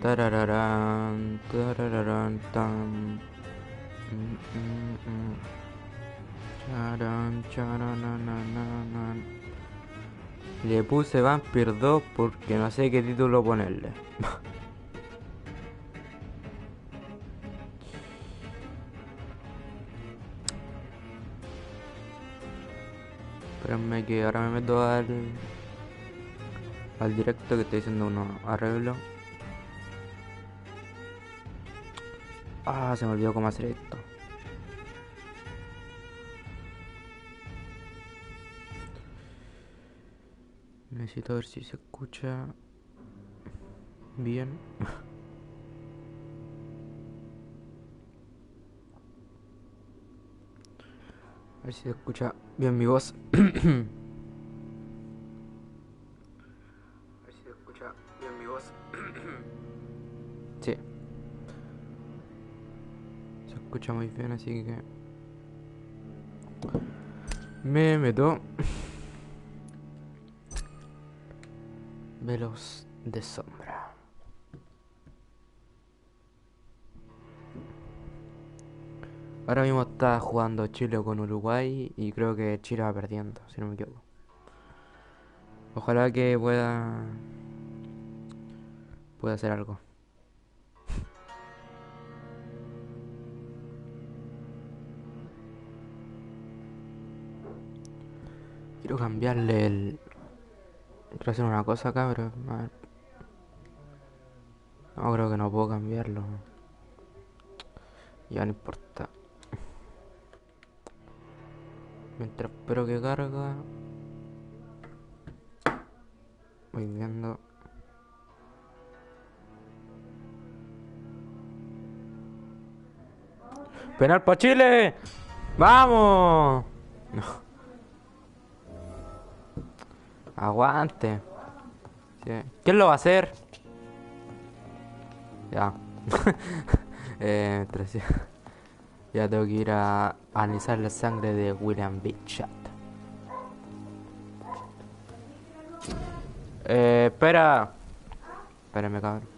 Tarararán, tarararán, tan. Mm. Charan, charanananan. Le puse VampYr 2 porque no sé qué título ponerle. Espérenme que ahora me meto al directo que estoy haciendo unos arreglos. Ah, se me olvidó cómo hacer esto. Necesito ver si se escucha bien. A ver si se escucha bien mi voz. A ver si se escucha bien mi voz. Sí, se escucha muy bien, así que me meto. Velos de sombra. Ahora mismo está jugando Chile con Uruguay y creo que Chile va perdiendo, si no me equivoco. Ojalá que pueda hacer algo. Quiero cambiarle el... Quiero hacer una cosa acá, pero... A ver. No, creo que no puedo cambiarlo. Ya no importa. Mientras espero que carga... Voy viendo... ¡Penal para Chile! ¡Vamos! No. Aguante. Sí. ¿Quién lo va a hacer? Ya. Mientras ya tengo que ir a analizar la sangre de William Bichat. Espera. Espérame, cabrón.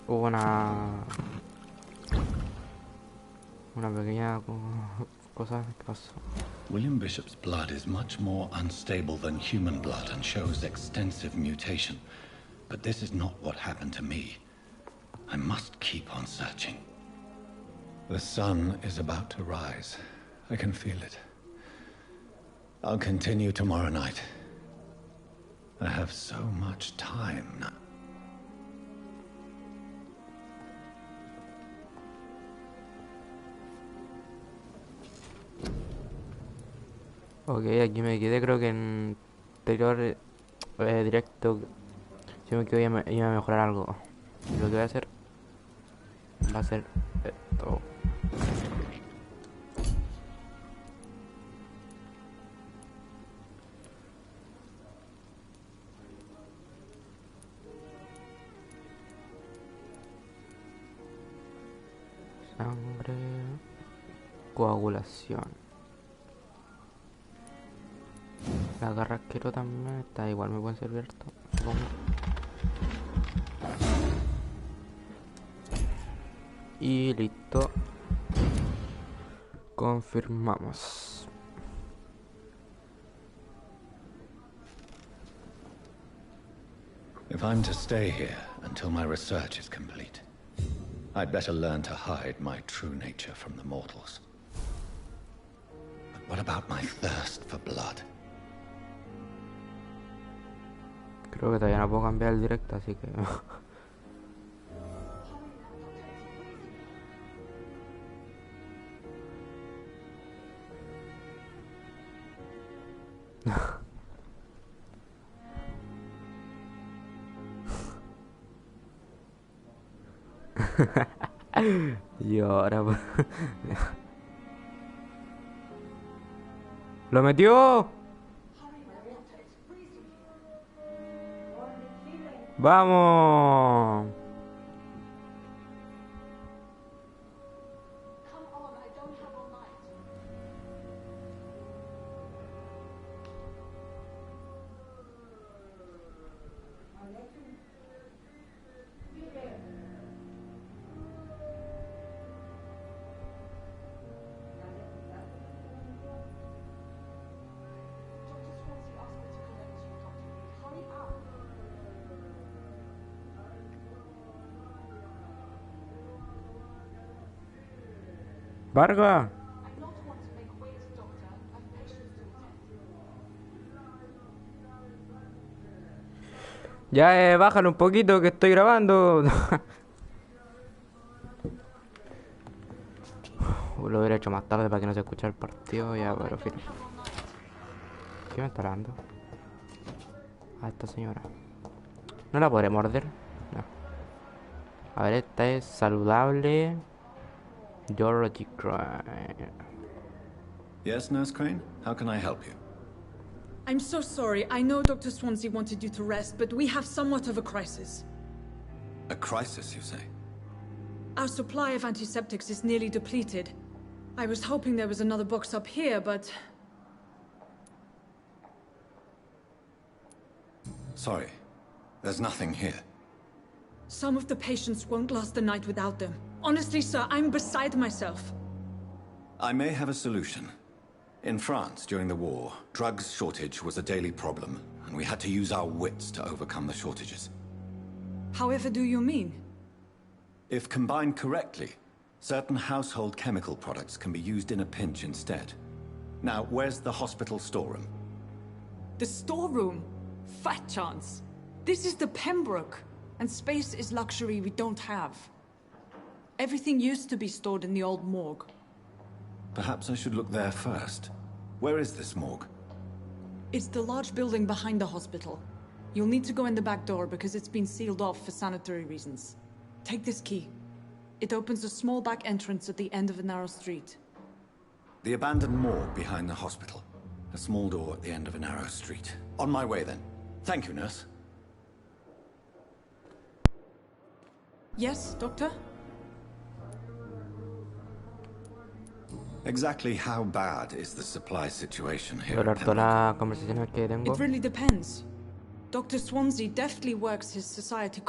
Hubo una pequeña cosa que pasó. William Bishop's blood is much more unstable than human blood and shows extensive mutation. But this is not what happened to me. I must keep on searching. The sun is about to rise. I can feel it. I'll continue tomorrow night. I have so much time now. Ok, aquí me quedé, creo que en anterior directo, si me quedo iba a mejorar algo. Y lo que voy a hacer va a ser esto. Sangre, coagulación. La garra asquero también está igual, me pueden servir esto, supongo. Y listo. Confirmamos. If I'm to stay here until my research is complete, I'd better learn to hide my true nature from the mortals. But what about my thirst for blood? Creo que todavía no puedo cambiar el directo, así que... Y ahora... ¡Lo metió! ¡Vamos! Varga. Ya, bájalo un poquito que estoy grabando. Lo hubiera hecho más tarde para que no se escuchara el partido. Ya, pero fin. ¿Qué me está hablando? A esta señora. ¿No la podré morder? No. A ver, esta es saludable. Dorothy Crane. Yes, Nurse Crane? How can I help you? I'm so sorry. I know Dr. Swansea wanted you to rest, but we have somewhat of a crisis. A crisis, you say? Our supply of antiseptics is nearly depleted. I was hoping there was another box up here, but... Sorry. There's nothing here. Some of the patients won't last the night without them. Honestly, sir, I'm beside myself. I may have a solution. In France, during the war, drugs shortage was a daily problem, and we had to use our wits to overcome the shortages. However do you mean? If combined correctly, certain household chemical products can be used in a pinch instead. Now, where's the hospital storeroom? The storeroom? Fat chance. This is the Pembroke, and space is luxury we don't have. Everything used to be stored in the old morgue. Perhaps I should look there first. Where is this morgue? It's the large building behind the hospital. You'll need to go in the back door because it's been sealed off for sanitary reasons. Take this key. It opens a small back entrance at the end of a narrow street. The abandoned morgue behind the hospital. A small door at the end of a narrow street. On my way then. Thank you, nurse. Yes, Doctor? Exactly how bad is the supply situation here Hablar at todas Pembroke? las conversaciones que tengo. It really depends. Dr. Swansea deftly works his society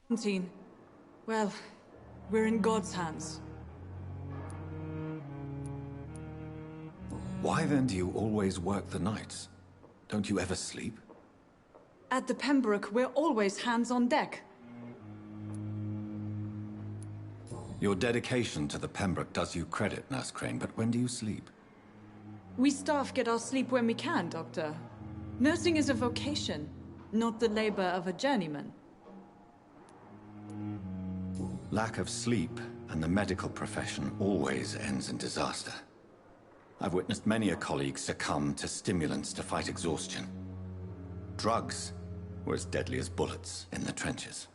quarantine. Well, we're in God's hands. Why then do you always work the nights? Don't you ever sleep? At the Pembroke, we're always hands on deck. Your dedication to the Pembroke does you credit, Nurse Crane, but when do you sleep? We staff get our sleep when we can, Doctor. Nursing is a vocation, not the labor of a journeyman. Lack of sleep and the medical profession always ends in disaster. I've witnessed many a colleague succumb to stimulants to fight exhaustion. Drugs were as deadly as bullets in the trenches.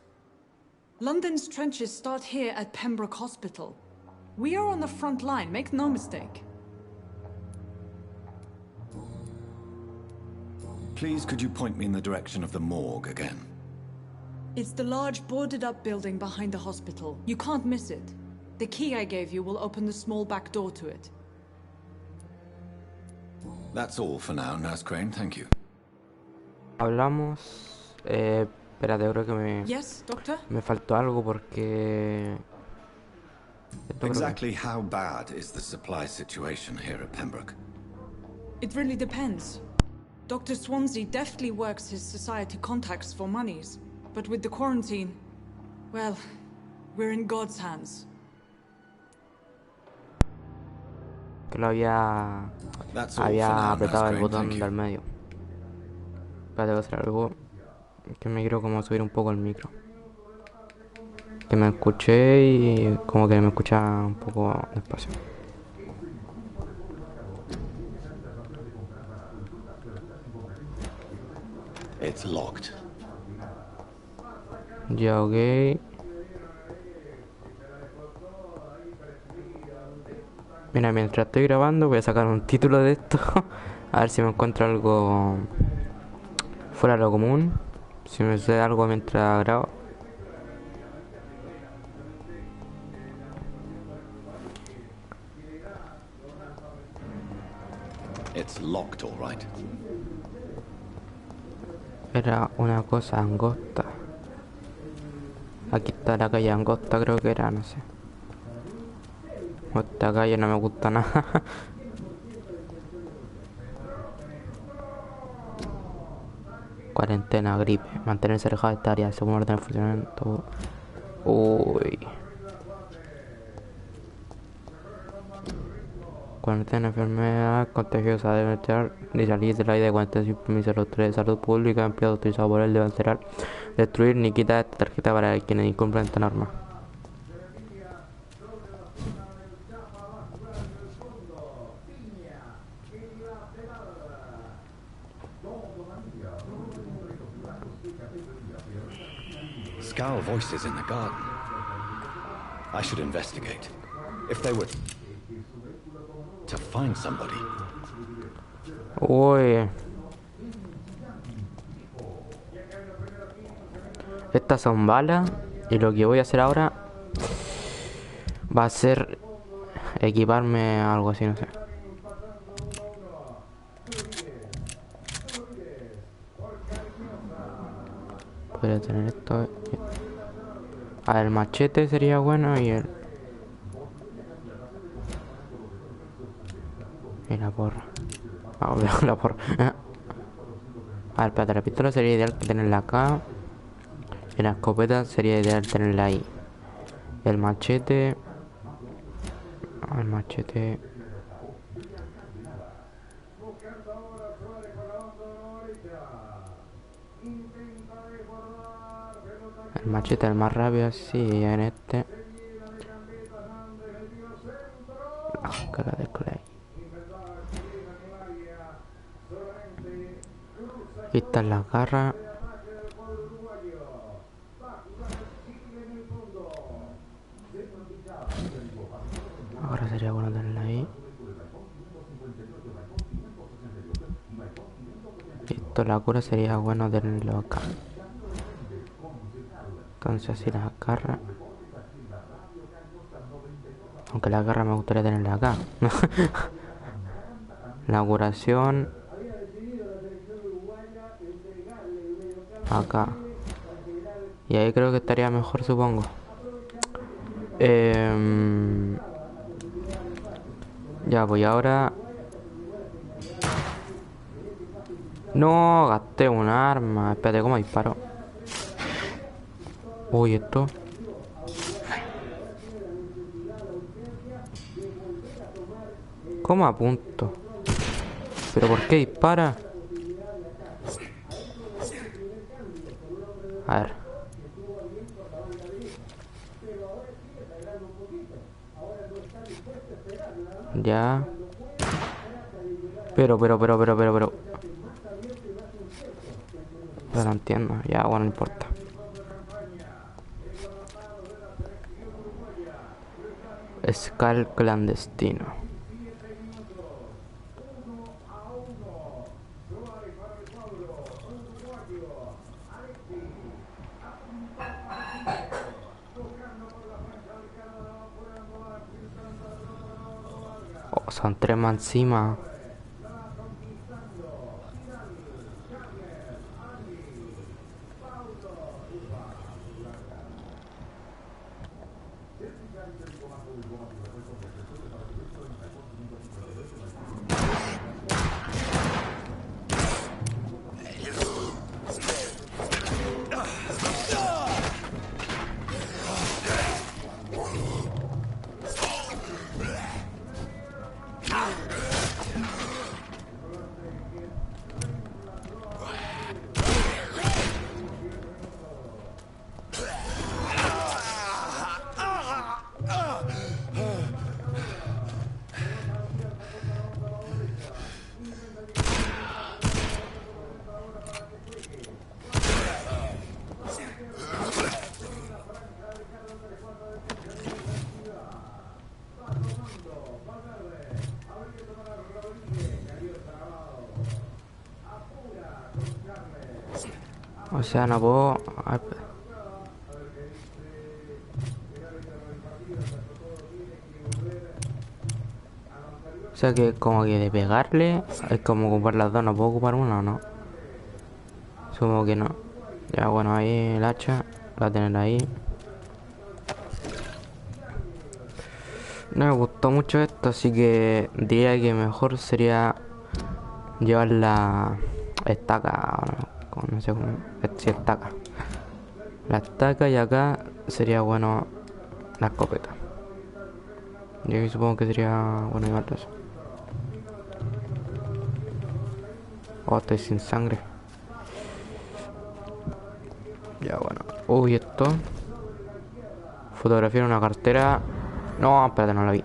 London's trenches start here at Pembroke Hospital. We are on the front line, make no mistake. Please, could you point me in the direction of the morgue again? It's the large boarded-up building behind the hospital. You can't miss it. The key I gave you will open the small back door to it. That's all for now, Nurse Crane, thank you. Hablamos. Espérate, creo que Yes, Doctor? me faltó algo porque. Esto creo que- Exactly how bad is the supply situation here at Pembroke? It really depends. Dr. Swansea deftly works his society contacts for monies. But with the quarantine, well, we're in God's hands. Que lo había. That's all for Había now, Nurse apretado el Crane, botón thank del you. medio. Espérate, voy a hacer algo. Que me quiero como subir un poco el micro. Que me escuché y como que me escucha un poco despacio. It's locked. Ya, ok. Mira, mientras estoy grabando voy a sacar un título de esto. A ver si me encuentro algo fuera de lo común. Si me sucede algo mientras grabo. It's locked, all right. Era una cosa angosta. Aquí está la calle angosta, creo que era, no sé. Esta calle no me gusta nada. Cuarentena, gripe. Mantenerse alejado de esta área según orden de funcionamiento. Uy. cuarentena, enfermedad contagiosa, debe entrar ni salir de la vida de cuarentena sin permiso. Los tres de salud pública, empleados autorizados por él, deben cerrar, destruir ni quitar esta tarjeta para quienes incumplan esta norma. Scowl voices in the garden. I should investigate. If they were to find somebody. Uy. Estas son balas. Y lo que voy a hacer ahora va a ser equiparme algo así, no sé. Podría tener esto. A ver, el machete sería bueno y el... Y la porra. Ah, la porra. A ver, espérate, la pistola sería ideal tenerla acá. Y la escopeta sería ideal tenerla ahí. El machete... El machete... El machete es el más rápido, así, en este. La cara de Clay. Aquí están las garras. Ahora sería bueno tenerla ahí. Esto, la cura sería bueno tenerlo acá. Entonces así las garras. Aunque la garra me gustaría tenerla acá. La curación acá. Y ahí creo que estaría mejor, supongo. Ya, pues ahora... No, gasté un arma. Espérate, ¿cómo disparo? Uy, esto... ¿Cómo apunto? ¿Pero por qué dispara? A ver. Ya. Pero. Ya no entiendo. Ya, bueno, no importa. Escal clandestino. Oh, son tres más encima. O sea, no puedo... O sea que como que de pegarle es como ocupar las dos, no puedo ocupar una o no. Supongo que no. Ya bueno, ahí el hacha, la voy a tener ahí. No me gustó mucho esto, así que diría que mejor sería llevar la estaca, no sé cómo, si estaca. La estaca y acá sería bueno la escopeta. Yo supongo que sería bueno llevarlo eso. Oh, estoy sin sangre. Ya, bueno. Uy, esto. Fotografía en una cartera. No, espérate, no la vi.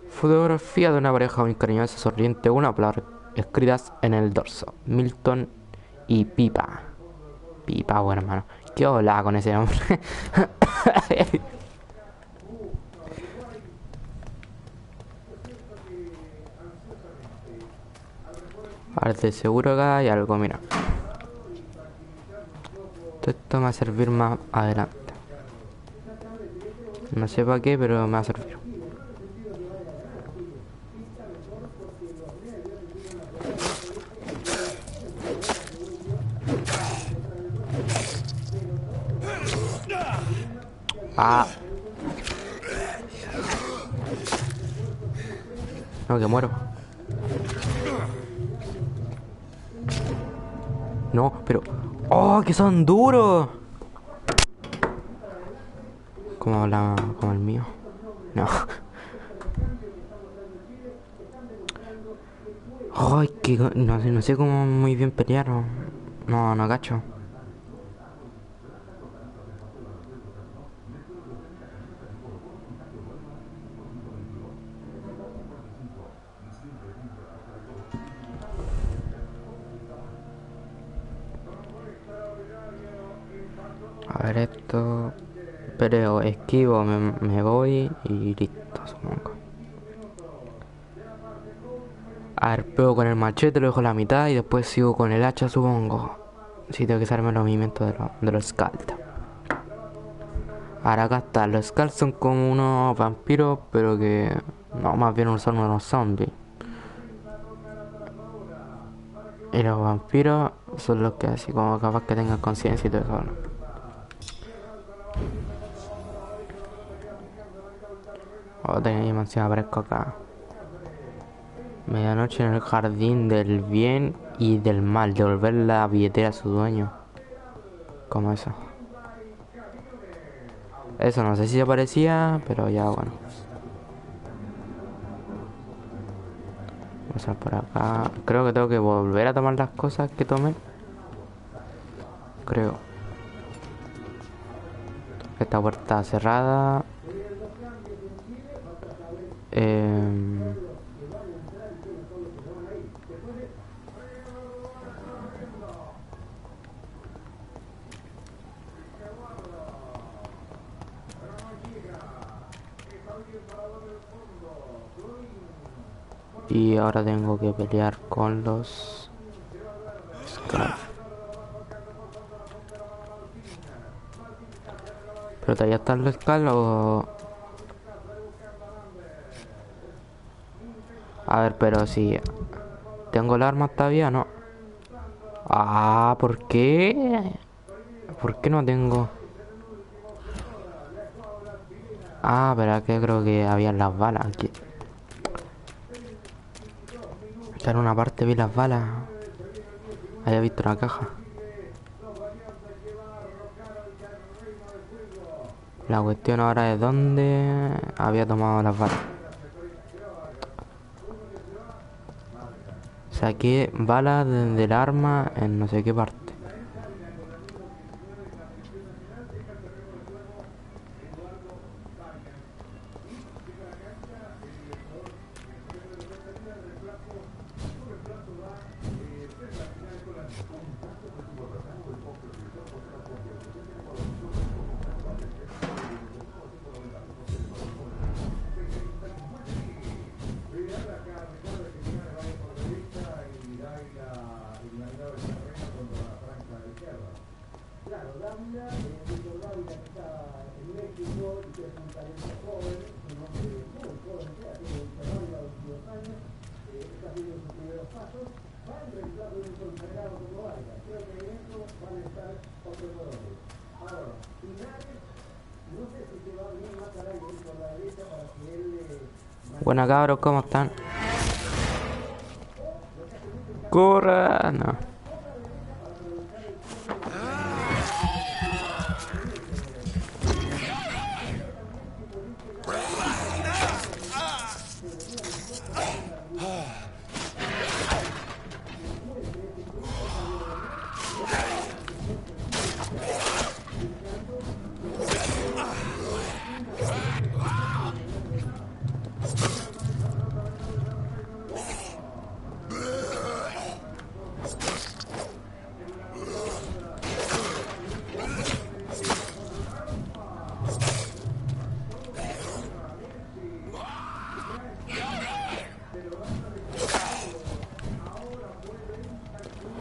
Fotografía de una pareja muy cariñosa, sonriente, una palabra escritas en el dorso. Milton y Pipa. Pipa, bueno, hermano. ¿Qué hola con ese nombre? A ver, de seguro acá hay algo, mira. Esto me va a servir más adelante. No sé para qué, pero me va a servir. Ah, no, que muero. No, pero... ¡Oh, que son duros! Como el mío. No. Ay, que no sé cómo muy bien pelear. No cacho. A ver esto. Peleo, esquivo, me voy y listo, supongo. A ver, pego con el machete, lo dejo a la mitad y después sigo con el hacha, supongo. Sí, tengo que saberme los movimientos de los scalds. Ahora acá está, los scalds son como unos vampiros, pero que... No, más bien son unos zombies. Y los vampiros son los que así como capaz que tengan conciencia y todo eso, ¿no? Oh, tenía encima aparezco acá. Medianoche en el jardín del bien y del mal. Devolver la billetera a su dueño. Como eso. Eso no sé si aparecía, pero ya bueno. Vamos a por acá. Creo que tengo que volver a tomar las cosas que tomé. Creo. Esta puerta cerrada. Y ahora tengo que pelear con los Scraps. Pero todavía está el Scrap o... A ver, pero si... ¿Tengo el arma todavía? No. Ah, ¿por qué? ¿Por qué no tengo? Ah, pero que creo que había las balas aquí. En una parte vi las balas. Había visto una caja. La cuestión ahora es dónde había tomado las balas. Saqué balas del arma en no sé qué parte. Buenas cabros, ¿cómo están? ¡Corra! No.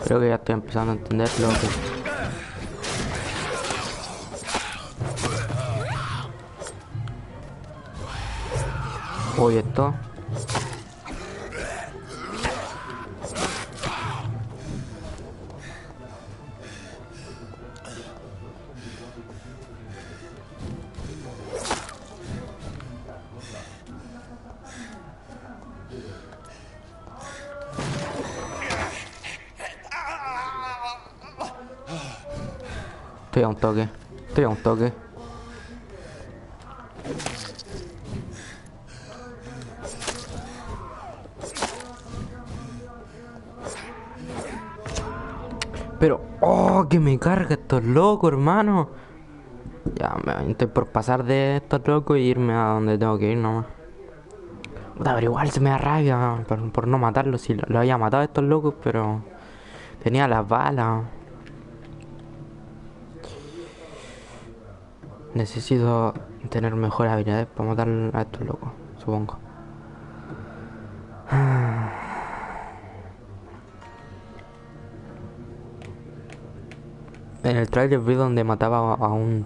Creo que ya estoy empezando a entenderlo. Oye, esto. Estoy a un toque. Estoy a un toque. Pero, oh, que me carga estos locos, hermano. Ya, estoy por pasar de estos locos y irme a donde tengo que ir nomás. Puta, pero igual se me da rabia por no matarlos. Si lo había matado a estos locos, pero tenía las balas. Necesito tener mejores habilidades para matar a estos locos, supongo. En el trailer vi donde mataba a un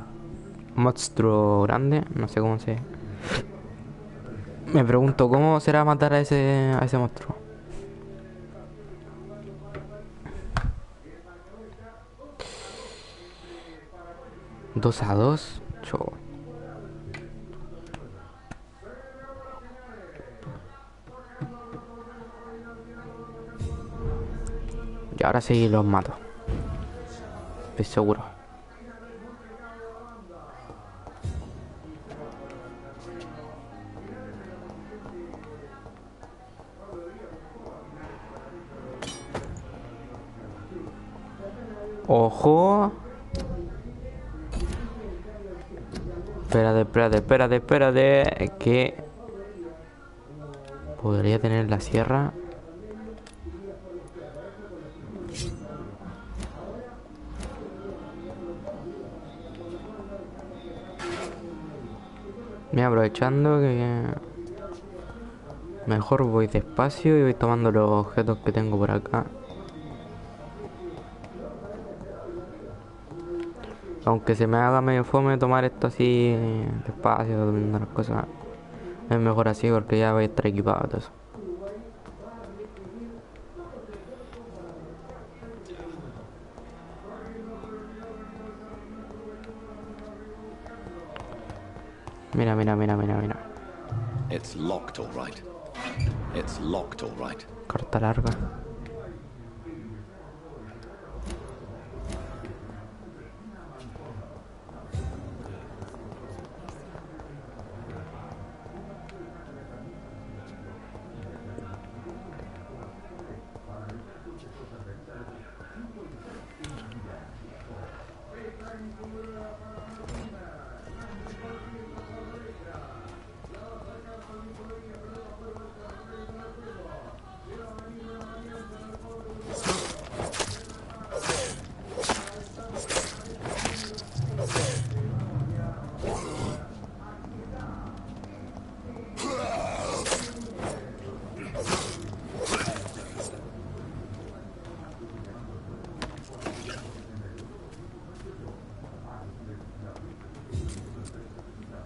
monstruo grande, no sé cómo se... Me pregunto cómo será matar a ese monstruo. ¿2 a 2? Cho. Y ahora sí los mato. Estoy seguro. ¡Ojo! Espérate. Que podría tener la sierra. Me aprovechando que mejor voy despacio y voy tomando los objetos que tengo por acá. Aunque se me haga medio fome tomar esto así despacio, tomando las cosas, es mejor así porque ya voy a estar equipado todo eso. Mira. It's locked, all right. It's locked, all right. Carta larga.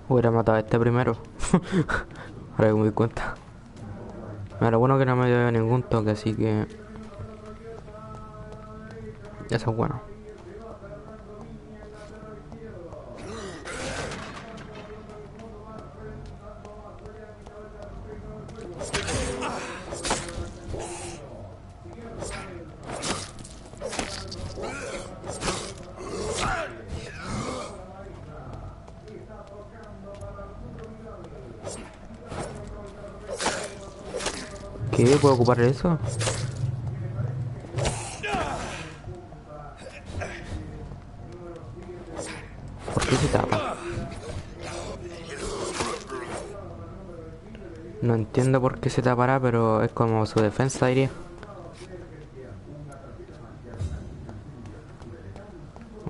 Hubiera matado a este primero. Ahora que me doy cuenta. Mira, lo bueno que no me dio ningún toque, así que... Eso es bueno. ¿Qué? ¿Puedo ocupar eso? ¿Por qué se tapa? No entiendo por qué se tapará, pero es como su defensa, diría.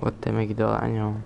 Este me quitó daño.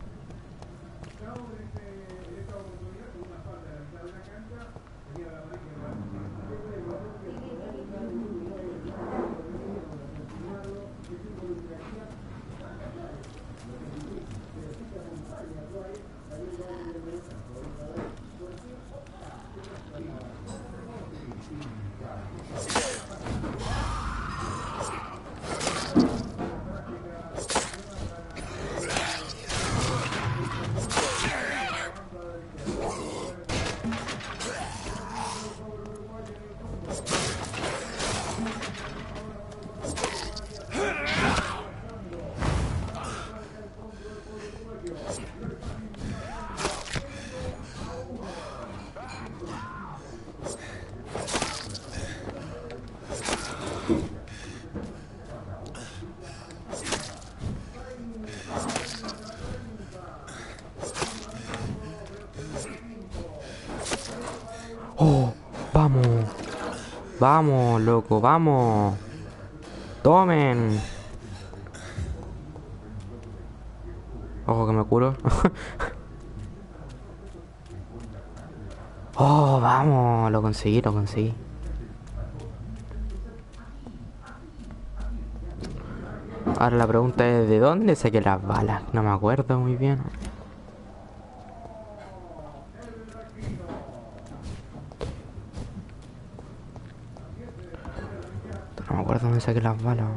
¡Oh! ¡Vamos! ¡Vamos, loco! ¡Vamos! ¡Tomen! Ojo que me curo. ¡Oh, vamos! Lo conseguí, lo conseguí. Ahora la pregunta es, ¿de dónde saqué las balas? No me acuerdo muy bien. No me acuerdo dónde saqué las balas.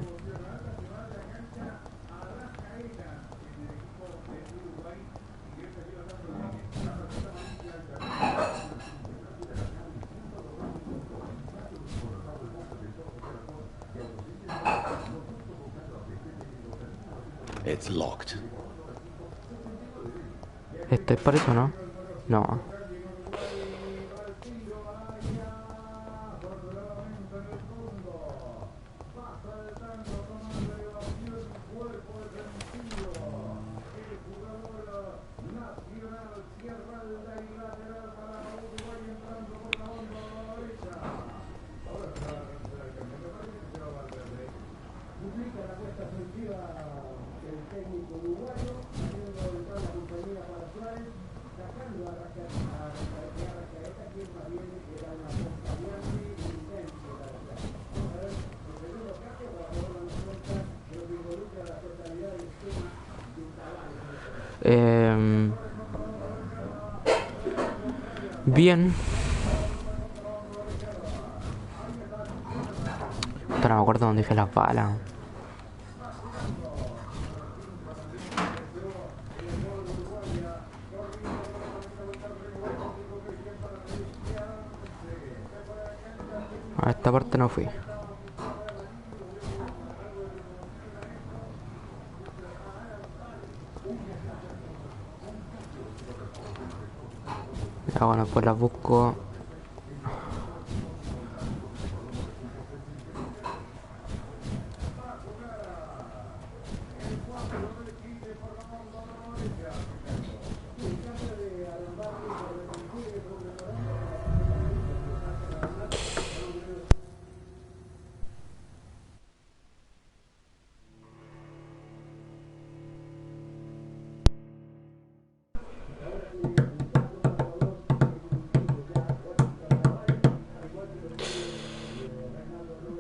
It's locked. ¿Esto es por eso, no? No. Bien. Pero no me acuerdo dónde dije las balas. A esta parte no fui. Ya bueno, pues las busco.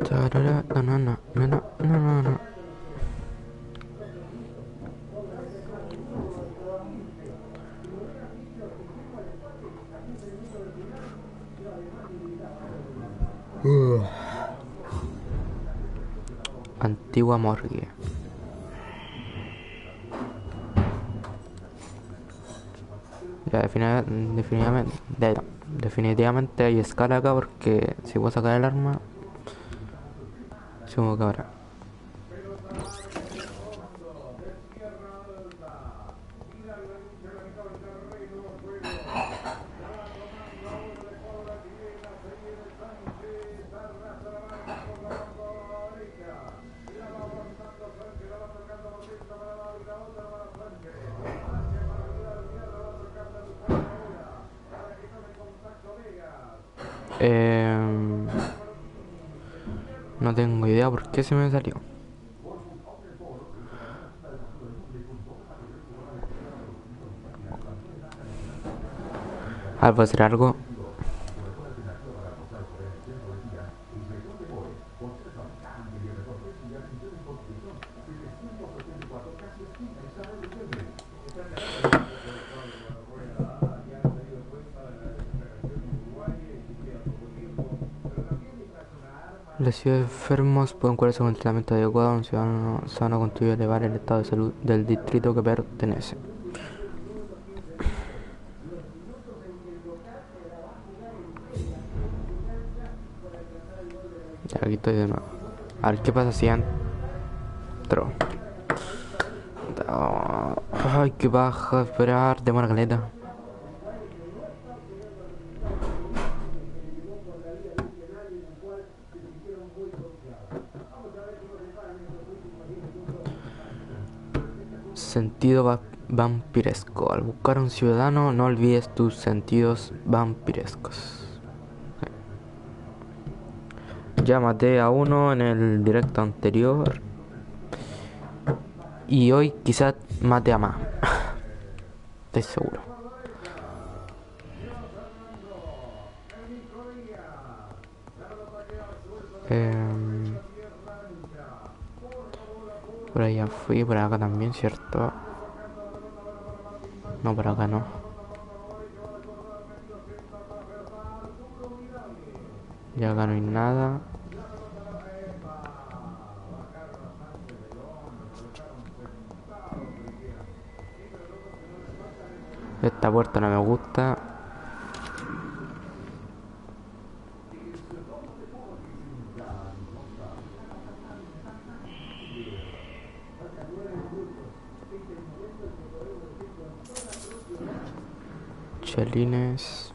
Tarara, no, no, no, no, no, no, no. Antigua morgue. Ya, definitivamente hay escala acá porque si puedo sacar el arma, supongo que ahora. No tengo idea por qué se me salió. Ah, puede ser algo. Los ciudadanos enfermos pueden curarse con un tratamiento adecuado. Un ciudadano sano contribuye a elevar el estado de salud del distrito que pertenece. Ya, aquí estoy de nuevo. A ver qué pasa si entro. Ay, qué baja, esperar, demora caleta. Sentido vampiresco. Al buscar a un ciudadano, no olvides tus sentidos vampirescos. Ya maté a uno en el directo anterior. Y hoy quizás mate a más. Estoy seguro. Por allá fui, por acá también, ¿cierto? No, por acá no. Y acá no hay nada. Esta puerta no me gusta. Chelines.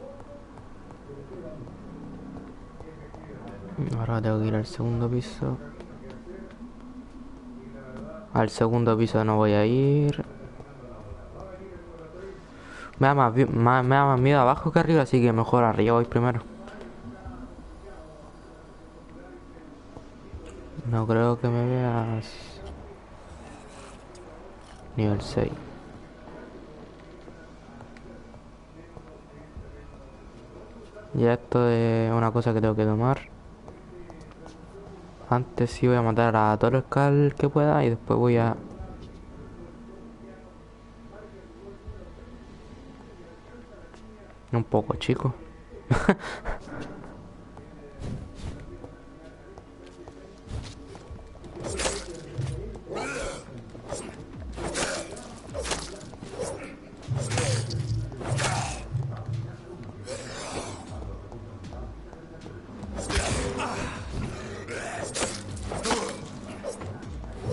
Ahora tengo que ir al segundo piso. Al segundo piso no voy a ir. Me da más miedo abajo que arriba, así que mejor arriba voy primero. No creo que me veas. Nivel 6. Ya esto es una cosa que tengo que tomar. Antes sí voy a matar a todo el cal que pueda y después voy a... Un poco chico.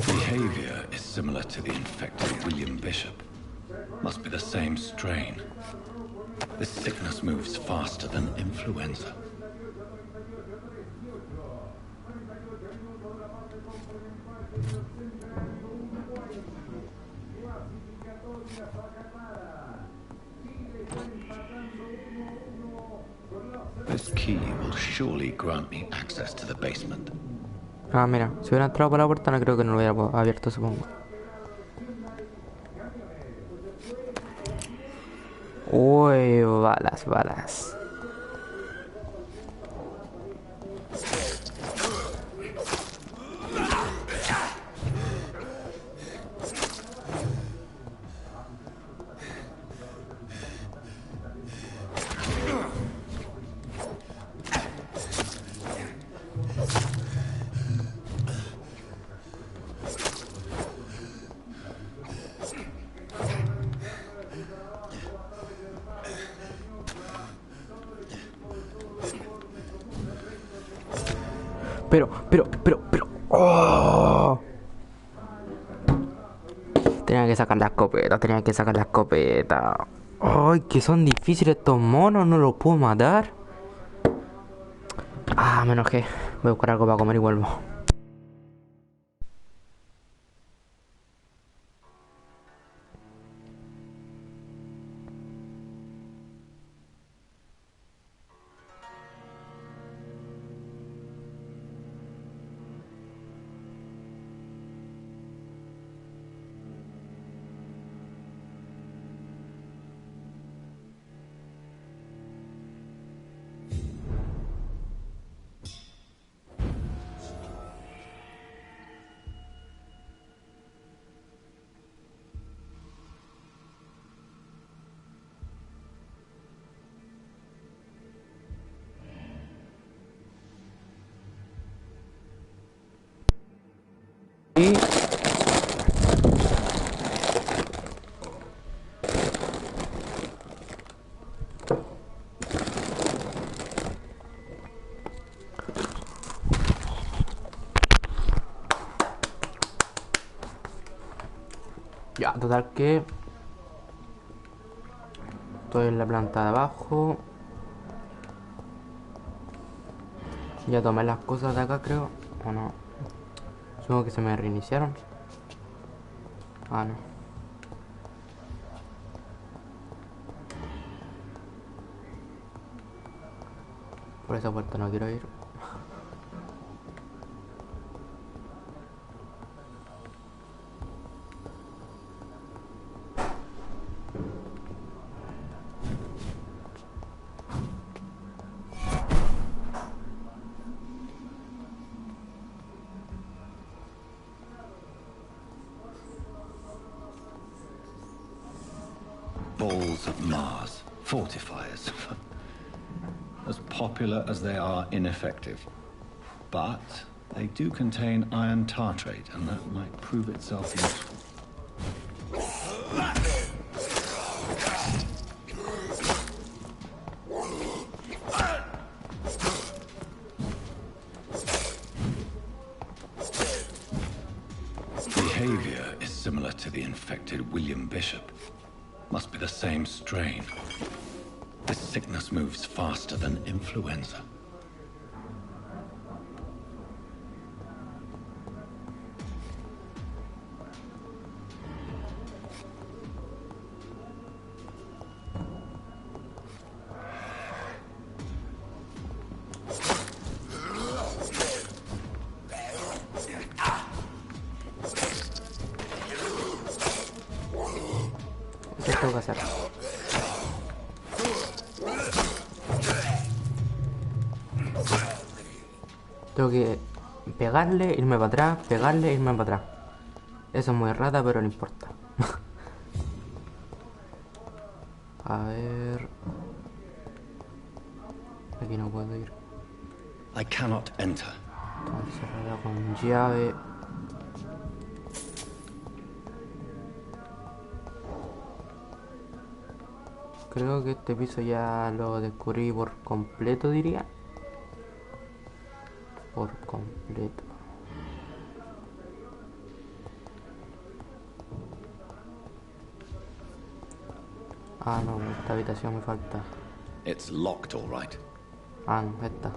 Behavior is similar to the infected William Bishop. Must be the same strain. This sickness moves faster than influenza. This key will surely grant me access to the basement. Ah, mira, si hubiera entrado por la puerta no creo que no lo hubiera abierto, supongo. Uy, balas, balas. Pero. ¡Oh! Tenía que sacar la escopeta. ¡Ay, que son difíciles estos monos! No los puedo matar. Ah, me enojé. Voy a buscar algo para comer y vuelvo. Y... ya, total que Estoy en la planta de abajo. Ya tomé las cosas de acá, creo. ¿O no? Supongo que se me reiniciaron. Ah, no. Por esa puerta no quiero ir. Balls of Mars. Fortifiers. As popular as they are ineffective. But they do contain iron tartrate, and that might prove itself useful. Behavior is similar to the infected William Bishop. Must be the same strain. This sickness moves faster than influenza. ¿Qué tengo que hacer? Tengo que pegarle, irme para atrás, pegarle, irme para atrás. Eso es muy rata, pero no importa. A ver... Aquí no puedo ir. I cannot enter. Entonces cerrada con llave. Creo que este piso ya lo descubrí por completo, diría. Por completo. Ah, no, esta habitación me falta. It's locked, all right. Ah, no, esta.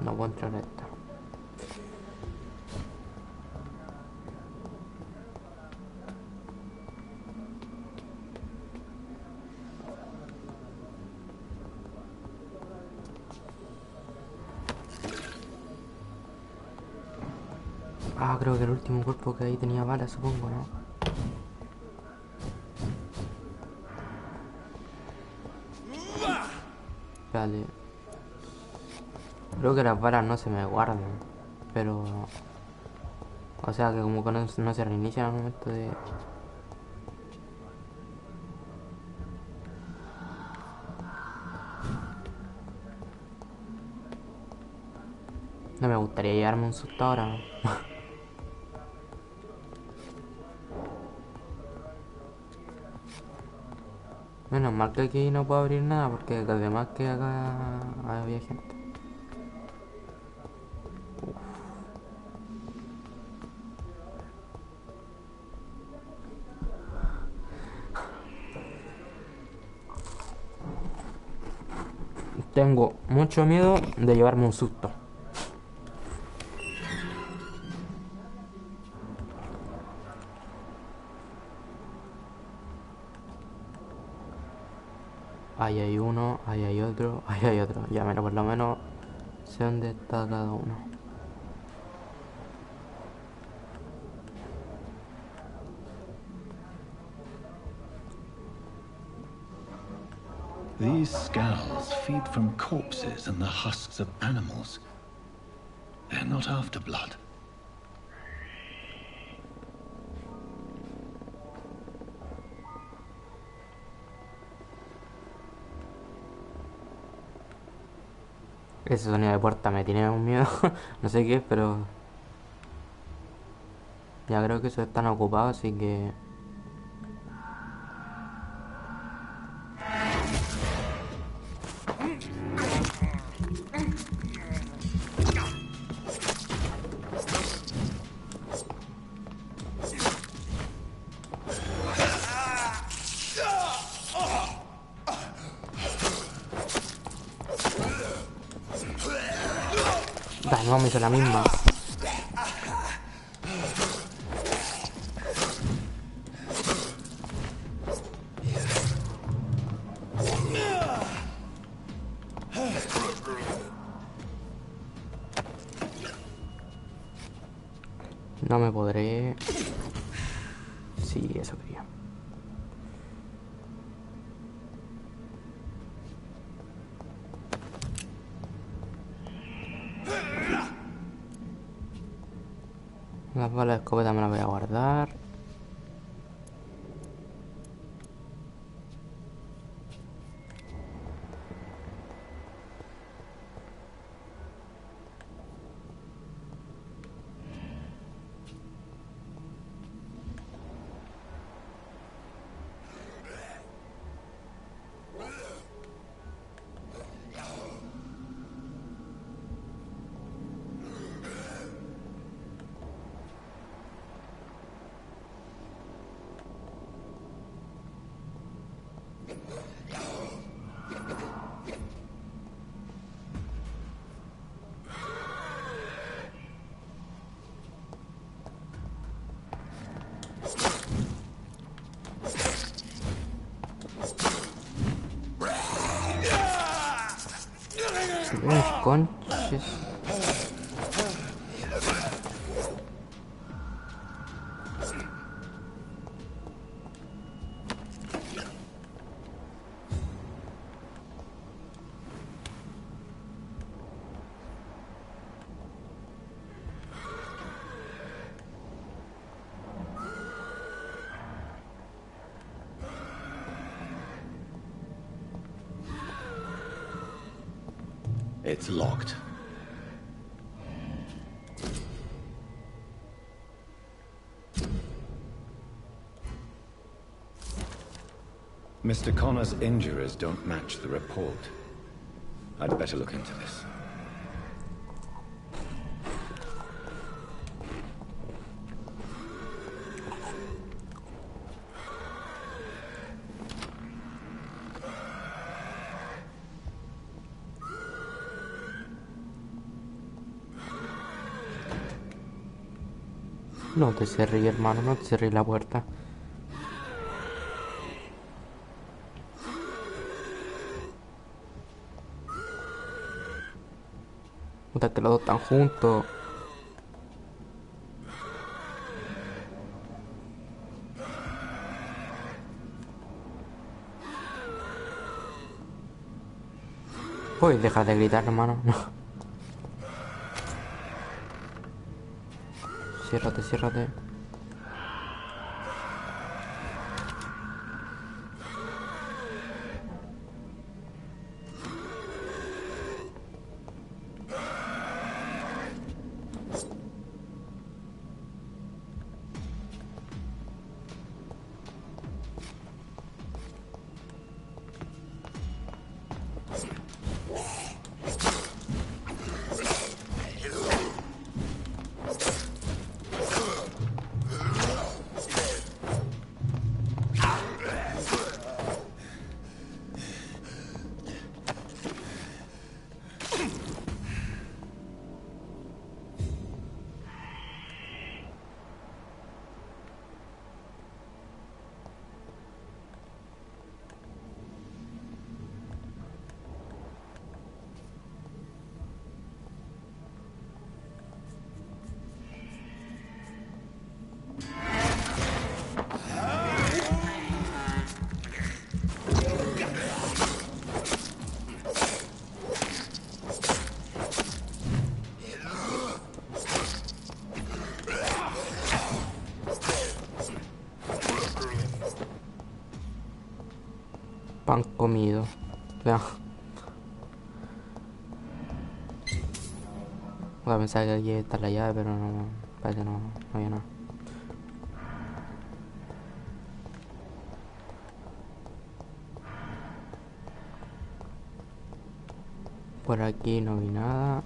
No puedo entrar a esta. Ah, creo que el último cuerpo que ahí tenía balas, supongo, ¿no? Espérate. Creo que las balas no se me guardan. Pero... O sea que como que no se reinician al momento de... No me gustaría llevarme un susto ahora, ¿no? Menos mal que aquí no puedo abrir nada porque además que acá había gente. Tengo mucho miedo de llevarme un susto. Ahí hay uno, ahí hay otro, ahí hay otro. Ya, pero por lo menos sé dónde está cada uno. These skulls feed from corpses and the husks of animals. They're not after blood. Ese sonido de puerta me tiene un miedo. No sé qué es, pero... Ya creo que esos están ocupados, así que... No, me hizo la misma. No me podré... Sí, eso quería. Las balas de escopeta me las voy a guardar. Conches. It's locked. Mr. Connor's injuries don't match the report. I'd better look into this. No te cerré, hermano, no te cerré la puerta. Puta, que los dos están juntos. Uy, deja de gritar, hermano. Ciérrate, ciérrate. Pan comido. Ya. Voy a pensar que aquí está la llave, pero no. Parece que no había nada. Por aquí no vi nada.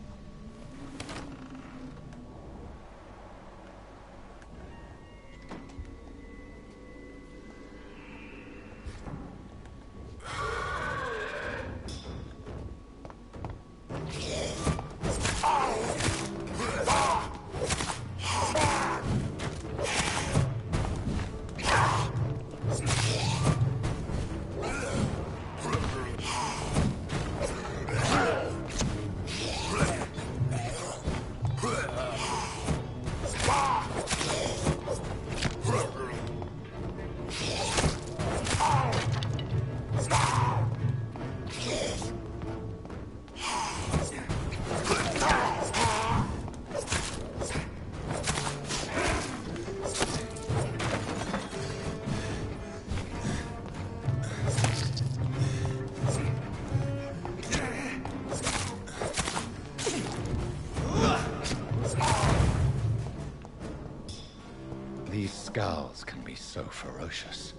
These scows can be so ferocious.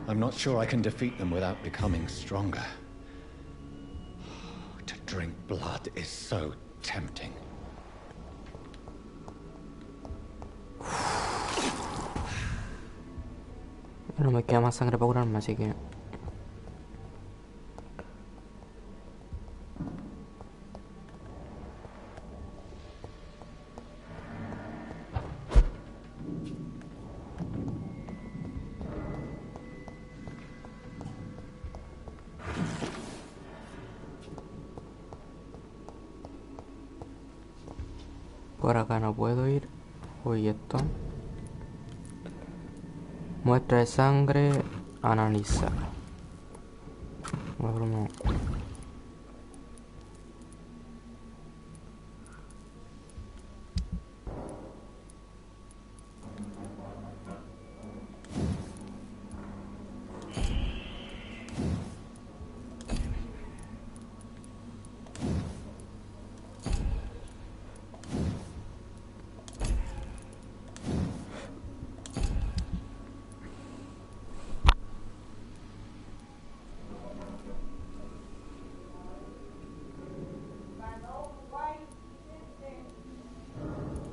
I'm not sure I can defeat them without becoming stronger. To drink blood is so tempting. No me queda más sangre para curarme, así que... Por acá no puedo ir. Uy, esto. Muestra de sangre. Analizar. Bueno,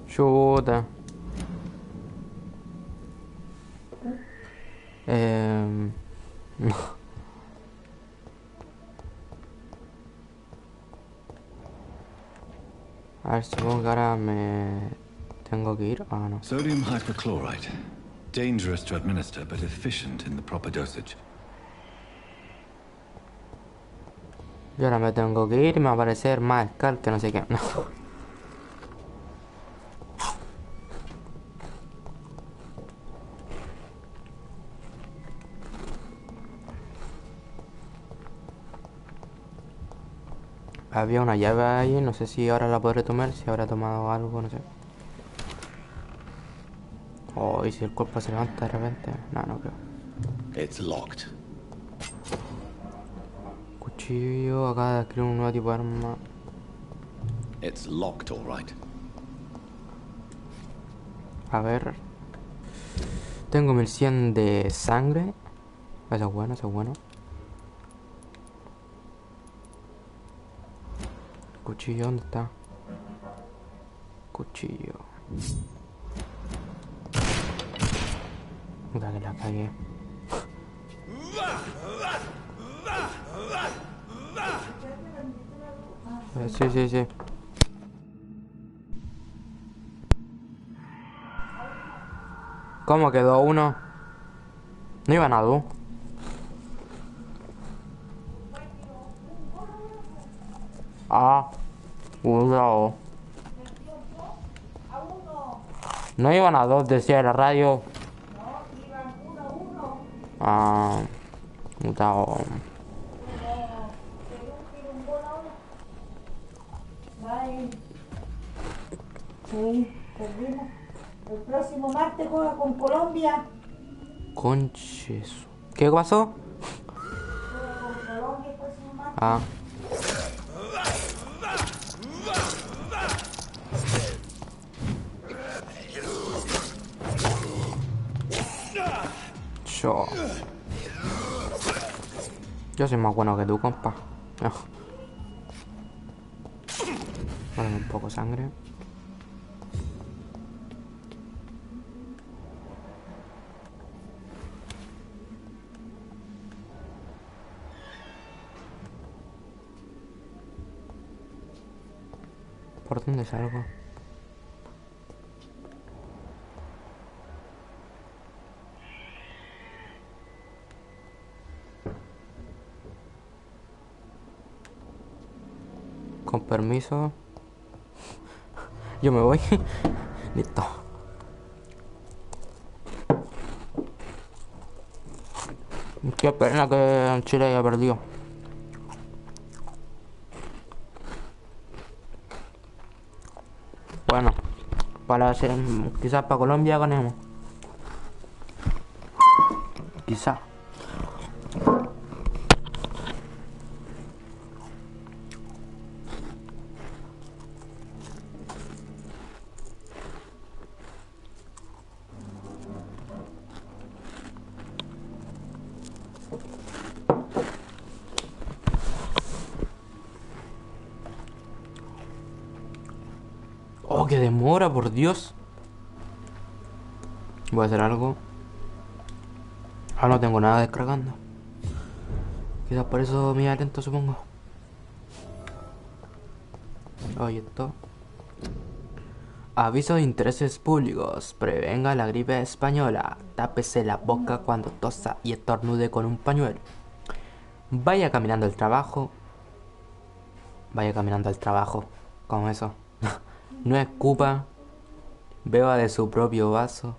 chuta. No. A ver, supongo que ahora me tengo que ir. Ah, no. Sodium hypochlorite. Dangerous to administer, but efficient in the proper dosage. Yo ahora me tengo que ir y me va a aparecer más Scar que no sé qué. No. Había una llave ahí, no sé si ahora la podré tomar, si habrá tomado algo, no sé. Oh, y si el cuerpo se levanta de repente. No, no creo. It's locked. Cuchillo, acá de escribir un nuevo tipo de arma. It's locked, all right. A ver. Tengo 1100 de sangre. Eso es bueno, eso es bueno. Cuchillo, ¿dónde está? Cuchillo. Puta que la cagué. Sí, sí, sí. ¿Cómo quedó uno? No iban a dos. Ah, cuidado. No iban a dos, decía la radio. Ah, cuidado. Sí, perdimos. El próximo martes juega con Colombia. Conches. ¿Qué pasó? Juega con Colombia el próximo martes. Ah. Yo soy más bueno que tú, compa. No. Dame un poco de sangre. ¿Por dónde salgo? Con permiso. Yo me voy. Listo. Qué pena que Chile haya perdido. Bueno, quizás para Colombia ganemos. Quizás. demora, por Dios. Voy a hacer algo. Ah, no tengo nada descargando. Quizás por eso me iba lento, supongo. Oye, esto. Aviso de intereses públicos. Prevenga la gripe española. Tápese la boca cuando tosa y estornude con un pañuelo. Vaya caminando al trabajo. Vaya caminando al trabajo. Como eso. No escupa. Beba de su propio vaso.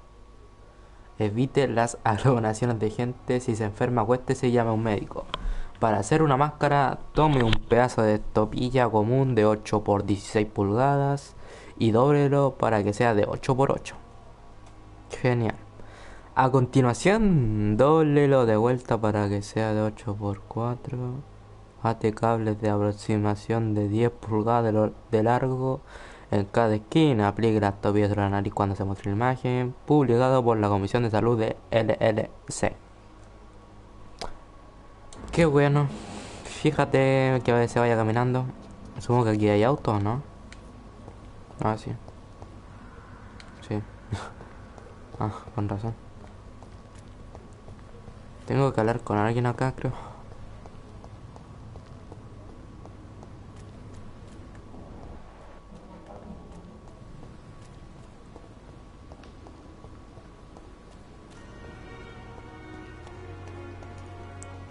Evite las aglomeraciones de gente. Si se enferma, acuéstese y llame a un médico. Para hacer una máscara, tome un pedazo de topilla común de 8 por 16 pulgadas y dóblelo para que sea de 8 por 8. Genial. A continuación, dóblelo de vuelta para que sea de 8 por 4. Ate cables de aproximación de 10 pulgadas de largo en cada esquina. Aplique las topillas de la nariz cuando se muestre la imagen. Publicado por la Comisión de Salud de LLC. Qué bueno. Fíjate que a veces vaya caminando. Supongo que aquí hay autos, ¿no? Ah, sí. Sí. Ah, con razón. Tengo que hablar con alguien acá, creo.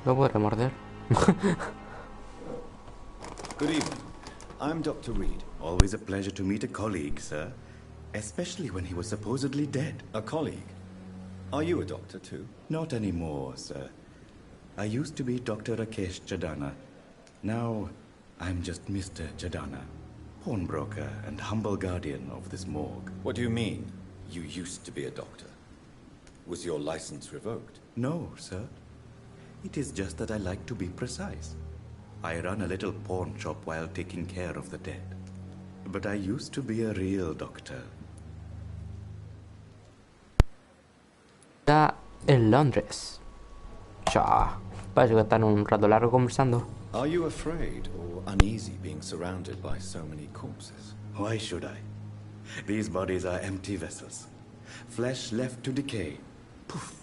¿Lo podré morder? Good evening. I'm Dr. Reed. Always a pleasure to meet a colleague, sir. Especially when he was supposedly dead. A colleague. Are you a doctor too? Not anymore, sir. I used to be Dr. Rakesh Jadana. Now, I'm just Mr. Jadana, pawnbroker and humble guardian of this morgue. What do you mean, you used to be a doctor? Was your license revoked? No, sir. It is just that I like to be precise. I run a little pawn shop while taking care of the dead. But I used to be a real doctor. Está en Londres. Ya. Parece que están un rato largo conversando. Are you afraid or uneasy being surrounded by so many corpses? Why should I? These bodies are empty vessels. Flesh left to decay. Poof.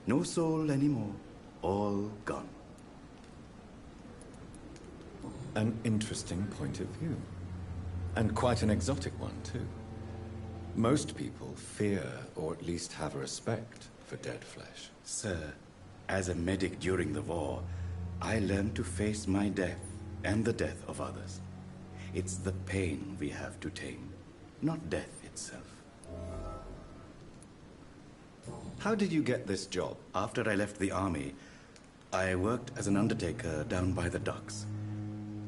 No soul anymore. All gone. An interesting point of view. And quite an exotic one, too. Most people fear, or at least have a respect, for dead flesh. Sir, as a medic during the war, I learned to face my death and the death of others. It's the pain we have to tame, not death itself. How did you get this job? After I left the army, I worked as an undertaker down by the docks.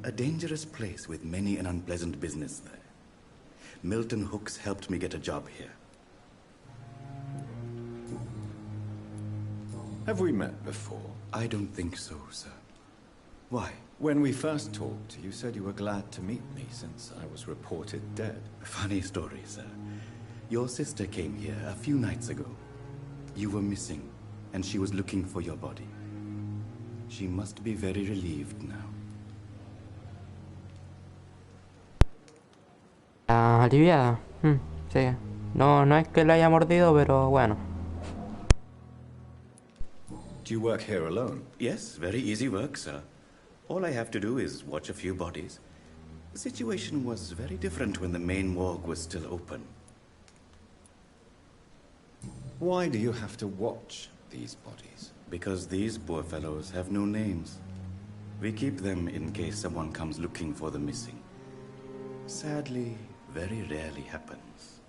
A dangerous place with many an unpleasant business there. Milton Hooks helped me get a job here. Have we met before? I don't think so, sir. Why? When we first talked, you said you were glad to meet me since I was reported dead. Funny story, sir. Your sister came here a few nights ago. You were missing, and she was looking for your body. She must be very relieved now. Aliviada. Sí. No, no es que lo haya mordido, pero bueno. Do you work here alone? Yes, very easy work, sir. All I have to do is watch a few bodies. The situation was very different when the main morgue was still open. Why do you have to watch these bodies? Because these poor fellows have no names. We keep them in case someone comes looking for the missing. Sadly, very rarely happens.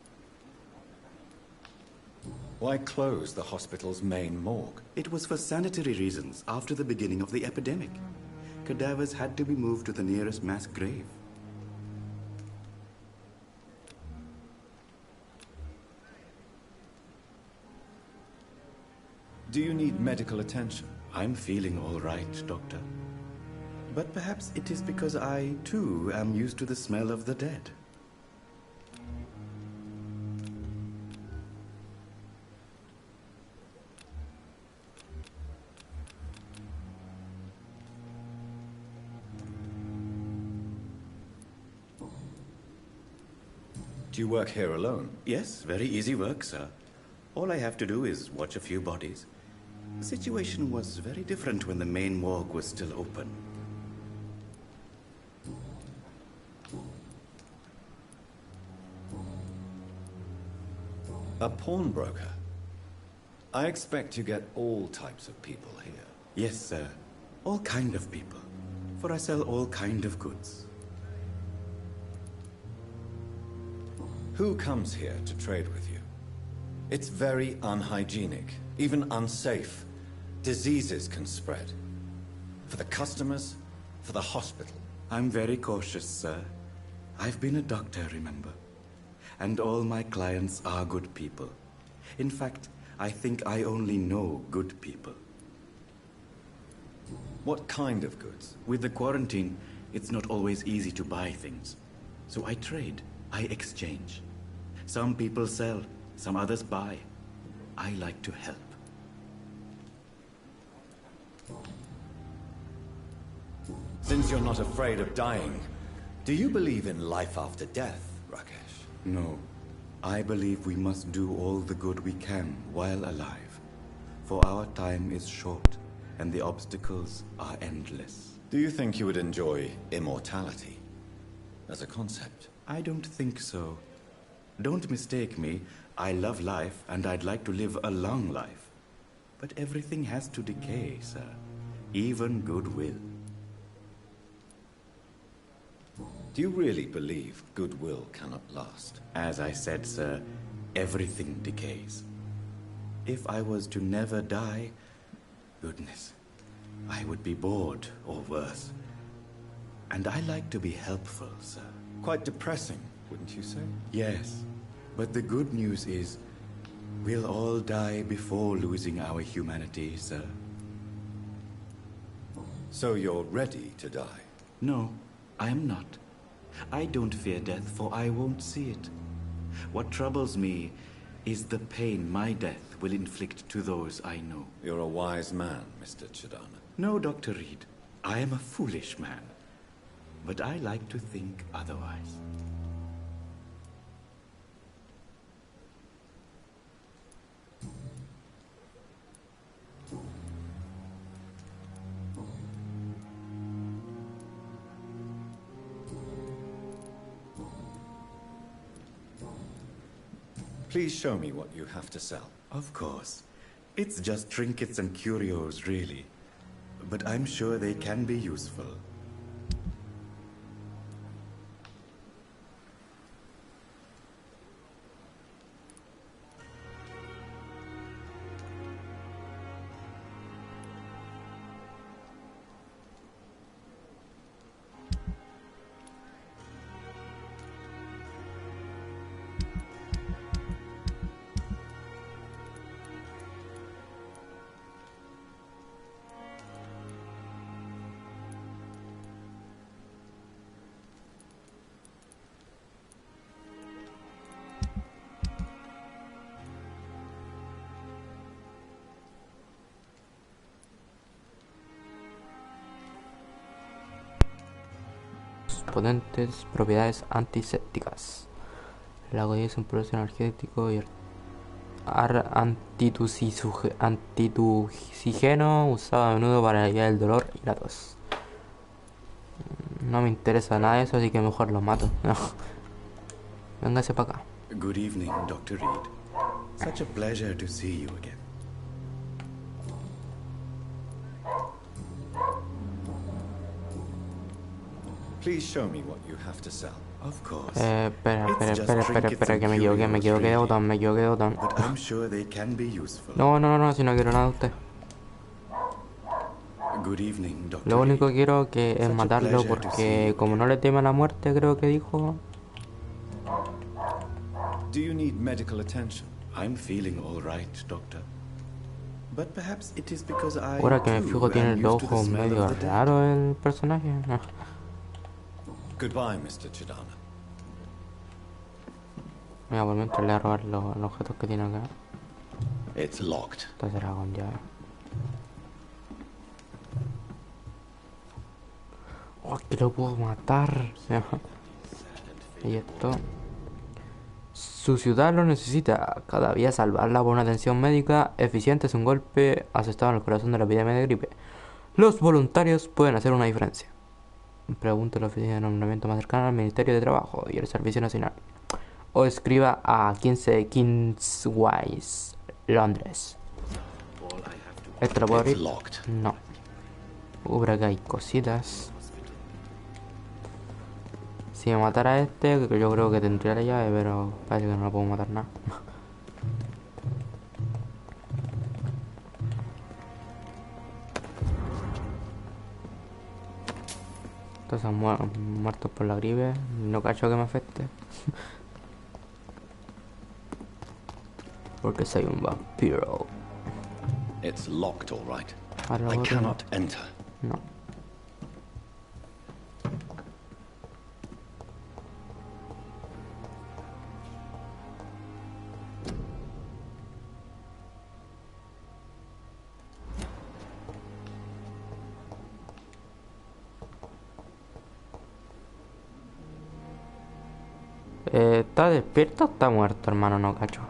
Why close the hospital's main morgue? It was for sanitary reasons after the beginning of the epidemic. Cadavers had to be moved to the nearest mass grave. Do you need medical attention? I'm feeling all right, Doctor. But perhaps it is because I, too, am used to the smell of the dead. Do Do you work here alone? Yes, very easy work, sir. All I have to do is watch a few bodies. The situation was very different when the main morgue was still open. A pawnbroker? I expect you get all types of people here. Yes, sir. All kind of people. For I sell all kind of goods. Who comes here to trade with you? It's very unhygienic, even unsafe. Diseases can spread. For the customers, for the hospital. I'm very cautious, sir. I've been a doctor, remember? And all my clients are good people. In fact, I think I only know good people. What kind of goods? With the quarantine, it's not always easy to buy things. So I trade, I exchange. Some people sell, some others buy. I like to help. Since you're not afraid of dying, do you believe in life after death, Rakesh? No. I believe we must do all the good we can while alive. For our time is short, and the obstacles are endless. Do you think you would enjoy immortality as a concept? I don't think so. Don't mistake me. I love life, and I'd like to live a long life. But everything has to decay, sir. Even goodwill. Do you really believe goodwill cannot last? As I said, sir, everything decays. If I was to never die, goodness, I would be bored or worse. And I like to be helpful, sir. Quite depressing, wouldn't you say? Yes, but the good news is, we'll all die before losing our humanity, sir. So you're ready to die? No, I am not. I don't fear death, for I won't see it. What troubles me is the pain my death will inflict to those I know. You're a wise man, Mr. Chidana. No, Dr. Reed. I am a foolish man. But I like to think otherwise. Please show me what you have to sell. Of course. It's just trinkets and curios, really. But I'm sure they can be useful. Potentes propiedades antisépticas. El agua es un proceso energético y antitusigeno usado a menudo para aliviar el dolor y la tos. No me interesa nada de eso, así que mejor lo mato. No. Véngase para acá. Good evening, Dr. Reed. Such a pleasure to see you again. Please show me what you have to sell. Of course. Espera, que me equivoqué de botón. But I'm sure they can be useful. No, si no quiero nada de usted. Good evening, Dr. Lo único que Reed. quiero que es Such a matarlo pleasure to see porque you como no le teme a la muerte, creo que dijo. Do you need medical attention? I'm feeling all right, Doctor. But perhaps it is because I Ahora que me too, fijo tiene am los used to the ojos smell medio of the dead. raro el personaje. Goodbye, Mr. Chidana. Mira, por mientras le voy a robar los objetos que tiene acá. It's locked. Está cerrado con llave. Oh, que lo puedo matar. Y esto. Su ciudad lo necesita. Cada día salvarla por una atención médica eficiente es un golpe asestado en el corazón de la epidemia de gripe. Los voluntarios pueden hacer una diferencia. Pregunte a la oficina de nombramiento más cercana al Ministerio de Trabajo y el Servicio Nacional. O escriba a 15 Kingswise, Londres. ¿Esto lo puedo abrir? No. Por acá hay cositas. Si me matara este, yo creo que tendría la llave, pero parece que no lo puedo matar nada. Estos son muertos por la gripe. No cacho que me afecte. Porque soy un vampiro. It's locked, all right. Ahora I lo cannot enter. No. ¿Está despierto o está muerto, hermano? No cacho.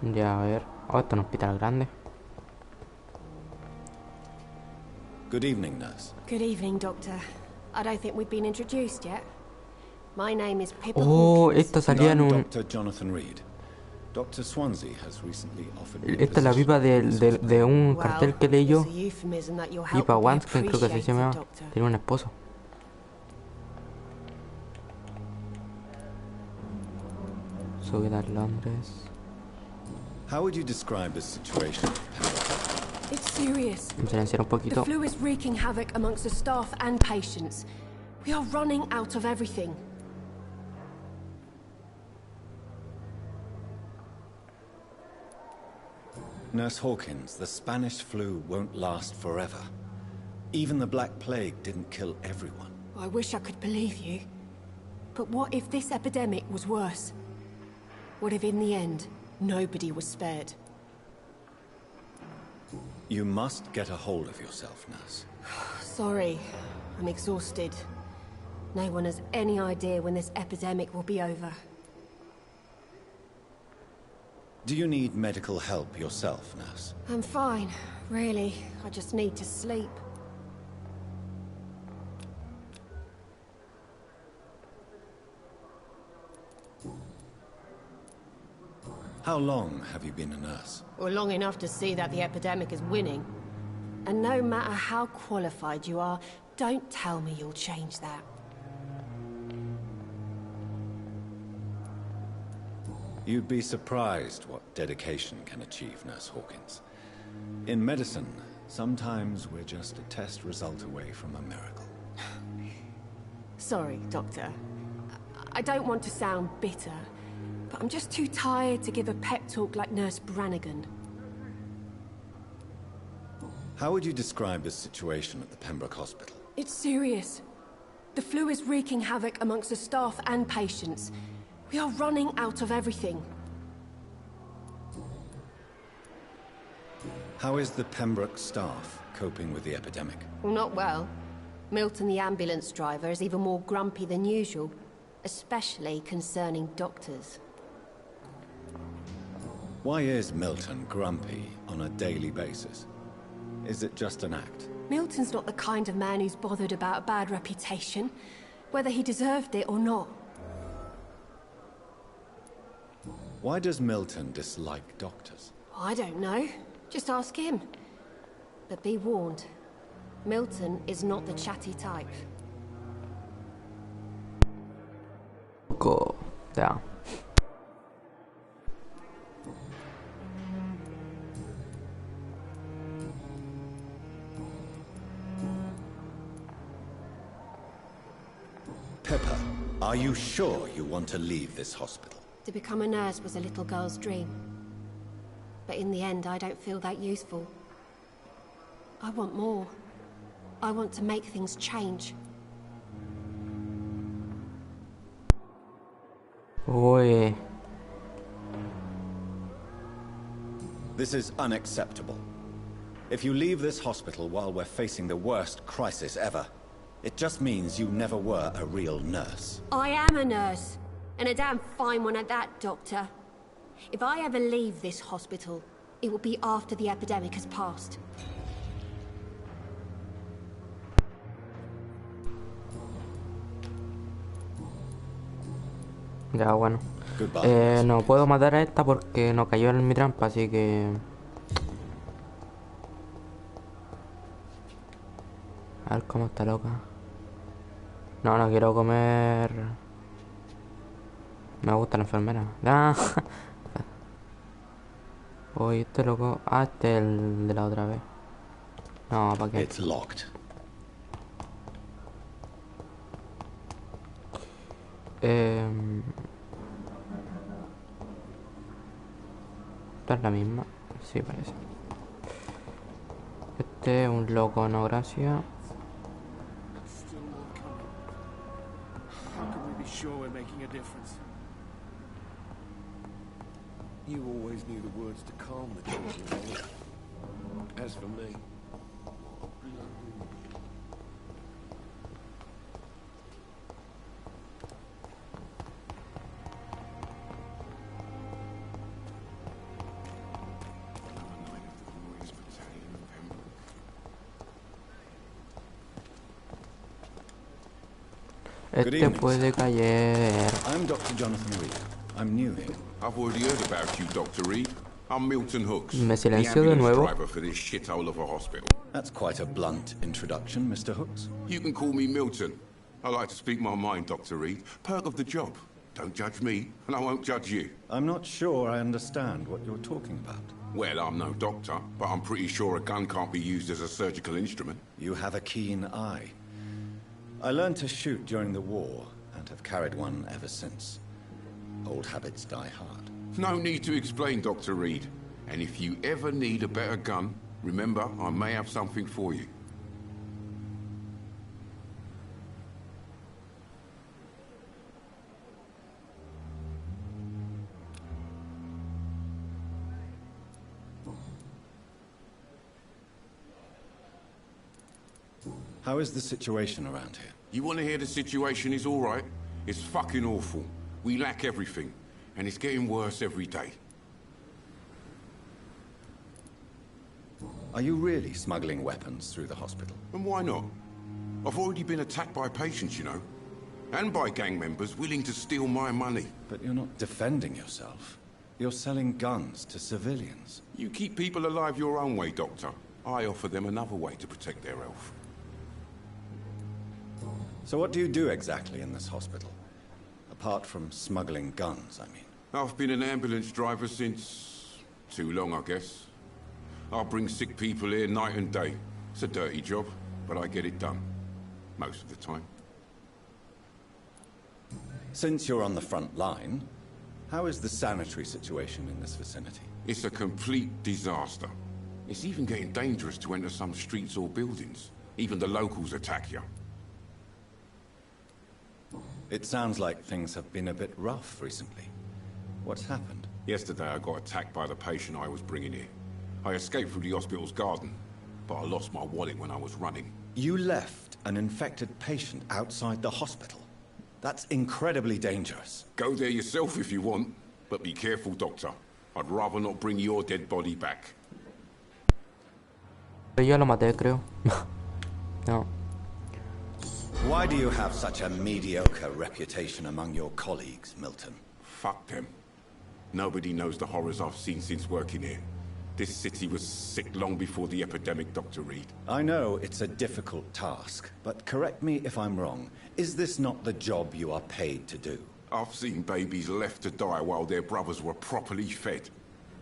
Ya, a ver. Oh, esto es un hospital grande. Good evening, nurse. Good evening, Doctor. I don't think we've been introduced yet. My name is Pippa Oh, Hawkins. esta salía en I'm un... Dr. Jonathan Reed. Dr. Swansea has recently offered me a Esta es la position pipa in this hospital. de un Well, cartel que leí yo. it's a euphemism that your help Pipa will be Wansken, creo que así se appreciated, llamaba. Doctor. Tenía un esposo. Subida a Londres. How would you describe the situation? It's serious. Me silenciar un The poquito. flu is wreaking havoc amongst the staff and patients. We are running out of everything. Nurse Hawkins, the Spanish flu won't last forever. Even the Black Plague didn't kill everyone. I wish I could believe you. But what if this epidemic was worse? What if in the end, nobody was spared? You must get a hold of yourself, nurse. Sorry, I'm exhausted. No one has any idea when this epidemic will be over. Do you need medical help yourself, nurse? I'm fine, really. I just need to sleep. How long have you been a nurse? Well, long enough to see that the epidemic is winning. And no matter how qualified you are, don't tell me you'll change that. You'd be surprised what dedication can achieve, Nurse Hawkins. In medicine, sometimes we're just a test result away from a miracle. Sorry, Doctor. I don't want to sound bitter, but I'm just too tired to give a pep talk like Nurse Brannigan. How would you describe the situation at the Pembroke Hospital? It's serious. The flu is wreaking havoc amongst the staff and patients. We are running out of everything. How is the Pembroke staff coping with the epidemic? Well, not well. Milton, the ambulance driver, is even more grumpy than usual, especially concerning doctors. Why is Milton grumpy on a daily basis? Is it just an act? Milton's not the kind of man who's bothered about a bad reputation, whether he deserved it or not. Why does Milton dislike doctors? I don't know. Just ask him. But be warned, Milton is not the chatty type. Go. Ya. Pippa, are you sure you want to leave this hospital? To become a nurse was a little girl's dream. But in the end, I don't feel that useful. I want more. I want to make things change. Uy. This is unacceptable. If you leave this hospital while we're facing the worst crisis ever, It just means you never were a real nurse. I am a nurse, and a damn fine one at that, Doctor. If I ever leave this hospital, it will be after the epidemic has passed. Ya, bueno. Goodbye. No puedo matar a esta porque no cayó en mi trampa, así que... A ver cómo está loca. No, no quiero comer... Me gusta la enfermera. Ah. Oye, este loco... Ah, este es el de la otra vez. No, ¿para qué? It's locked. ¿Esta es la misma? Sí, parece. Este es un loco, no, gracias. Still not coming. How can we be sure we're making a difference? You always knew the words to calm the children. As for me, Good Este evening, puede caer. I'm Dr. Jonathan Reed. I'm new here. I've already heard about you, Dr. Reed. I'm Milton Hooks, Me the silenció de ambulance nuevo. driver for this shithole of a hospital. That's quite a blunt introduction, Mr. Hooks. You can call me Milton. I like to speak my mind, Dr. Reed. Perk of the job. Don't judge me, and I won't judge you. I'm not sure I understand what you're talking about. Well, I'm no doctor, but I'm pretty sure a gun can't be used as a surgical instrument. You have a keen eye. I learned to shoot during the war, and have carried one ever since. Old habits die hard. No need to explain, Dr. Reed. And if you ever need a better gun, remember, I may have something for you. How is the situation around here? You want to hear the situation is all right? It's fucking awful. We lack everything, and it's getting worse every day. Are you really smuggling weapons through the hospital? And why not? I've already been attacked by patients, you know. And by gang members willing to steal my money. But you're not defending yourself. You're selling guns to civilians. You keep people alive your own way, Doctor. I offer them another way to protect their health. So what do you do exactly in this hospital? Apart from smuggling guns, I mean. I've been an ambulance driver since... too long, I guess. I bring sick people here night and day. It's a dirty job, but I get it done. Most of the time. Since you're on the front line, how is the sanitary situation in this vicinity? It's a complete disaster. It's even getting dangerous to enter some streets or buildings. Even the locals attack you. It sounds like things have been a bit rough recently. What's happened? Yesterday I got attacked by the patient I was bringing here. I escaped through the hospital's garden, but I lost my wallet when I was running. You left an infected patient outside the hospital? That's incredibly dangerous. Go there yourself if you want, but be careful, Doctor. I'd rather not bring your dead body back. Yo lo maté, creo. No. Why do you have such a mediocre reputation among your colleagues, Milton? Fuck them. Nobody knows the horrors I've seen since working here. This city was sick long before the epidemic, Dr. Reed. I know it's a difficult task, but correct me if I'm wrong. Is this not the job you are paid to do? I've seen babies left to die while their brothers were properly fed.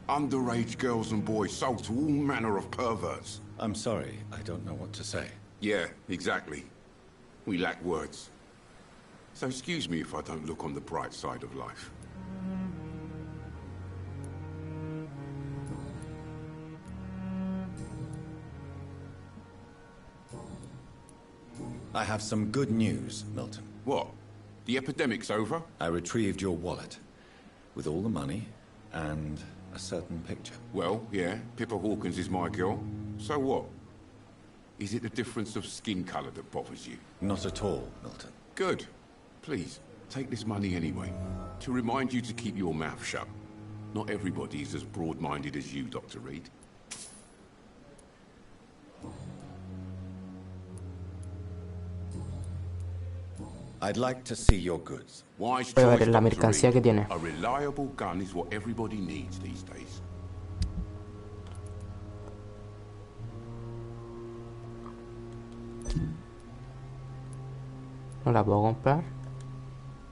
Underage girls and boys sold to all manner of perverts. I'm sorry, I don't know what to say. Yeah, exactly. We lack words. So excuse me if I don't look on the bright side of life. I have some good news, Milton. What? The epidemic's over? I retrieved your wallet, with all the money, and a certain picture. Well, yeah, Pippa Hawkins is my girl. So what? Is it the difference of skin color that bothers you? Not at all, Milton. Good. Please, take this money anyway. To remind you to keep your mouth shut. Not everybody is as broad-minded as you, Dr. Reed. I'd like to see your goods. Wise Voy a choice, ver la Dr. mercancía que Reed. tiene. A reliable gun is what everybody needs these days. No la puedo comprar.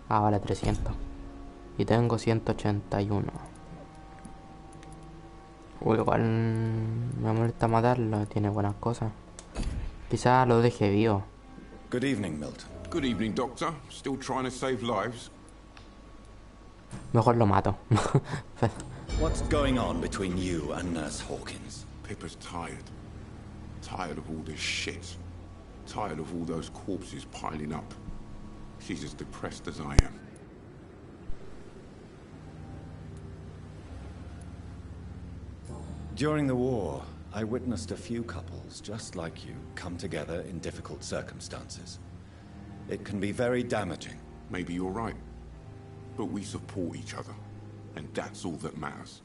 Ah, vale 300. Y tengo 181. Uy, igual me molesta matarlo. Tiene buenas cosas. Quizás lo deje vivo. Good evening, Milton. Good evening, Doctor. Still trying to save lives? Mejor lo mato. What's going on between you and Nurse Hawkins? Pippa's tired. Tired of all this shit. Tired of all those corpses piling up. She's as depressed as I am. During the war, I witnessed a few couples just like you come together in difficult circumstances. It can be very damaging. Maybe you're right. But we support each other. And that's all that matters.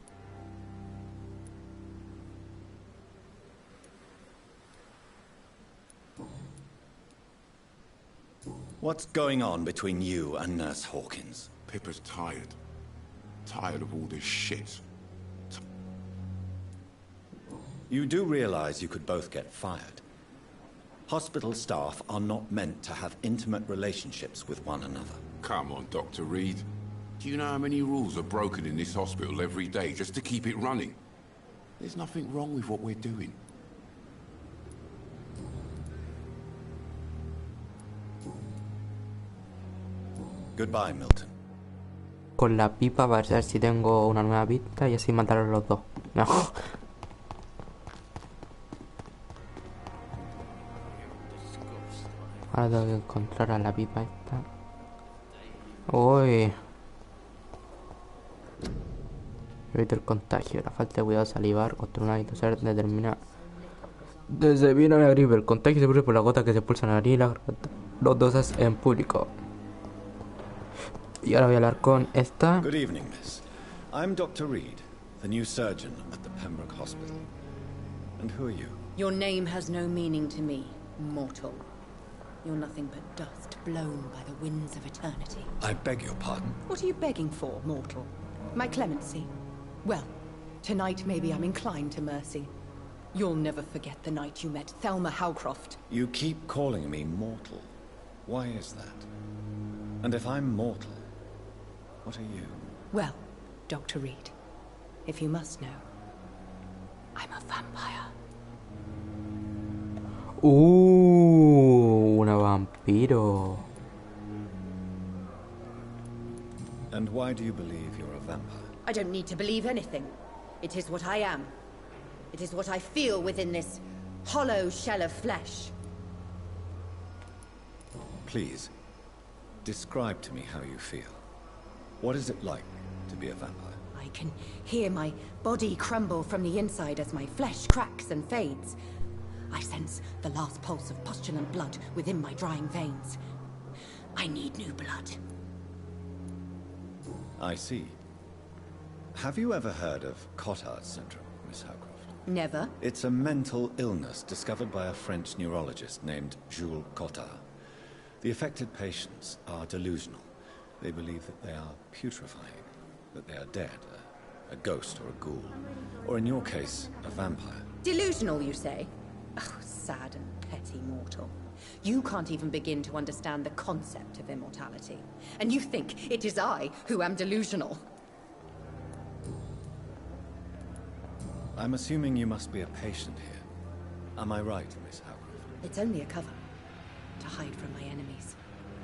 What's going on between you and Nurse Hawkins? Pippa's tired. Tired of all this shit. You do realize you could both get fired. Hospital staff are not meant to have intimate relationships with one another. Come on, Dr. Reed. Do you know how many rules are broken in this hospital every day just to keep it running? There's nothing wrong with what we're doing. Goodbye, Milton. Con la pipa para ver si tengo una nueva pista y así matar a los dos. No. Ahora tengo que encontrar a la pipa esta. Uy. Evita el contagio. La falta de cuidado salivar contra un hábito ser determina. Desde vino la gripe. El contagio se produce por las gotas que se expulsan a la nariz y la garganta. Los dosis en público. Y ahora voy a hablar con esta. Good evening, miss. I'm Dr. Reed, the new surgeon at the Pembroke Hospital. And who are you? Your name has no meaning to me, mortal. You're nothing but dust blown by the winds of eternity. I beg your pardon? What are you begging for, mortal? My clemency? Well, tonight maybe I'm inclined to mercy. You'll never forget the night you met Thelma Howcroft. You keep calling me mortal. Why is that? And if I'm mortal, what are you? Well, Dr. Reed, if you must know, I'm a vampire. Una vampiro. And why do you believe you're a vampire? I don't need to believe anything. It is what I am. It is what I feel within this hollow shell of flesh. Please, describe to me how you feel. What is it like to be a vampire? I can hear my body crumble from the inside as my flesh cracks and fades. I sense the last pulse of postulant blood within my drying veins. I need new blood. I see. Have you ever heard of Cotard's syndrome, Miss Howcroft? Never. It's a mental illness discovered by a French neurologist named Jules Cotard. The affected patients are delusional. They believe that they are putrefying, that they are dead, a ghost or a ghoul, or in your case, a vampire. Delusional, you say? Oh, sad and petty mortal. You can't even begin to understand the concept of immortality. And you think it is I who am delusional. I'm assuming you must be a patient here. Am I right, Miss Howcroft? It's only a cover. To hide from my enemies.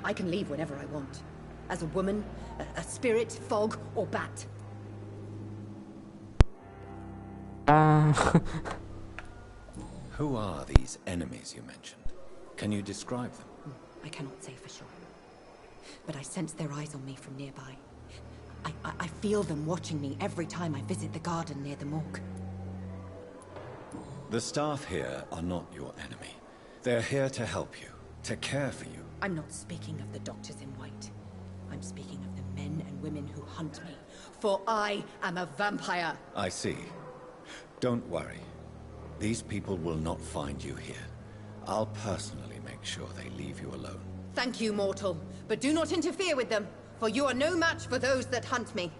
I can leave whenever I want. As a woman, a spirit, fog, or bat. Who are these enemies you mentioned? Can you describe them? I cannot say for sure. But I sense their eyes on me from nearby. I feel them watching me every time I visit the garden near the morgue. The staff here are not your enemy. They're here to help you, to care for you. I'm not speaking of the doctors in white. I'm speaking of the men and women who hunt me. For I am a vampire. I see. Don't worry. These people will not find you here. I'll personally make sure they leave you alone. Thank you, mortal. But do not interfere with them, for you are no match for those that hunt me.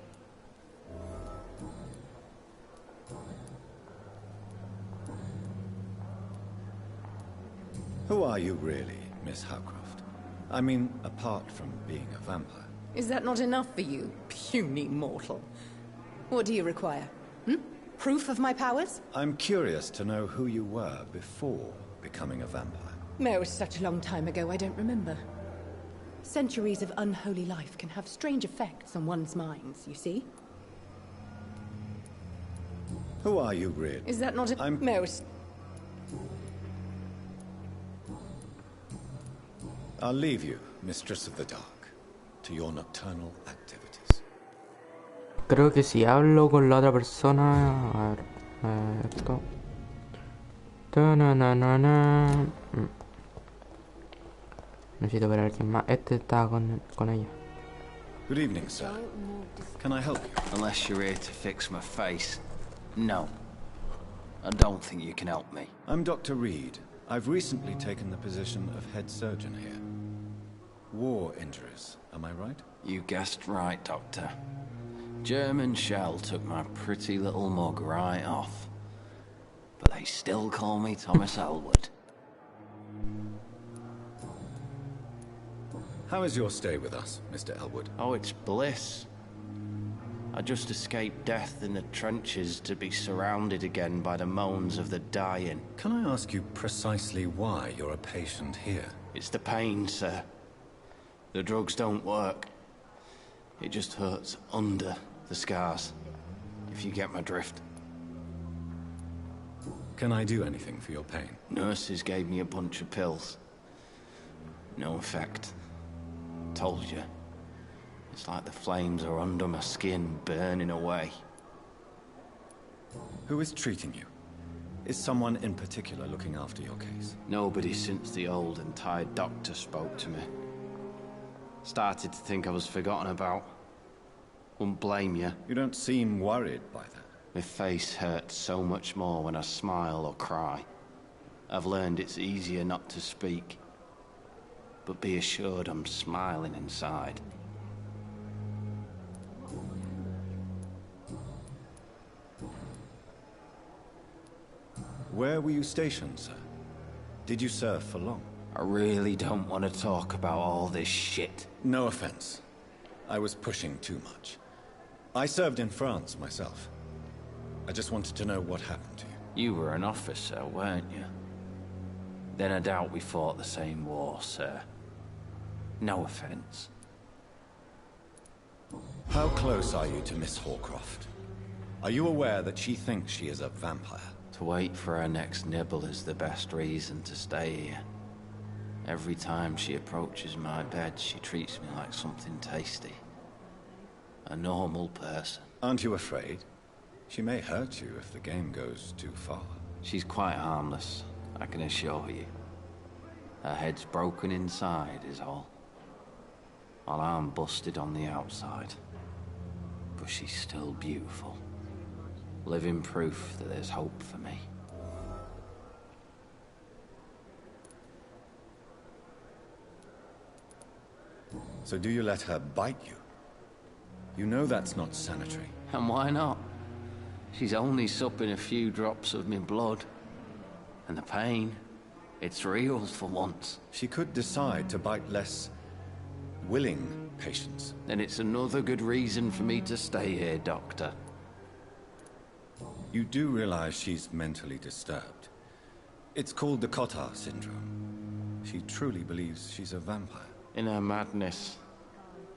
Who are you really, Miss Howcroft? I mean, apart from being a vampire. Is that not enough for you, puny mortal? What do you require? Proof of my powers? I'm curious to know who you were before becoming a vampire. No, it's such a long time ago, I don't remember. Centuries of unholy life can have strange effects on one's minds, you see? Who are you really? Is that not a... I'll leave you, Mistress of the Dark, to your nocturnal activities. Creo que si hablo con la otra persona... A ver... esto... Ta-na-na-na-na. Necesito ver a alguien más. Este estaba con ella. Good evening, sir. Can I help you? Unless you're here to fix my face. No. I don't think you can help me. I'm Dr. Reed. I've recently taken the position of head surgeon here. War injuries, am I right? You guessed right, Doctor. German shell took my pretty little mug right off. But they still call me Thomas Elwood. How is your stay with us, Mr. Elwood? Oh, it's bliss. I just escaped death in the trenches to be surrounded again by the moans of the dying. Can I ask you precisely why you're a patient here? It's the pain, sir. The drugs don't work. It just hurts under the scars, if you get my drift. Can I do anything for your pain? Nurses gave me a bunch of pills. No effect. Told you. It's like the flames are under my skin, burning away. Who is treating you? Is someone in particular looking after your case? Nobody since the old and tired doctor spoke to me. Started to think I was forgotten about. Wouldn't blame you. You don't seem worried by that. My face hurts so much more when I smile or cry. I've learned it's easier not to speak. But be assured I'm smiling inside. Where were you stationed, sir? Did you serve for long? I really don't want to talk about all this shit. No offense. I was pushing too much. I served in France myself. I just wanted to know what happened to you. You were an officer, weren't you? Then I doubt we fought the same war, sir. No offense. How close are you to Miss Hawcroft? Are you aware that she thinks she is a vampire? To wait for her next nibble is the best reason to stay here. Every time she approaches my bed, she treats me like something tasty. A normal person. Aren't you afraid? She may hurt you if the game goes too far. She's quite harmless, I can assure you. Her head's broken inside is all. While I'm busted on the outside. But she's still beautiful. Living proof that there's hope for me. So do you let her bite you? You know that's not sanitary. And why not? She's only supping a few drops of me blood. And the pain, it's real for once. She could decide to bite less willing patients. Then it's another good reason for me to stay here, Doctor. You do realize she's mentally disturbed. It's called the Cotard syndrome. She truly believes she's a vampire. In her madness,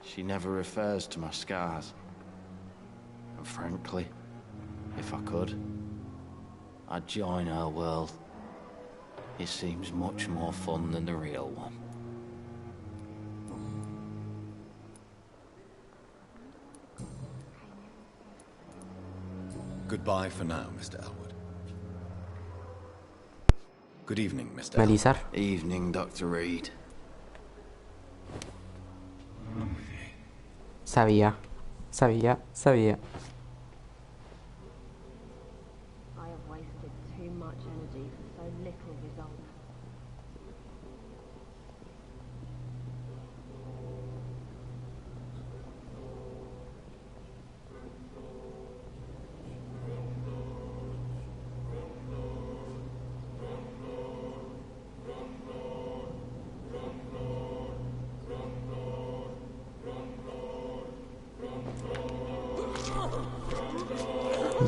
she never refers to my scars. And frankly, if I could, I'd join her world. It seems much more fun than the real one. Goodbye for now, Mr. Elwood. Good evening, Mr. Melizar. Evening, Dr. Reed. Sabía. Sabía. Sabía. I have wasted too much energy for so little result.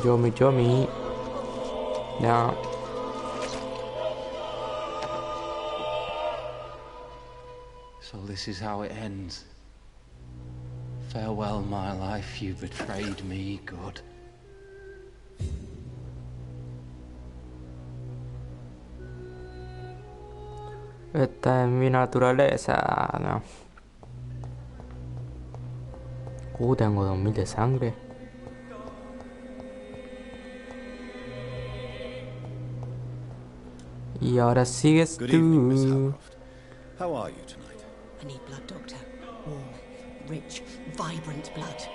Yomi. Ya. So this is how it ends. Farewell, my life, you betrayed me, good. Esta es mi naturaleza. No. Tengo 2000 de sangre. Y ahora sigues Good evening, Miss tú. Howcroft. How are you tonight? I need blood, Doctor. Warm, rich, vibrant blood.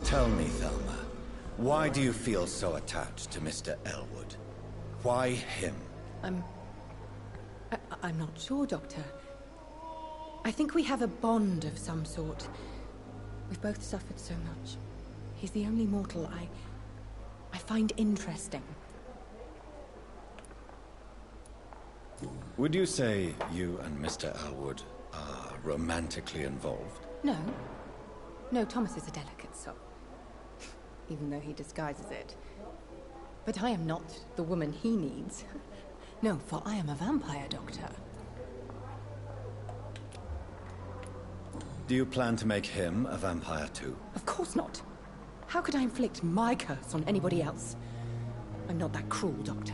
Tell me, Thelma, why do you feel so attached to Mr. Elwood? Why him? I'm not sure, Doctor. I think we have a bond of some sort. We've both suffered so much. He's the only mortal I find interesting. Would you say you and Mr. Elwood are romantically involved? No. No, Thomas is a delicate soul. Even though he disguises it. But I am not the woman he needs. No, for I am a vampire, Doctor. Do you plan to make him a vampire too? Of course not. How could I inflict my curse on anybody else? I'm not that cruel, Doctor.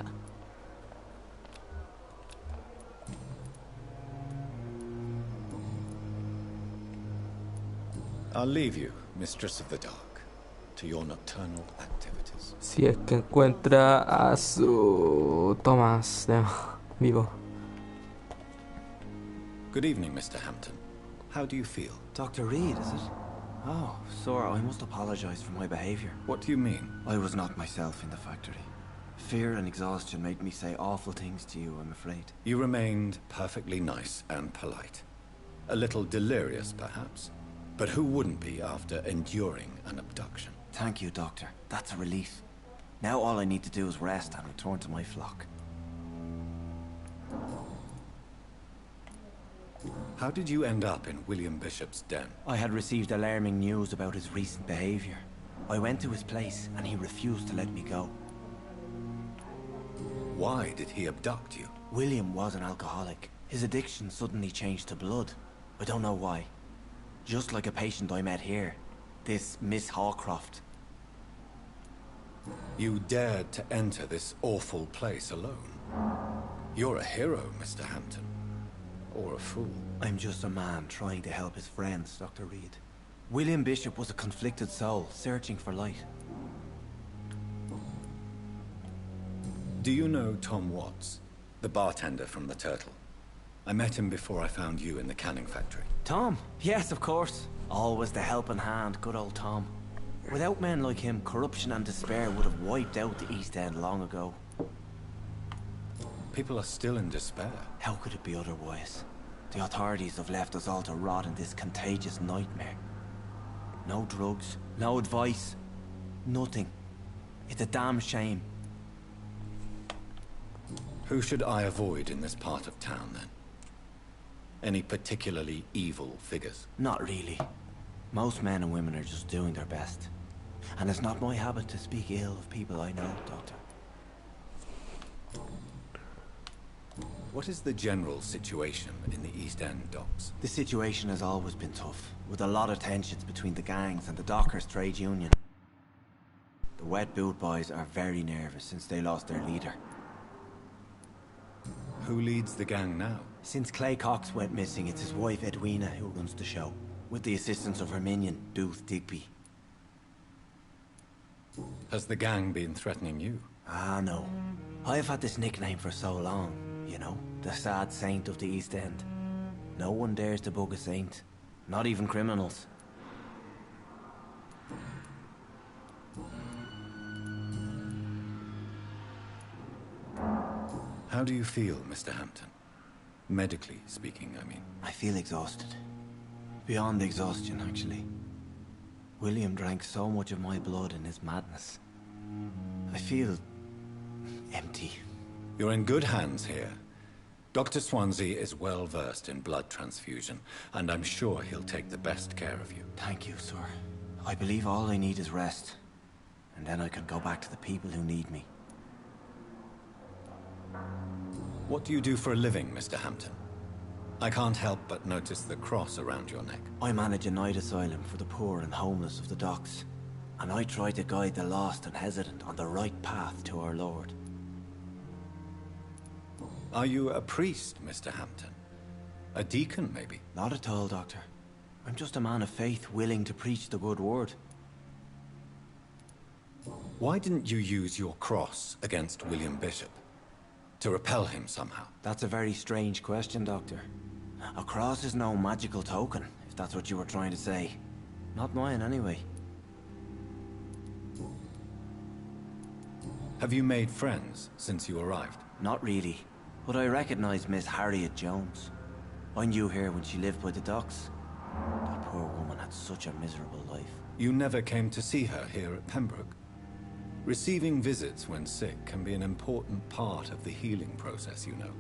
I'll leave you, Mistress of the Dark, to your nocturnal activities. Si es que encuentra a su Thomas vivo. Good evening, Mr. Hampton. How do you feel? Dr. Reed, is it? Oh, sir, I must apologize for my behavior. What do you mean? I was not myself in the factory. Fear and exhaustion made me say awful things to you, I'm afraid. You remained perfectly nice and polite. A little delirious, perhaps. But who wouldn't be after enduring an abduction? Thank you, Doctor. That's a relief. Now all I need to do is rest and return to my flock. How did you end up in William Bishop's den? I had received alarming news about his recent behavior. I went to his place and he refused to let me go. Why did he abduct you? William was an alcoholic. His addiction suddenly changed to blood. I don't know why. Just like a patient I met here. This Miss Hawcroft. You dared to enter this awful place alone. You're a hero, Mr. Hampton. Or a fool. I'm just a man trying to help his friends, Dr. Reed. William Bishop was a conflicted soul, searching for light. Do you know Tom Watts, the bartender from the Turtle? I met him before I found you in the canning factory. Tom? Yes, of course. Always the helping hand, good old Tom. Without men like him, corruption and despair would have wiped out the East End long ago. People are still in despair. How could it be otherwise? The authorities have left us all to rot in this contagious nightmare. No drugs, no advice, nothing. It's a damn shame. Who should I avoid in this part of town, then? Any particularly evil figures? Not really. Most men and women are just doing their best. And it's not my habit to speak ill of people I know, Doctor. What is the general situation in the East End docks? The situation has always been tough, with a lot of tensions between the gangs and the dockers' trade union. The wet boot boys are very nervous since they lost their leader. Who leads the gang now? Since Clay Cox went missing, it's his wife Edwina who runs the show, with the assistance of her minion, Booth Digby. Has the gang been threatening you? Ah, no. I've had this nickname for so long, you know, the sad saint of the East End. No one dares to bug a saint, not even criminals. How do you feel, Mr. Hampton? Medically speaking, I mean. I feel exhausted. Beyond exhaustion, actually. William drank so much of my blood in his madness. I feel empty. You're in good hands here. Dr. Swansea is well versed in blood transfusion, and I'm sure he'll take the best care of you. Thank you, sir. I believe all I need is rest. And then I can go back to the people who need me. What do you do for a living, Mr. Hampton? I can't help but notice the cross around your neck. I manage a night asylum for the poor and homeless of the docks. And I try to guide the lost and hesitant on the right path to our Lord. Are you a priest, Mr. Hampton? A deacon, maybe? Not at all, Doctor. I'm just a man of faith willing to preach the good word. Why didn't you use your cross against William Bishop? To repel him somehow? That's a very strange question, Doctor. A cross is no magical token, if that's what you were trying to say. Not mine, anyway. Have you made friends since you arrived? Not really, but I recognize Miss Harriet Jones. I knew her when she lived by the docks. That poor woman had such a miserable life. You never came to see her here at Pembroke? Receiving visits when sick can be an important part of the healing process, you know.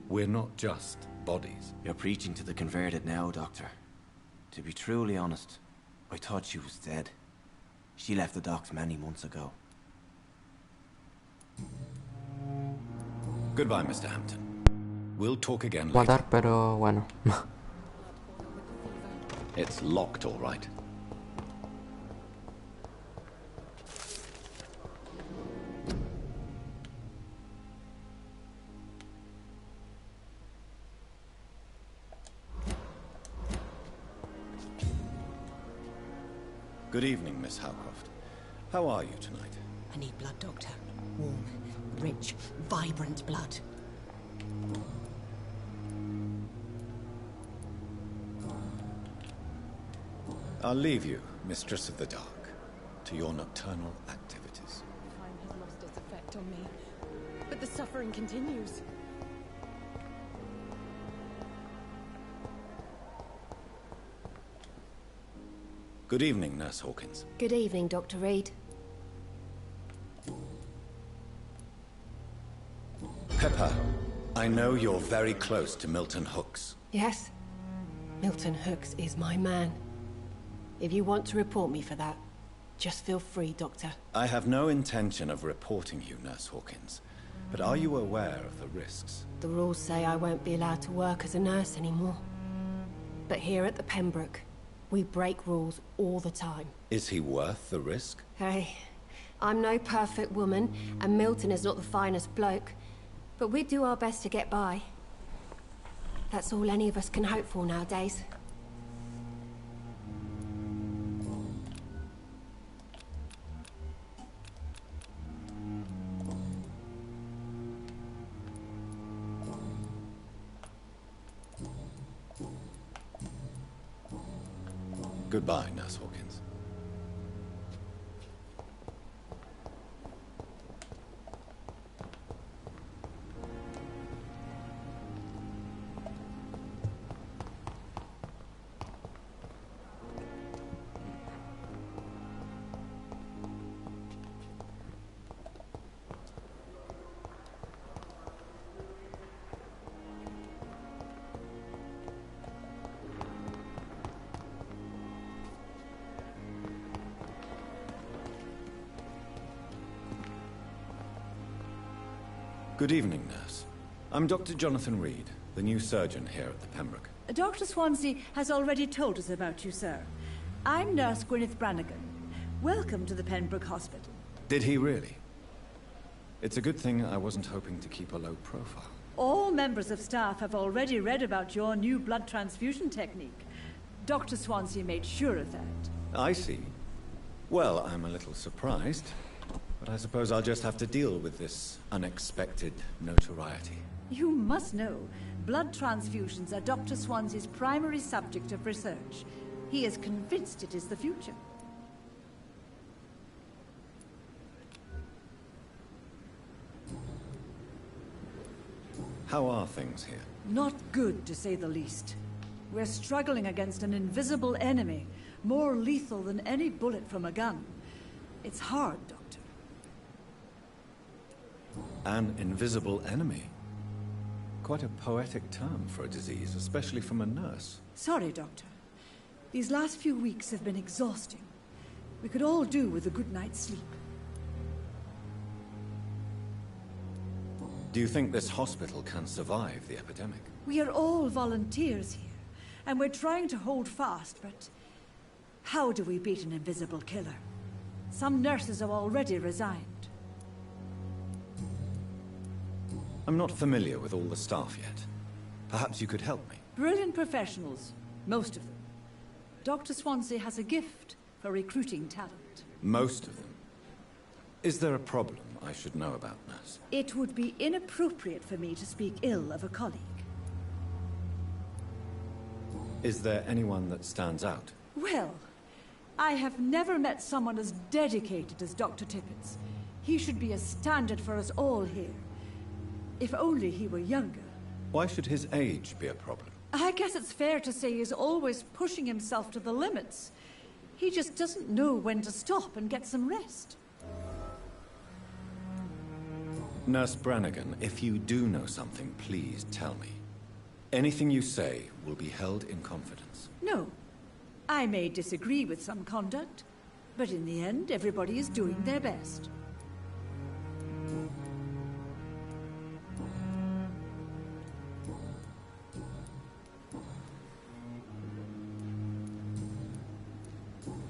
We're not just bodies. You're preaching to the converted now, Doctor. To be truly honest, I thought she was dead. She left the docks many months ago. Goodbye, Mr. Hampton. We'll talk again Voy a later. dar, pero bueno. It's locked, all right. Good evening, Miss Howcroft. How are you tonight? I need blood, Doctor. Warm, rich, vibrant blood. I'll leave you, Mistress of the Dark, to your nocturnal activities. Crime has lost its effect on me, but the suffering continues. Good evening, Nurse Hawkins. Good evening, Dr. Reed. Pepper, I know you're very close to Milton Hooks. Yes? Milton Hooks is my man. If you want to report me for that, just feel free, Doctor. I have no intention of reporting you, Nurse Hawkins. But are you aware of the risks? The rules say I won't be allowed to work as a nurse anymore. But here at the Pembroke, we break rules all the time. Is he worth the risk? Hey, I'm no perfect woman, and Milton is not the finest bloke. But we do our best to get by. That's all any of us can hope for nowadays. Goodbye, Nurse Hawkins. Good evening, nurse. I'm Dr. Jonathan Reed, the new surgeon here at the Pembroke. Dr. Swansea has already told us about you, sir. I'm Nurse Gwyneth Brannigan. Welcome to the Pembroke Hospital. Did he really? It's a good thing I wasn't hoping to keep a low profile. All members of staff have already read about your new blood transfusion technique. Dr. Swansea made sure of that. I see. Well, I'm a little surprised, but I suppose I'll just have to deal with this unexpected notoriety. You must know, blood transfusions are Dr. Swansea's primary subject of research. He is convinced it is the future. How are things here? Not good, to say the least. We're struggling against an invisible enemy, more lethal than any bullet from a gun. It's hard, Doctor. An invisible enemy? Quite a poetic term for a disease, especially from a nurse. Sorry, Doctor. These last few weeks have been exhausting. We could all do with a good night's sleep. Do you think this hospital can survive the epidemic? We are all volunteers here, and we're trying to hold fast, but how do we beat an invisible killer? Some nurses have already resigned. I'm not familiar with all the staff yet. Perhaps you could help me. Brilliant professionals, most of them. Dr. Swansea has a gift for recruiting talent. Most of them? Is there a problem I should know about, nurse? It would be inappropriate for me to speak ill of a colleague. Is there anyone that stands out? Well, I have never met someone as dedicated as Dr. Tippett's. He should be a standard for us all here. If only he were younger. Why should his age be a problem? I guess it's fair to say he's always pushing himself to the limits. He just doesn't know when to stop and get some rest. Nurse Brannigan, if you do know something, please tell me. Anything you say will be held in confidence. No. I may disagree with some conduct, but in the end, everybody is doing their best.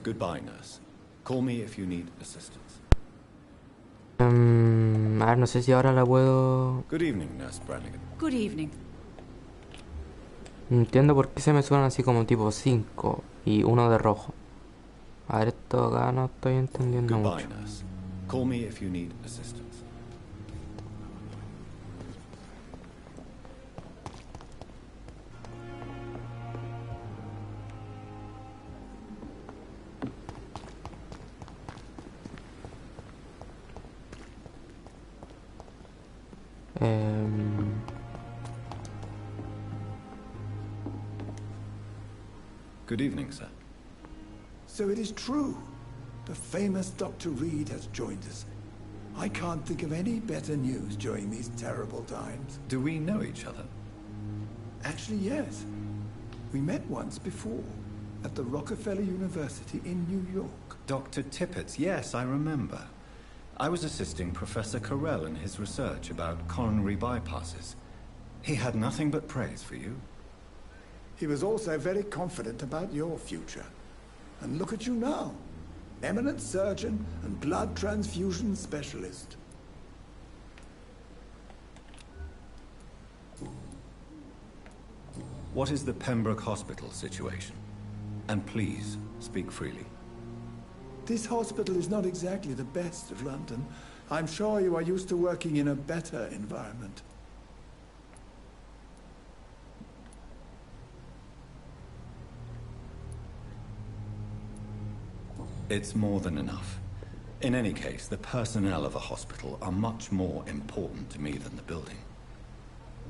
Goodbye, nurse. Call me if you need assistance. A ver, no sé si ahora la puedo... Good evening, Nurse Brannigan. Good evening. No entiendo por qué se me suenan así como tipo 5 y uno de rojo. A ver, esto acá no estoy entendiendo Goodbye, mucho. nurse. Call me if you need assistance. Good evening, sir. So it is true. The famous Dr. Reed has joined us. I can't think of any better news during these terrible times. Do we know each other? Actually, yes. We met once before, at the Rockefeller University in New York. Dr. Tippett, yes, I remember. I was assisting Professor Carell in his research about coronary bypasses. He had nothing but praise for you. He was also very confident about your future. And look at you now. Eminent surgeon and blood transfusion specialist. What is the Pembroke Hospital situation? And please, speak freely. This hospital is not exactly the best of London. I'm sure you are used to working in a better environment. It's more than enough. In any case, the personnel of a hospital are much more important to me than the building.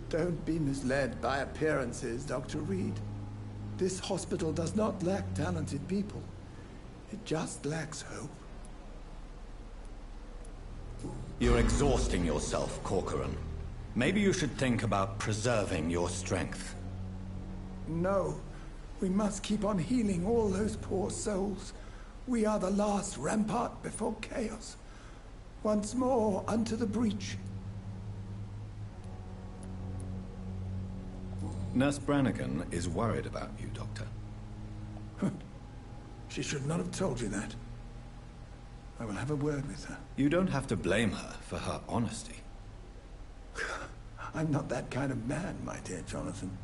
Don't be misled by appearances, Dr. Reed. This hospital does not lack talented people. It just lacks hope. You're exhausting yourself, Corcoran. Maybe you should think about preserving your strength. No. We must keep on healing all those poor souls. We are the last rampart before chaos. Once more, unto the breach. Nurse Brannigan is worried about you, Doctor. She should not have told you that. I will have a word with her. You don't have to blame her for her honesty. I'm not that kind of man, my dear Jonathan.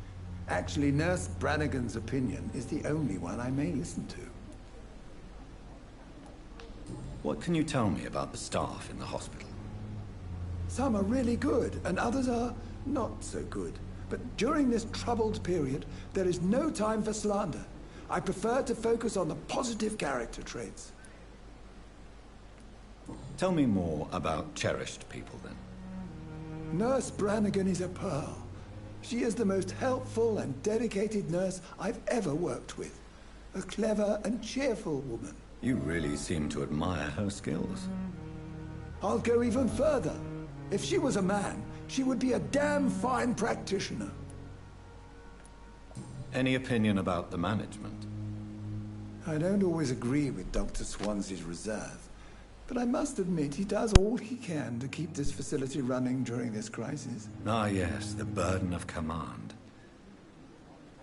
Actually, Nurse Brannigan's opinion is the only one I may listen to. What can you tell me about the staff in the hospital? Some are really good, and others are not so good. But during this troubled period, there is no time for slander. I prefer to focus on the positive character traits. Tell me more about cherished people, then. Nurse Brannigan is a pearl. She is the most helpful and dedicated nurse I've ever worked with. A clever and cheerful woman. You really seem to admire her skills. I'll go even further. If she was a man, she would be a damn fine practitioner. Any opinion about the management? I don't always agree with Dr. Swansea's reserve, but I must admit he does all he can to keep this facility running during this crisis. Ah, yes, the burden of command.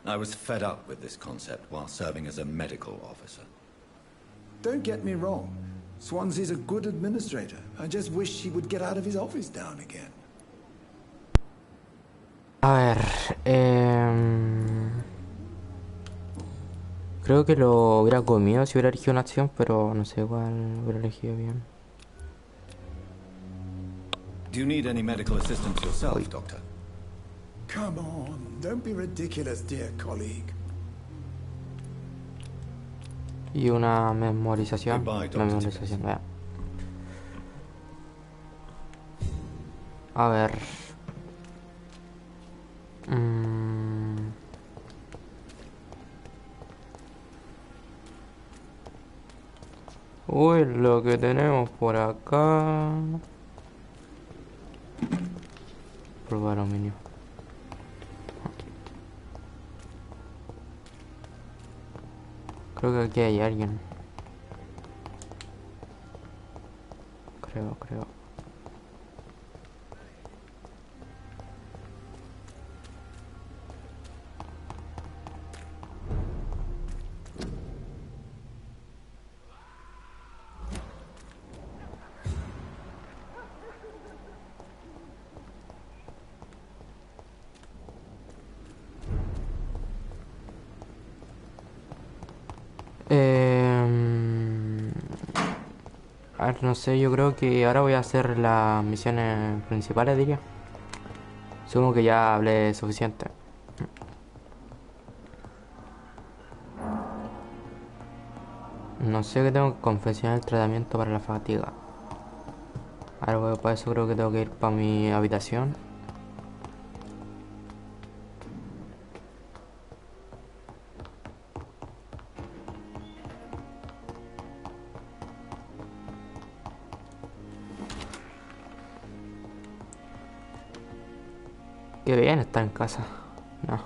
I was fed up with this concept while serving as a medical officer. Don't get me wrong. Swansea's a good administrator. I just wish he would get out of his office now and again. A ver, creo que lo hubiera comido si hubiera elegido una acción, pero no sé cuál hubiera elegido bien. Do you need any medical assistance yourself, Doctor? Come on, don't be ridiculous, dear colleague. Y una memorización. Goodbye, Dr. Memorización, vea. A ver. Uy, lo que tenemos por acá. Prueba de aluminio. Creo que aquí hay alguien. Creo. A ver, no sé, yo creo que ahora voy a hacer las misiones principales, diría. Supongo que ya hablé suficiente. No sé, que tengo que confeccionar el tratamiento para la fatiga. Ahora voy, para eso creo que tengo que ir para mi habitación. Qué bien está en casa. No.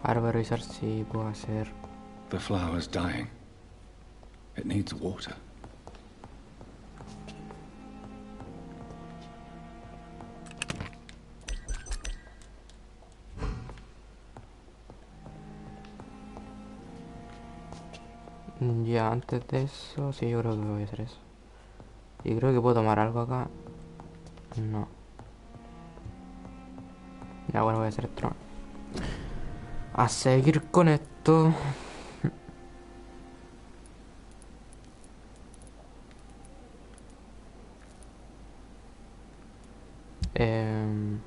Ahora voy a revisar si puedo hacer. The flower's dying. It needs water. Ya, antes de eso, sí, yo creo que voy a hacer eso. Y creo que puedo tomar algo acá. No. Ya, bueno, voy a hacer esto. A seguir con esto. ¿Qué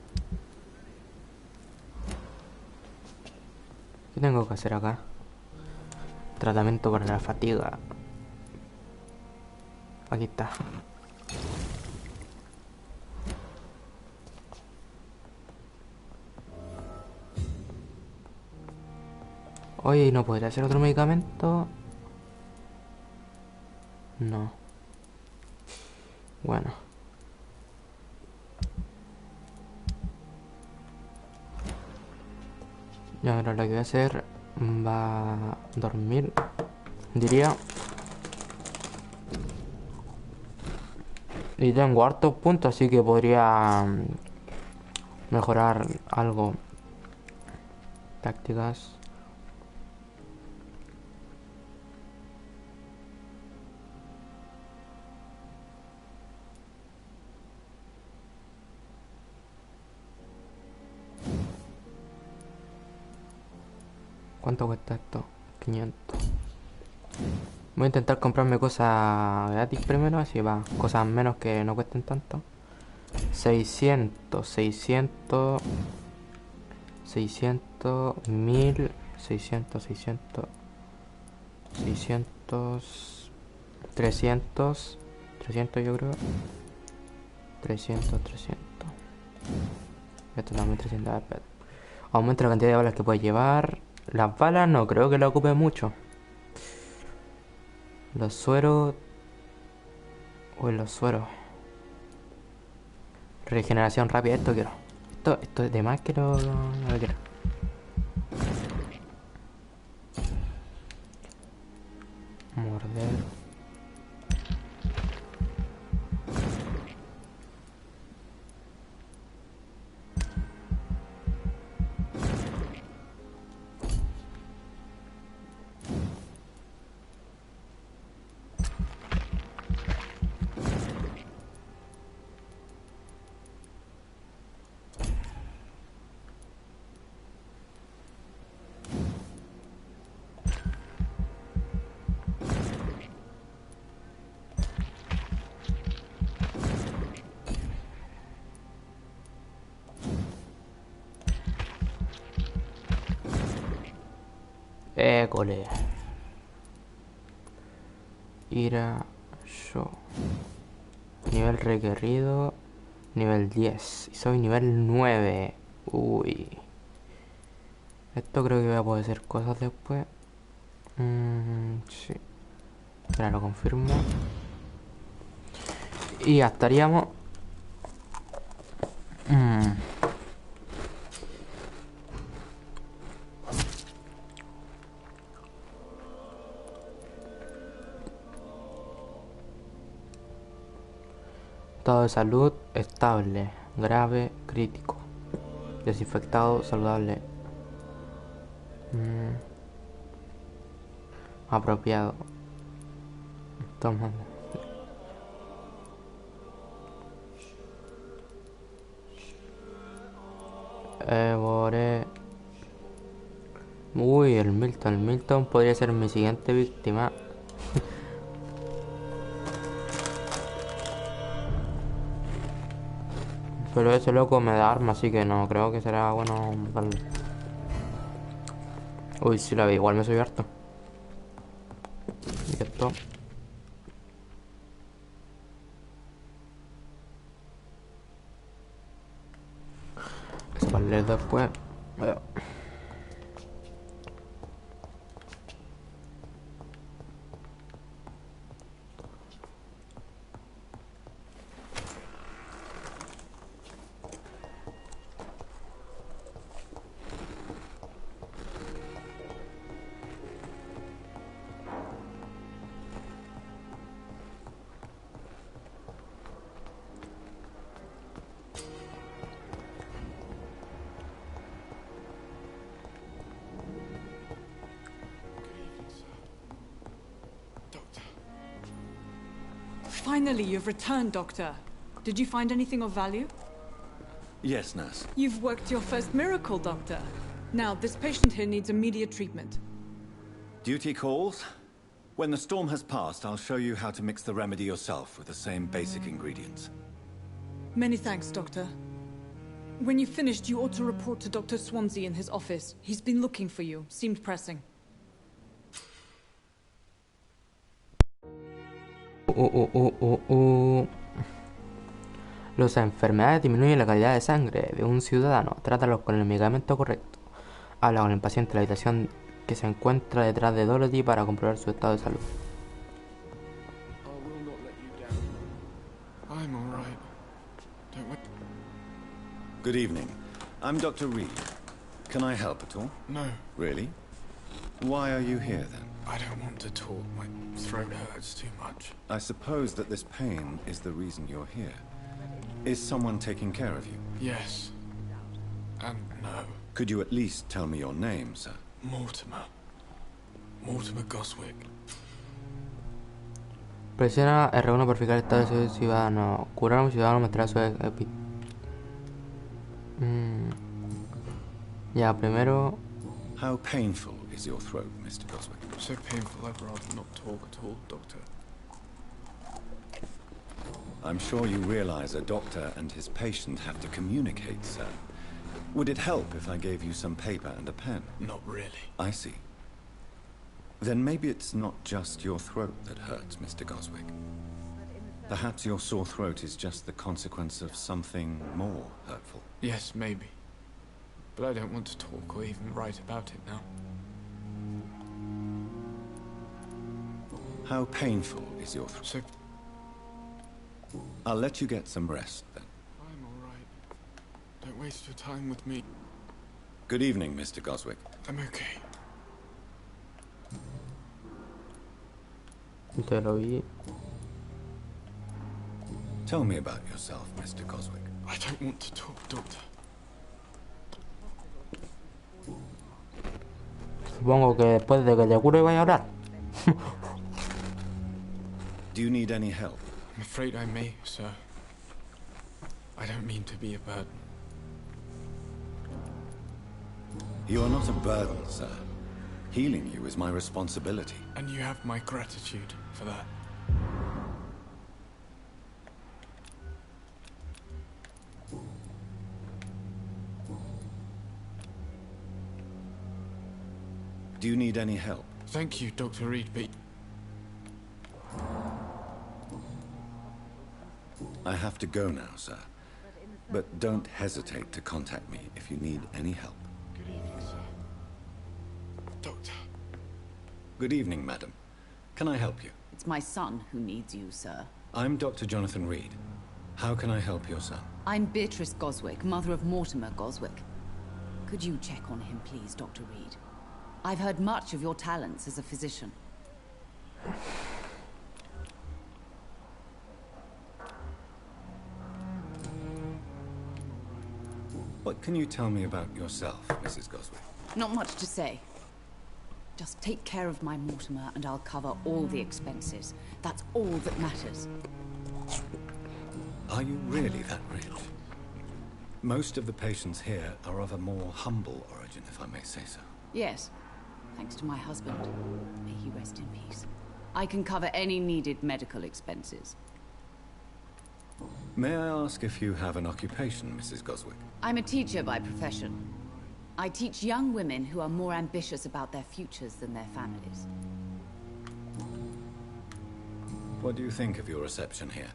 tengo que hacer acá? Tratamiento para la fatiga. Aquí está. Oye, ¿no podría hacer otro medicamento? No. Bueno. Y ahora lo que voy a hacer va a dormir, diría. Y tengo hartos puntos, así que podría mejorar algo. Tácticas. ¿Cuánto cuesta esto? 500. Voy a intentar comprarme cosas gratis primero, así va. Cosas menos que no cuesten tanto. 600, 600, 600, 1000, 600, 600, 600, 300, 300 yo creo. 300, 300. Esto también 300. A ver, aumenta la cantidad de balas que puedes llevar. Las balas no creo que la ocupe mucho. Los sueros. Uy, los sueros. Regeneración rápida, esto quiero. Esto es de más que no lo quiero. Morder. École. Ira yo. Nivel requerido. Nivel 10. Y soy nivel 9. Uy. Esto creo que voy a poder hacer cosas después. Sí. Ahora lo confirmo. Y ya estaríamos. Estado de salud estable, grave, crítico. Desinfectado, saludable. Apropiado. Toma. Boré. Uy, el Milton. El Milton podría ser mi siguiente víctima. Pero ese loco me da arma, así que no creo que será bueno darle. Uy, si la vi, igual me soy harto. Y esto. Eso para leer después. Finally, you've returned, Doctor. Did you find anything of value? Yes, nurse. You've worked your first miracle, Doctor. Now, this patient here needs immediate treatment. Duty calls. When the storm has passed, I'll show you how to mix the remedy yourself with the same basic ingredients. Many thanks, Doctor. When you've finished, you ought to report to Dr. Swansea in his office. He's been looking for you. Seemed pressing. Las enfermedades disminuyen la calidad de sangre de un ciudadano. Trátalos con el medicamento correcto. Habla con el paciente en la habitación que se encuentra detrás de Dorothy para comprobar su estado de salud. Good evening. I'm Dr. Reed. Can I help at all? No. Really? Why are you here then? I don't want to talk. My throat hurts too much. I suppose that this pain is the reason you're here. Is someone taking care of you? Yes. And no. Could you at least tell me your name, sir? Mortimer. Mortimer Goswick. Presiona R1 para verificar el estado de su ciudadano. Curar a un ciudadano mostrará su epi. Ya, primero. How painful is your throat, Mr. Goswick? So painful, I'd rather not talk at all, Doctor. I'm sure you realize a doctor and his patient have to communicate, sir. Would it help if I gave you some paper and a pen? Not really. I see. Then maybe it's not just your throat that hurts, Mr. Goswick. Perhaps your sore throat is just the consequence of something more hurtful. Yes, maybe. But I don't want to talk or even write about it now. How painful is your throat? I'll let you get some rest, then. I'm all right. Don't waste your time with me. Good evening, Mr. Goswick. I'm okay. Te lo vi. Tell me about yourself, Mr. Goswick. I don't want to talk, Doctor. Supongo que después de que te cure vaya a hablar. Do you need any help? I'm afraid I may, sir. I don't mean to be a burden. You are not a burden, sir. Healing you is my responsibility. And you have my gratitude for that. Do you need any help? Thank you, Dr. Reed, but... I have to go now, sir. But don't hesitate to contact me if you need any help. Good evening, sir. Doctor. Good evening, madam. Can I help you? It's my son who needs you, sir. I'm Dr. Jonathan Reed. How can I help your son? I'm Beatrice Goswick, mother of Mortimer Goswick. Could you check on him, please, Dr. Reed? I've heard much of your talents as a physician. What can you tell me about yourself, Mrs. Goswick? Not much to say. Just take care of my Mortimer and I'll cover all the expenses. That's all that matters. Are you really that rich? Most of the patients here are of a more humble origin, if I may say so. Yes, thanks to my husband. May he rest in peace. I can cover any needed medical expenses. May I ask if you have an occupation, Mrs. Goswick? I'm a teacher by profession. I teach young women who are more ambitious about their futures than their families. What do you think of your reception here?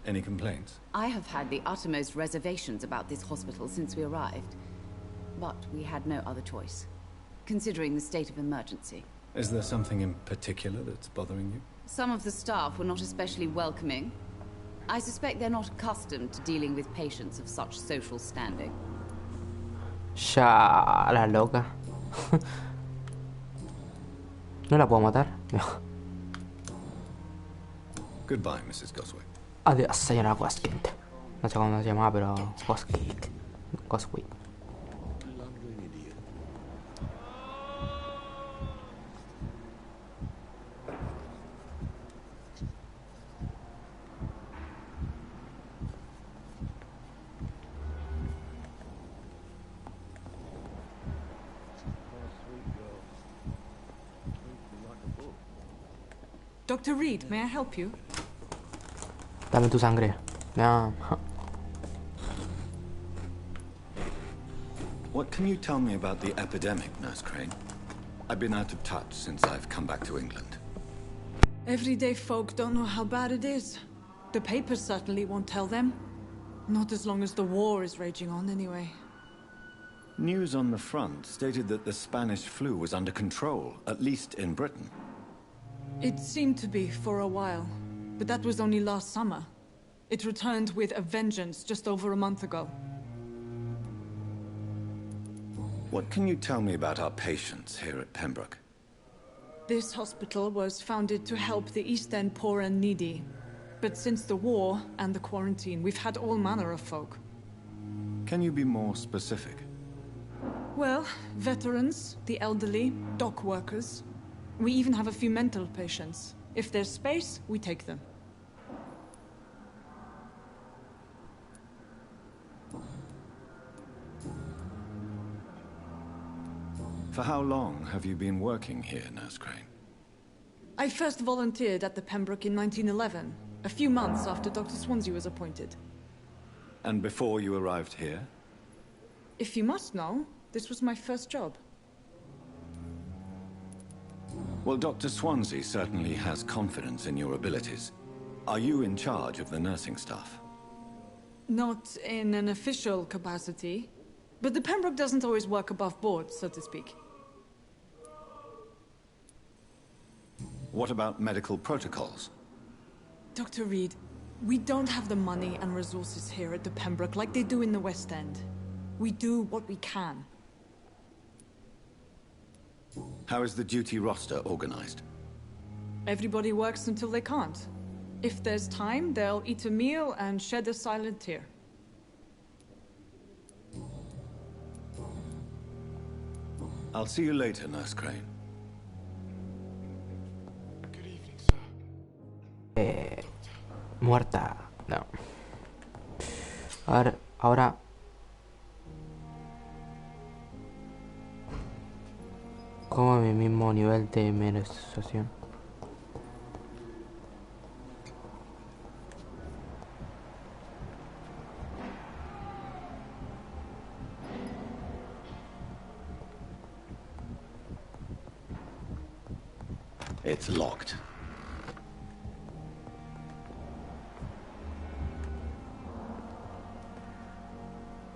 Any complaints? I have had the uttermost reservations about this hospital since we arrived. But we had no other choice, considering the state of emergency. Is there something in particular that's bothering you? Some of the staff were not especially welcoming. I suspect they're not accustomed to dealing with patients of such social standing. Ya, la loca. ¿No la puedo matar? No. Goodbye, Mrs. Goswick. Adiós, señora Goswick. No sé cómo se llamaba, pero Goswick. Goswick. Dr. Reed, may I help you? Dame tu sangre. No. What can you tell me about the epidemic, Nurse Crane? I've been out of touch since I've come back to England. Everyday folk don't know how bad it is. The papers certainly won't tell them. Not as long as the war is raging on, anyway. News on the front stated that the Spanish flu was under control, at least in Britain. It seemed to be for a while, but that was only last summer. It returned with a vengeance just over a month ago. What can you tell me about our patients here at Pembroke? This hospital was founded to help the East End poor and needy. But since the war and the quarantine, we've had all manner of folk. Can you be more specific? Well, veterans, the elderly, dock workers. We even have a few mental patients. If there's space, we take them. For how long have you been working here, Nurse Crane? I first volunteered at the Pembroke in 1911, a few months after Dr. Swansea was appointed. And before you arrived here? If you must know, this was my first job. Well, Dr. Swansea certainly has confidence in your abilities. Are you in charge of the nursing staff? Not in an official capacity, but the Pembroke doesn't always work above board, so to speak. What about medical protocols? Dr. Reed, we don't have the money and resources here at the Pembroke like they do in the West End. We do what we can. How is the duty roster organized? Everybody works until they can't. If there's time, they'll eat a meal and shed a silent tear. I'll see you later, Nurse Crane. Good evening, sir. Muerta. No. A ver, ahora... Como a mi mismo nivel de memorización. It's locked.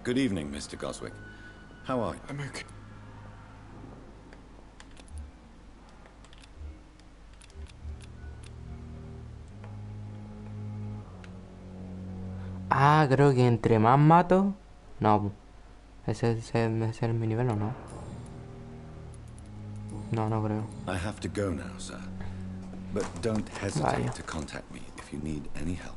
Good evening, Mr. Goswick. How are you? I'm okay. Ah, creo que entre más mato... No. ¿Ese es mi nivel o no? No, no creo. I have to go now, sir. But don't hesitate Vaya. to contact me if you need any help.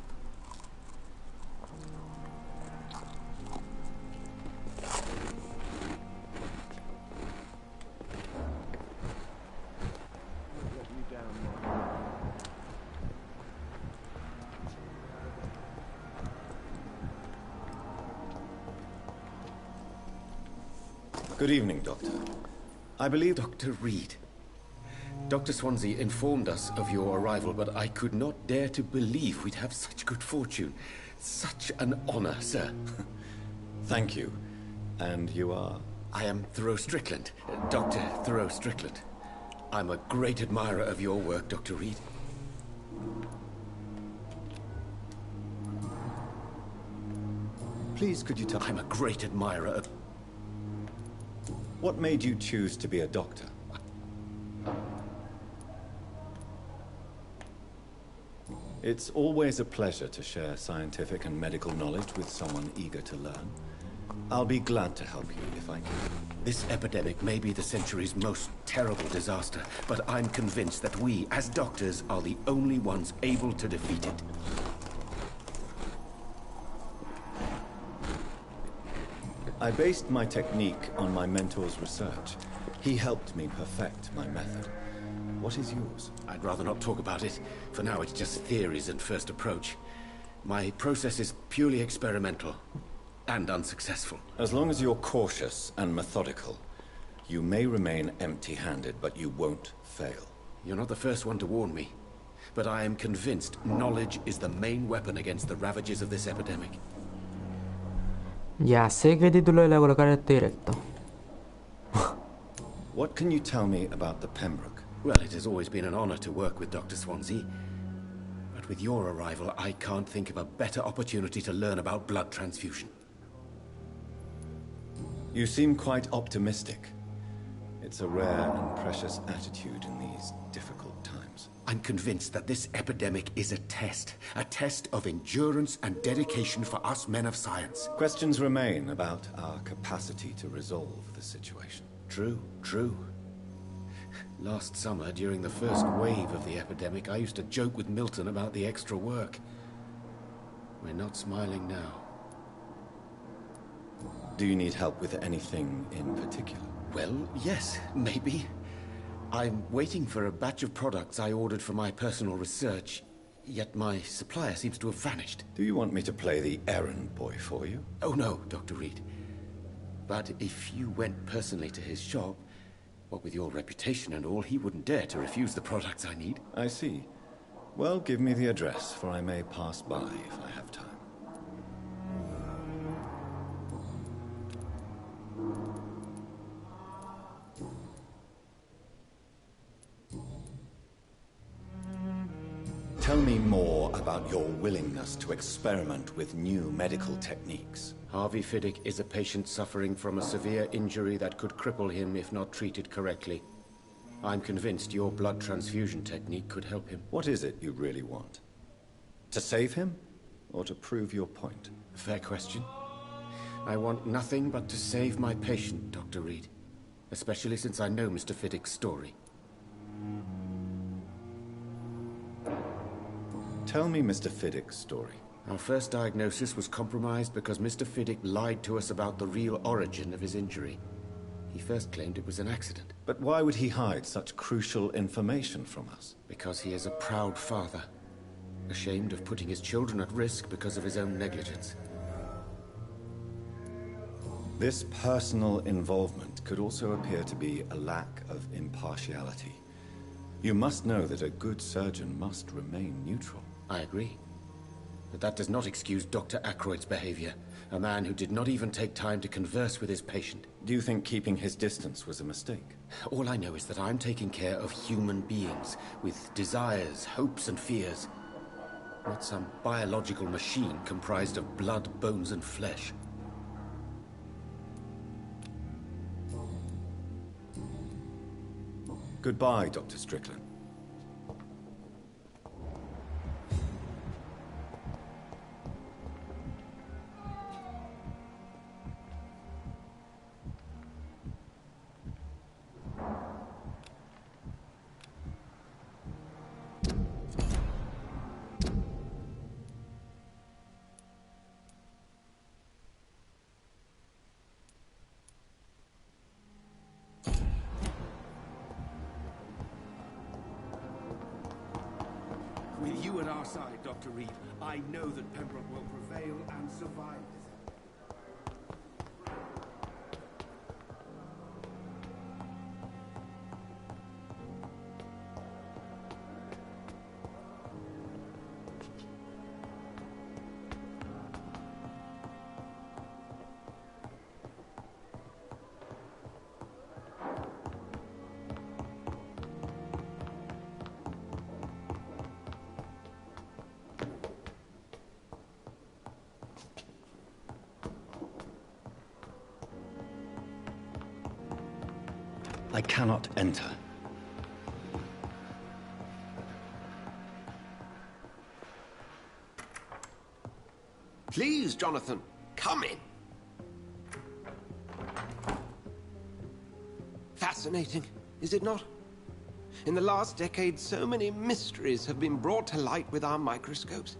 Good evening, Doctor. I believe Dr. Reed. Dr. Swansea informed us of your arrival, but I could not dare to believe we'd have such good fortune. Such an honor, sir. Thank you. And you are? I am Thoreau Strickland, Dr. Thoreau Strickland. I'm a great admirer of your work, Dr. Reed. Please, could you tell... I'm a great admirer of... What made you choose to be a doctor? It's always a pleasure to share scientific and medical knowledge with someone eager to learn. I'll be glad to help you if I can. This epidemic may be the century's most terrible disaster, but I'm convinced that we, as doctors, are the only ones able to defeat it. I based my technique on my mentor's research. He helped me perfect my method. What is yours? I'd rather not talk about it. For now, it's just theories and first approach. My process is purely experimental and unsuccessful. As long as you're cautious and methodical, you may remain empty-handed, but you won't fail. You're not the first one to warn me, but I am convinced knowledge is the main weapon against the ravages of this epidemic. Ya sé qué título le voy a colocar a este directo. What can you tell me about the Pembroke? Well, it has always been an honor to work with Dr. Swansea. But with your arrival, I can't think of a better opportunity to learn about blood transfusion. You seem quite optimistic. It's a rare and precious attitude in these difficult times. I'm convinced that this epidemic is a test of endurance and dedication for us men of science. Questions remain about our capacity to resolve the situation. True, true. Last summer, during the first wave of the epidemic, I used to joke with Milton about the extra work. We're not smiling now. Do you need help with anything in particular? Well, yes, maybe. I'm waiting for a batch of products I ordered for my personal research, yet my supplier seems to have vanished. Do you want me to play the errand boy for you? Oh no, Dr. Reed. But if you went personally to his shop, What with your reputation and all, he wouldn't dare to refuse the products I need. I see. Well, give me the address, for I may pass by if I have time. Tell me more about your willingness to experiment with new medical techniques. Harvey Fiddick is a patient suffering from a severe injury that could cripple him if not treated correctly. I'm convinced your blood transfusion technique could help him. What is it you really want? To save him, or to prove your point? Fair question. I want nothing but to save my patient, Dr. Reed. Especially since I know Mr. Fiddick's story. Tell me Mr. Fiddick's story. Our first diagnosis was compromised because Mr. Fiddick lied to us about the real origin of his injury. He first claimed it was an accident. But why would he hide such crucial information from us? Because he is a proud father, ashamed of putting his children at risk because of his own negligence. This personal involvement could also appear to be a lack of impartiality. You must know that a good surgeon must remain neutral. I agree. But that does not excuse Dr. Ackroyd's behavior, a man who did not even take time to converse with his patient. Do you think keeping his distance was a mistake? All I know is that I'm taking care of human beings, with desires, hopes and fears. Not some biological machine comprised of blood, bones and flesh. Goodbye, Dr. Strickland. With you at our side, Dr. Reed, I know that Pembroke will prevail and survive this. I cannot enter. Please, Jonathan, come in. Fascinating, is it not? In the last decade, so many mysteries have been brought to light with our microscopes.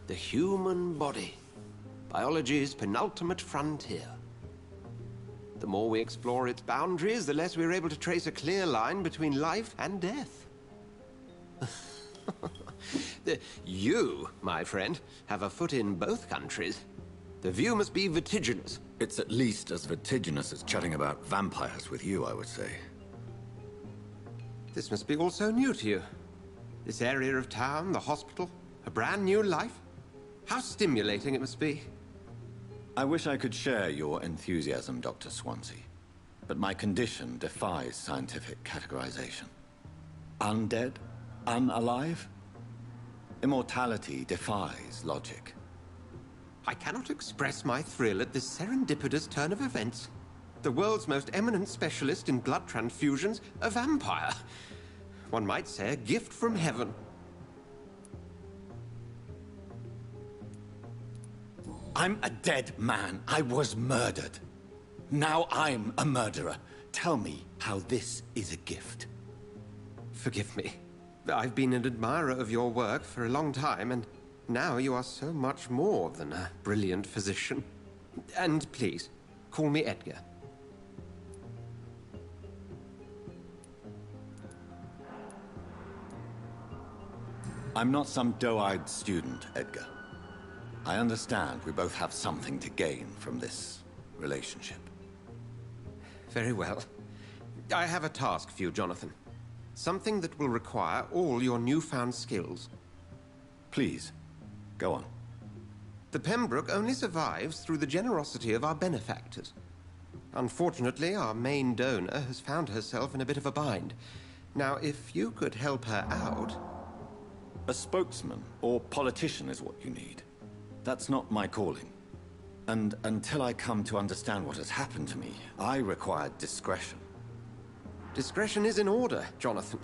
The human body, biology's penultimate frontier. The more we explore its boundaries, the less we're able to trace a clear line between life and death. You, my friend, have a foot in both countries. The view must be vertiginous. It's at least as vertiginous as chatting about vampires with you, I would say. This must be all so new to you. This area of town, the hospital, a brand new life. How stimulating it must be. I wish I could share your enthusiasm, Dr. Swansea, but my condition defies scientific categorization. Undead? Unalive? Immortality defies logic. I cannot express my thrill at this serendipitous turn of events. The world's most eminent specialist in blood transfusions, a vampire. One might say a gift from heaven. I'm a dead man. I was murdered. Now I'm a murderer. Tell me how this is a gift. Forgive me. I've been an admirer of your work for a long time, and now you are so much more than a brilliant physician. And please, call me Edgar. I'm not some doe-eyed student, Edgar. I understand we both have something to gain from this relationship. Very well. I have a task for you, Jonathan. Something that will require all your newfound skills. Please, go on. The Pembroke only survives through the generosity of our benefactors. Unfortunately, our main donor has found herself in a bit of a bind. Now, if you could help her out... A spokesman or politician is what you need. That's not my calling. And until I come to understand what has happened to me, I require discretion. Discretion is in order, Jonathan.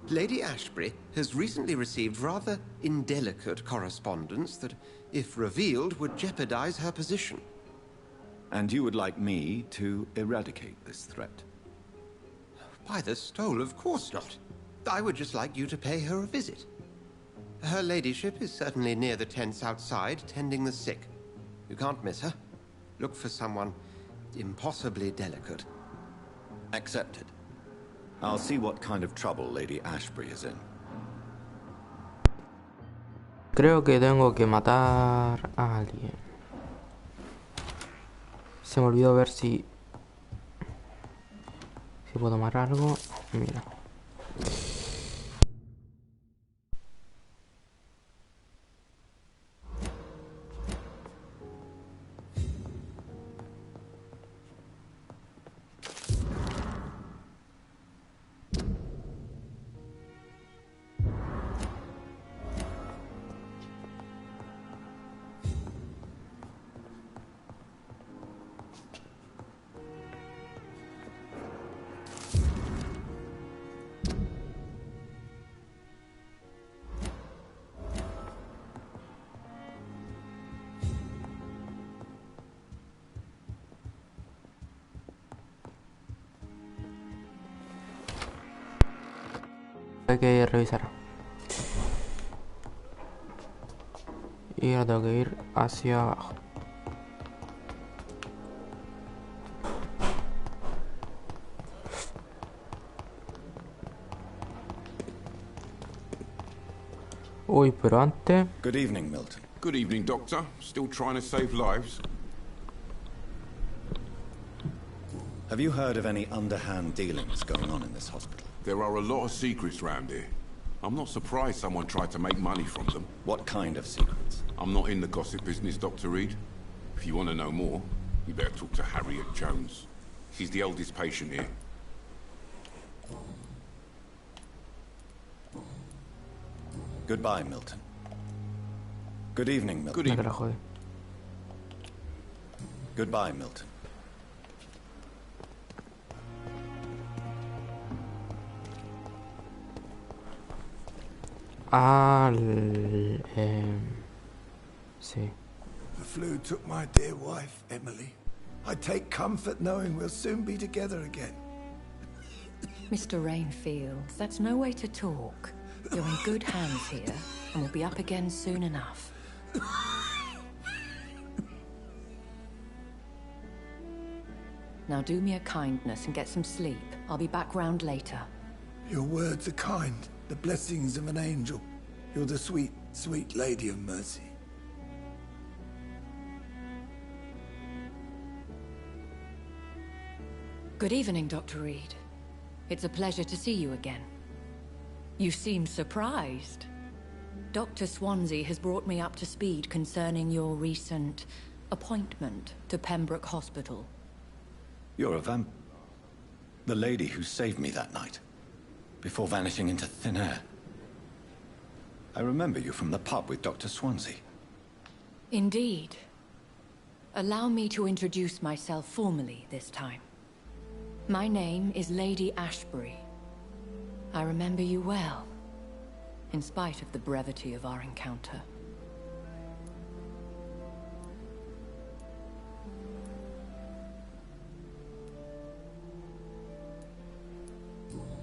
Lady Ashbury has recently received rather indelicate correspondence that, if revealed, would jeopardize her position. And you would like me to eradicate this threat? By the stole, of course not. I would just like you to pay her a visit. Her ladyship is certainly near the tents outside, tending the sick. You can't miss her. Look for someone impossibly delicate. Accepted. I'll see what kind of trouble Lady Ashbury is in. Creo que tengo que matar a alguien. Se me olvidó ver si puedo tomar algo. Mira. Hay que revisar. Y ahora tengo que ir hacia abajo. Uy, pero antes... Good evening, Milton. Good evening, Doctor. Still trying to save lives? Have you heard of any underhand dealings going on in this hospital? There are a lot of secrets round here. I'm not surprised someone tried to make money from them. What kind of secrets? I'm not in the gossip business, Dr. Reed. If you want to know more, you better talk to Harriet Jones. She's the oldest patient here. Goodbye, Milton. Good evening, Milton. Good evening. Goodbye, Milton. Sí. The flu took my dear wife, Emily. I take comfort knowing we'll soon be together again. Mr. Rainfield, that's no way to talk. You're in good hands here, and we'll be up again soon enough. Now do me a kindness and get some sleep. I'll be back round later. Your words are kind, the blessings of an angel. You're the sweet, sweet Lady of Mercy. Good evening, Dr. Reed. It's a pleasure to see you again. You seem surprised. Dr. Swansea has brought me up to speed concerning your recent appointment to Pembroke Hospital. You're a vamp... The lady who saved me that night, before vanishing into thin air. I remember you from the pub with Dr. Swansea. Indeed. Allow me to introduce myself formally this time. My name is Lady Ashbury. I remember you well, in spite of the brevity of our encounter.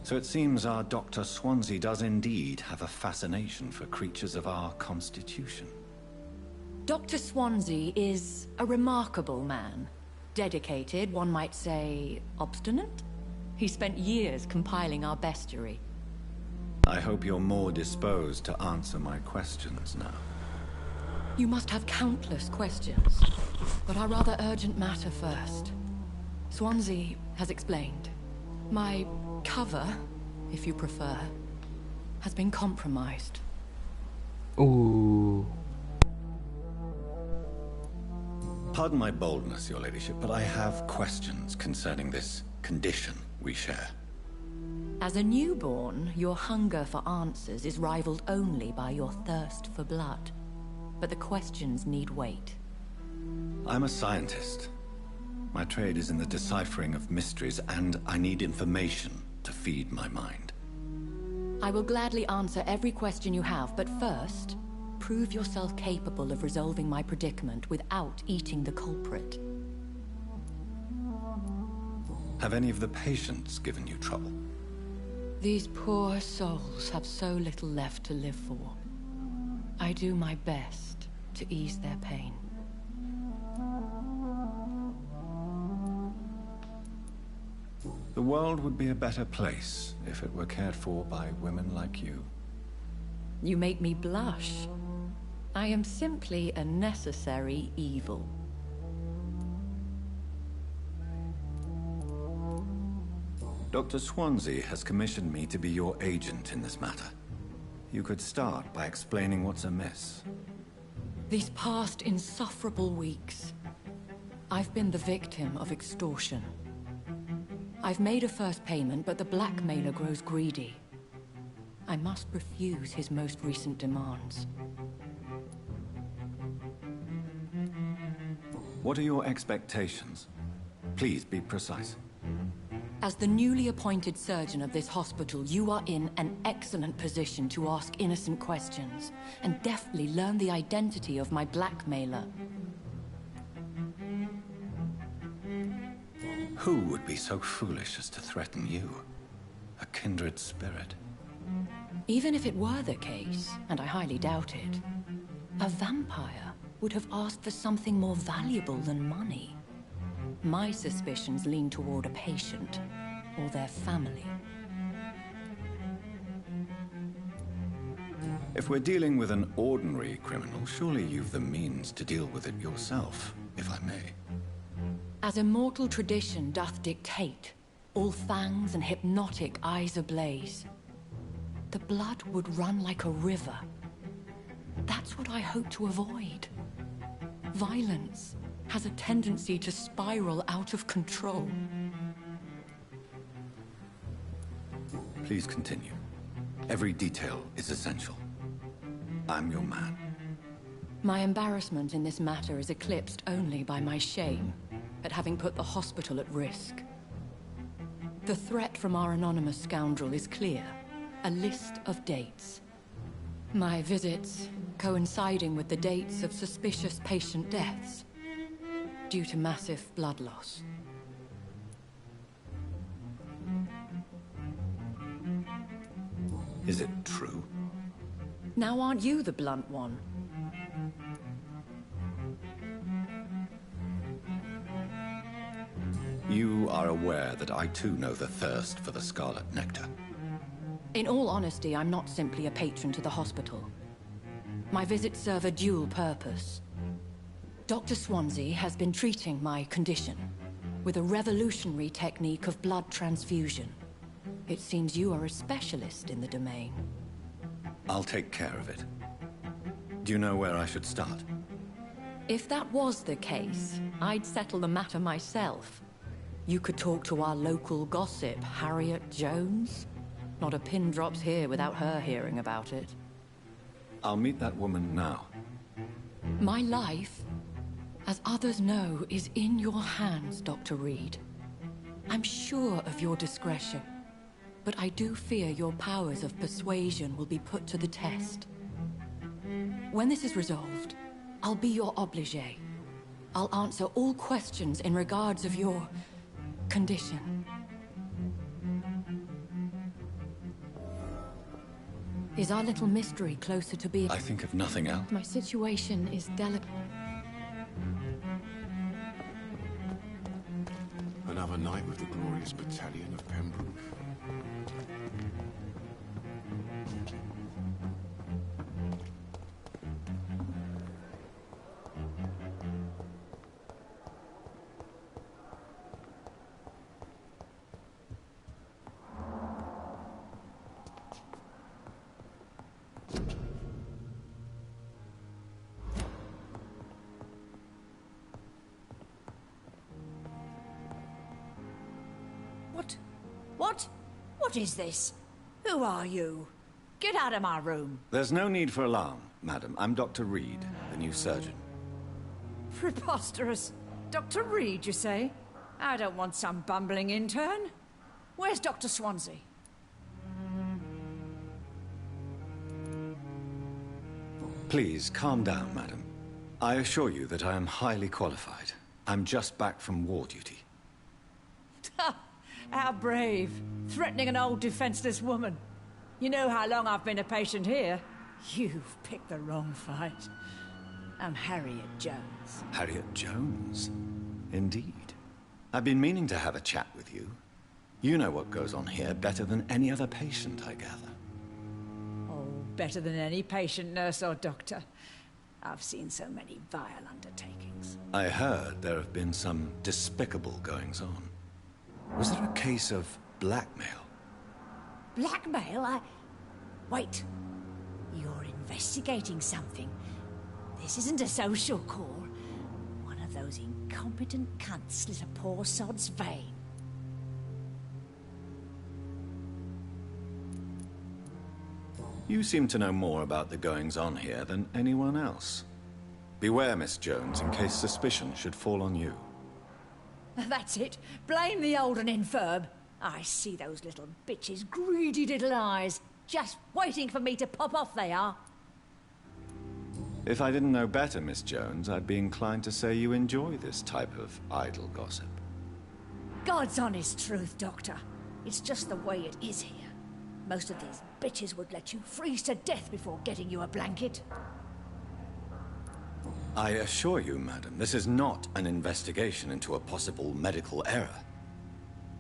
So it seems our Dr. Swansea does indeed have a fascination for creatures of our constitution. Dr. Swansea is a remarkable man. Dedicated, one might say, obstinate? He spent years compiling our bestiary. I hope you're more disposed to answer my questions now. You must have countless questions, but our rather urgent matter first. Swansea has explained. My cover, if you prefer, has been compromised. Ooh. Pardon my boldness, Your Ladyship, but I have questions concerning this condition we share. As a newborn, your hunger for answers is rivaled only by your thirst for blood. But the questions need wait. I'm a scientist. My trade is in the deciphering of mysteries, and I need information to feed my mind. I will gladly answer every question you have, but first, prove yourself capable of resolving my predicament without eating the culprit. Have any of the patients given you trouble? These poor souls have so little left to live for. I do my best to ease their pain. The world would be a better place if it were cared for by women like you. You make me blush. I am simply a necessary evil. Dr. Swansea has commissioned me to be your agent in this matter. You could start by explaining what's amiss. These past insufferable weeks, I've been the victim of extortion. I've made a first payment, but the blackmailer grows greedy. I must refuse his most recent demands. What are your expectations? Please be precise. As the newly appointed surgeon of this hospital, you are in an excellent position to ask innocent questions and deftly learn the identity of my blackmailer. Who would be so foolish as to threaten you? A kindred spirit. Even if it were the case, and I highly doubt it, a vampire would have asked for something more valuable than money. My suspicions lean toward a patient, or their family. If we're dealing with an ordinary criminal, surely you've the means to deal with it yourself, if I may. As immortal tradition doth dictate, all fangs and hypnotic eyes ablaze, the blood would run like a river. That's what I hope to avoid. Violence has a tendency to spiral out of control. Please continue. Every detail is essential. I'm your man. My embarrassment in this matter is eclipsed only by my shame at having put the hospital at risk. The threat from our anonymous scoundrel is clear. A list of dates. My visits coinciding with the dates of suspicious patient deaths due to massive blood loss. Is it true? Now aren't you the blunt one? You are aware that I too know the thirst for the scarlet nectar. In all honesty, I'm not simply a patron to the hospital. My visits serve a dual purpose. Dr. Swansea has been treating my condition with a revolutionary technique of blood transfusion. It seems you are a specialist in the domain. I'll take care of it. Do you know where I should start? If that was the case, I'd settle the matter myself. You could talk to our local gossip, Harriet Jones. Not a pin drops here without her hearing about it. I'll meet that woman now. My life, as others know, is in your hands, Dr. Reed. I'm sure of your discretion, but I do fear your powers of persuasion will be put to the test. When this is resolved, I'll be your obligé. I'll answer all questions in regards of your condition. Is our little mystery closer to being... I think of nothing else. My situation is delicate. Another night with the glorious battalion of Pembroke. What is this? Who are you? Get out of my room. There's no need for alarm, madam. I'm Dr. Reed, the new surgeon. Preposterous. Dr. Reed, you say? I don't want some bumbling intern. Where's Dr. Swansea? Please, calm down, madam. I assure you that I am highly qualified. I'm just back from war duty. How brave. Threatening an old defenseless woman. You know how long I've been a patient here? You've picked the wrong fight. I'm Harriet Jones. Harriet Jones? Indeed. I've been meaning to have a chat with you. You know what goes on here better than any other patient, I gather. Oh, better than any patient, nurse or doctor. I've seen so many vile undertakings. I heard there have been some despicable goings-on. Was there a case of blackmail? Blackmail? Wait. You're investigating something. This isn't a social call. One of those incompetent cunts slit a poor sod's vein. You seem to know more about the goings-on here than anyone else. Beware, Miss Jones, in case suspicion should fall on you. That's it. Blame the old and infirm. I see those little bitches' greedy little eyes. Just waiting for me to pop off they are. If I didn't know better, Miss Jones, I'd be inclined to say you enjoy this type of idle gossip. God's honest truth, Doctor. It's just the way it is here. Most of these bitches would let you freeze to death before getting you a blanket. I assure you, madam, this is not an investigation into a possible medical error.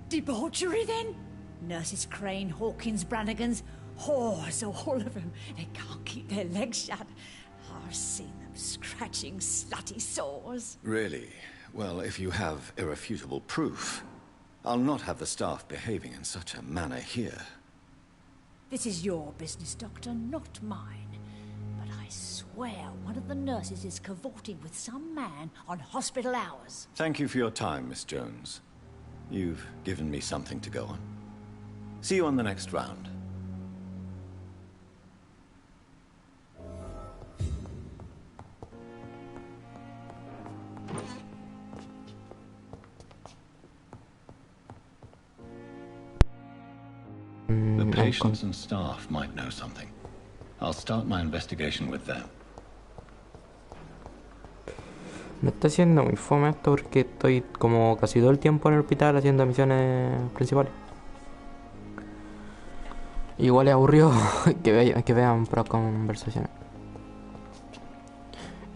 Debauchery, then? Nurses Crane, Hawkins, Brannigans, whores, all of them. They can't keep their legs shut. I've seen them scratching slutty sores. Really? Well, if you have irrefutable proof, I'll not have the staff behaving in such a manner here. This is your business, Doctor, not mine. But I swear one of the nurses is cavorting with some man on hospital hours. Thank you for your time, Miss Jones. You've given me something to go on. See you on the next round. The patients and staff might know something. I'll start my investigation with them. Me está haciendo muy fome esto porque estoy como casi todo el tiempo en el hospital haciendo misiones principales. Igual es aburrido que vean puras conversaciones.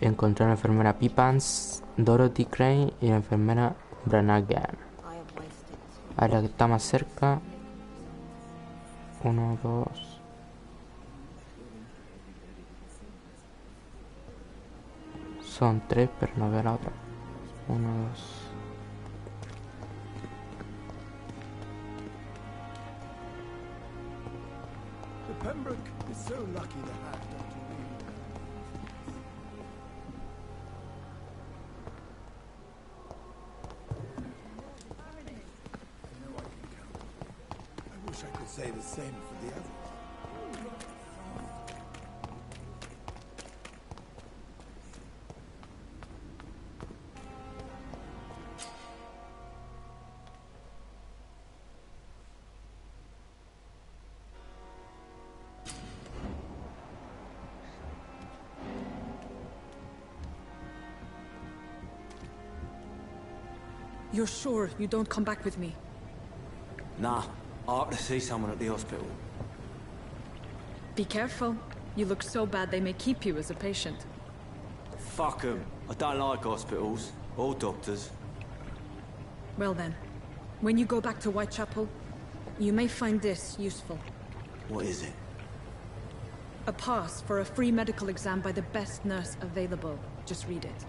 Encontré a la enfermera Pippans, Dorothy Crane y la enfermera Branaghan. A la que está más cerca. 1, 2. Son 3, pero no veo la otra. 1, 2. The Pembroke is so lucky to have Dr. Reed. I know I can count. I wish I could say the same for the others. You're sure you don't come back with me? Nah, I ought to see someone at the hospital. Be careful. You look so bad they may keep you as a patient. Fuck 'em. I don't like hospitals, or doctors. Well then, when you go back to Whitechapel, you may find this useful. What is it? A pass for a free medical exam by the best nurse available. Just read it.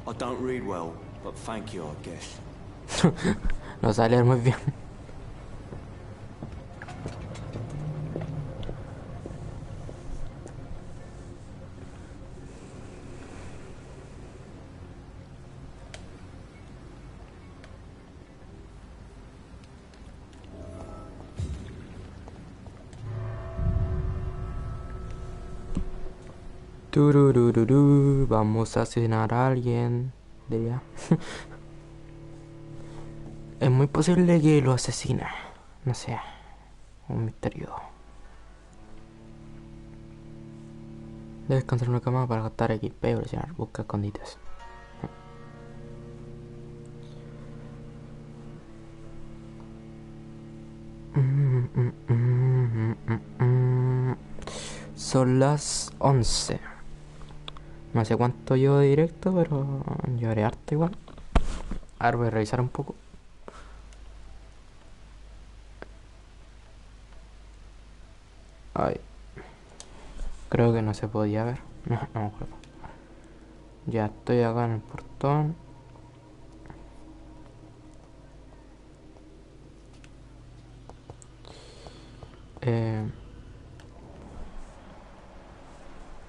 I don't read well, but thank you, I guess. No sabe leer muy bien. Tururururu, vamos a asesinar a alguien. Diría. Es muy posible que lo asesine. No sé. Un misterio. Debes descansar en una cama para gastar XP y presionar. Busca escondites. Son las 11. No sé cuánto llevo de directo, pero llevaré harto igual. A ver, voy a revisar un poco. Ay. Creo que no se podía ver. No me acuerdo. Ya estoy acá en el portón.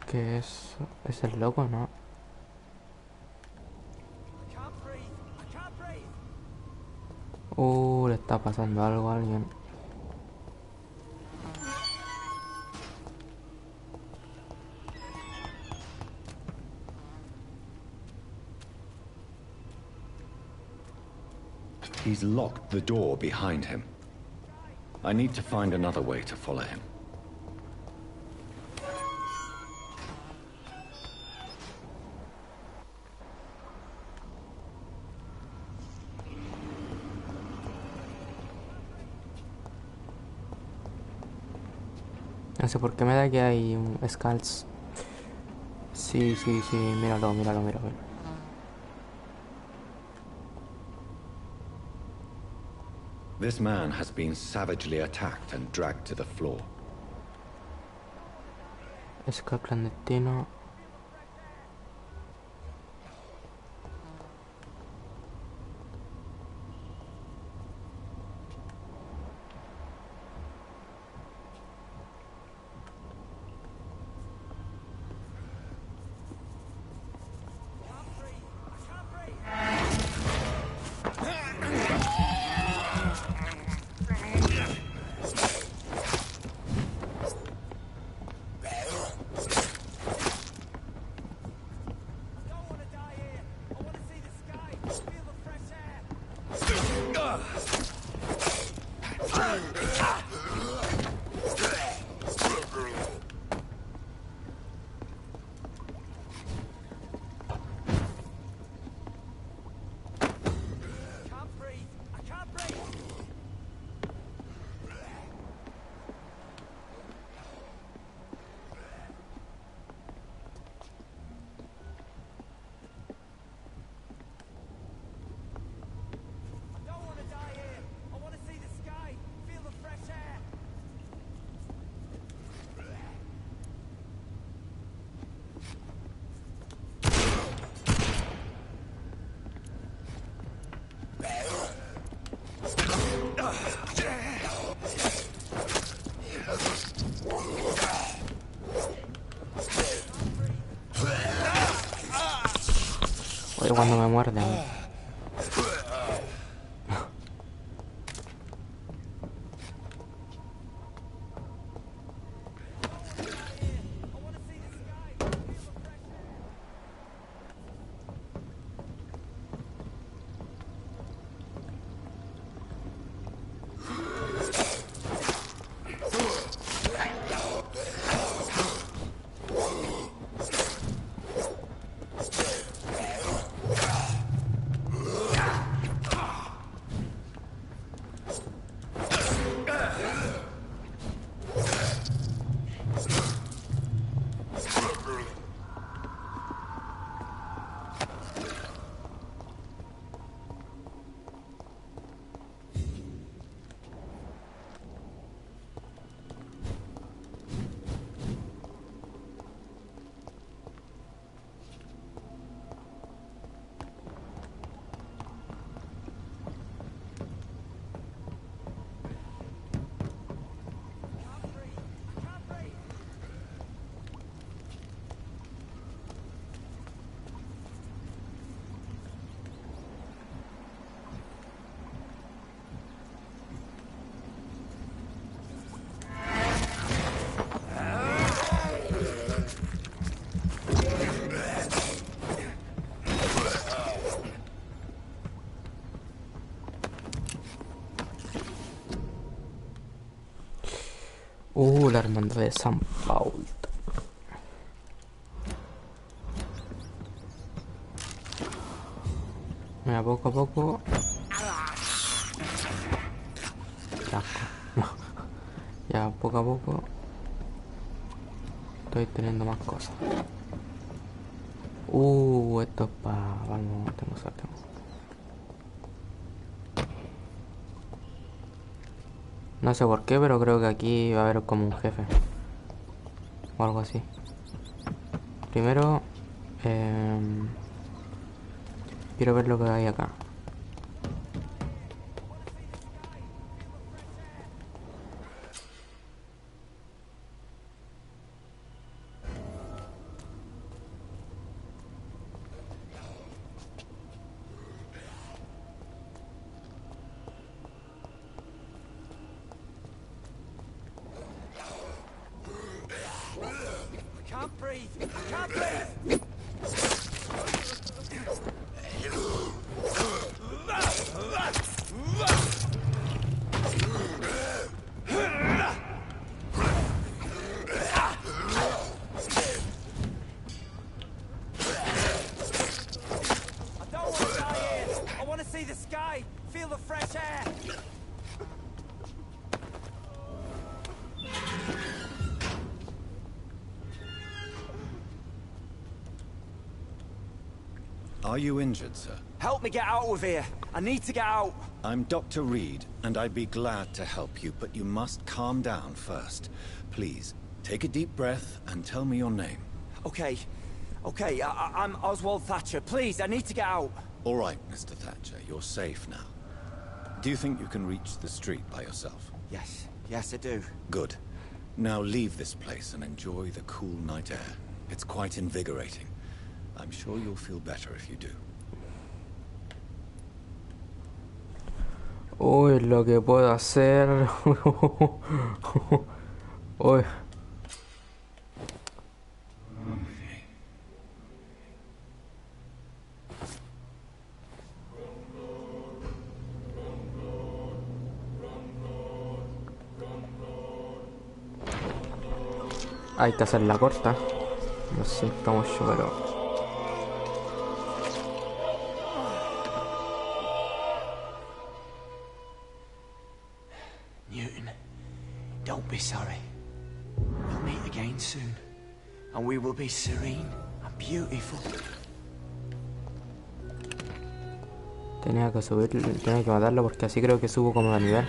¿Qué es? ¿Es el loco, no? Le está pasando algo a alguien. He's locked the door behind him. I need to find another way to follow him. No sé por qué me da que hay un Skulls. Sí, míralo. This man has been savagely attacked and dragged to the floor. Skull clandestino. Oye, cuando me muerden. La hermandad de San Paul. Mira, poco a poco. Qué asco. Ya, poco a poco. Estoy teniendo más cosas. Esto es para... Vamos, tengo suerte. No sé por qué, pero creo que aquí va a haber como un jefe. O algo así. Primero... quiero ver lo que hay acá. Are you injured, sir? Help me get out of here. I need to get out. I'm Dr. Reed, and I'd be glad to help you, but you must calm down first. Please, take a deep breath and tell me your name. Okay. I'm Oswald Thatcher. Please, I need to get out. All right, Mr. Thatcher, you're safe now. Do you think you can reach the street by yourself? Yes, I do. Good. Now leave this place and enjoy the cool night air. It's quite invigorating. I'm sure you'll feel better if you do. Uy, lo que puedo hacer. Uy. Hay que hacerla corta. Lo siento mucho, pero... Newton, don't be sorry. We'll meet again soon, and we will be serene and beautiful. Tenía que subir, tenía que matarlo porque así creo que subo como de nivel.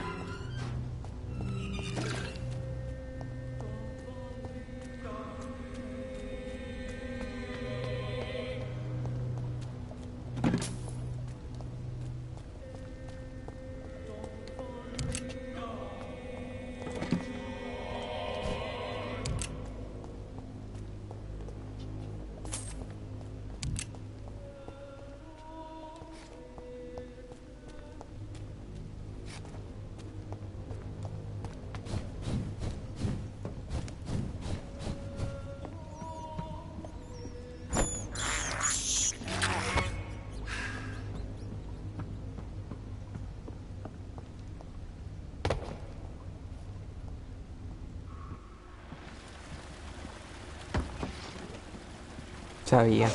Sabía.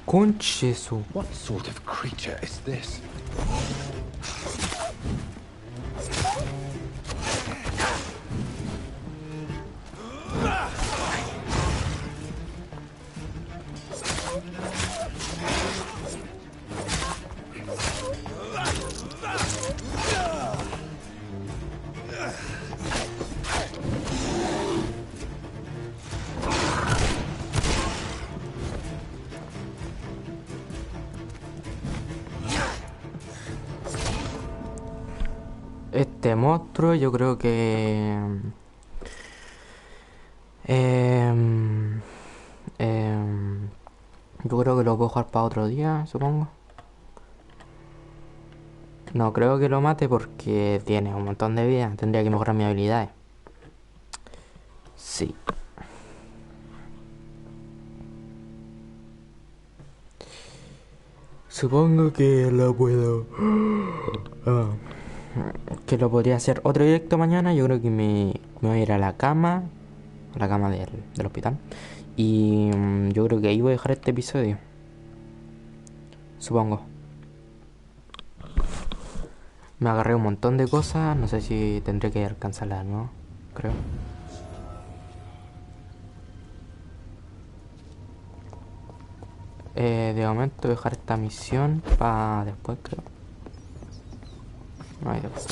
Concheso. What sort of creature is this? Este monstruo yo creo que... yo creo que lo puedo jugar para otro día, supongo. No creo que lo mate porque tiene un montón de vida. Tendría que mejorar mis habilidades. Sí. Supongo que lo puedo... que lo podría hacer otro directo mañana. Yo creo que me voy a ir a la cama del hospital. Y yo creo que ahí voy a dejar este episodio. Supongo. Me agarré un montón de cosas. No sé si tendré que alcanzarlas, ¿no? Creo. De momento voy a dejar esta misión para después, creo. No hay después.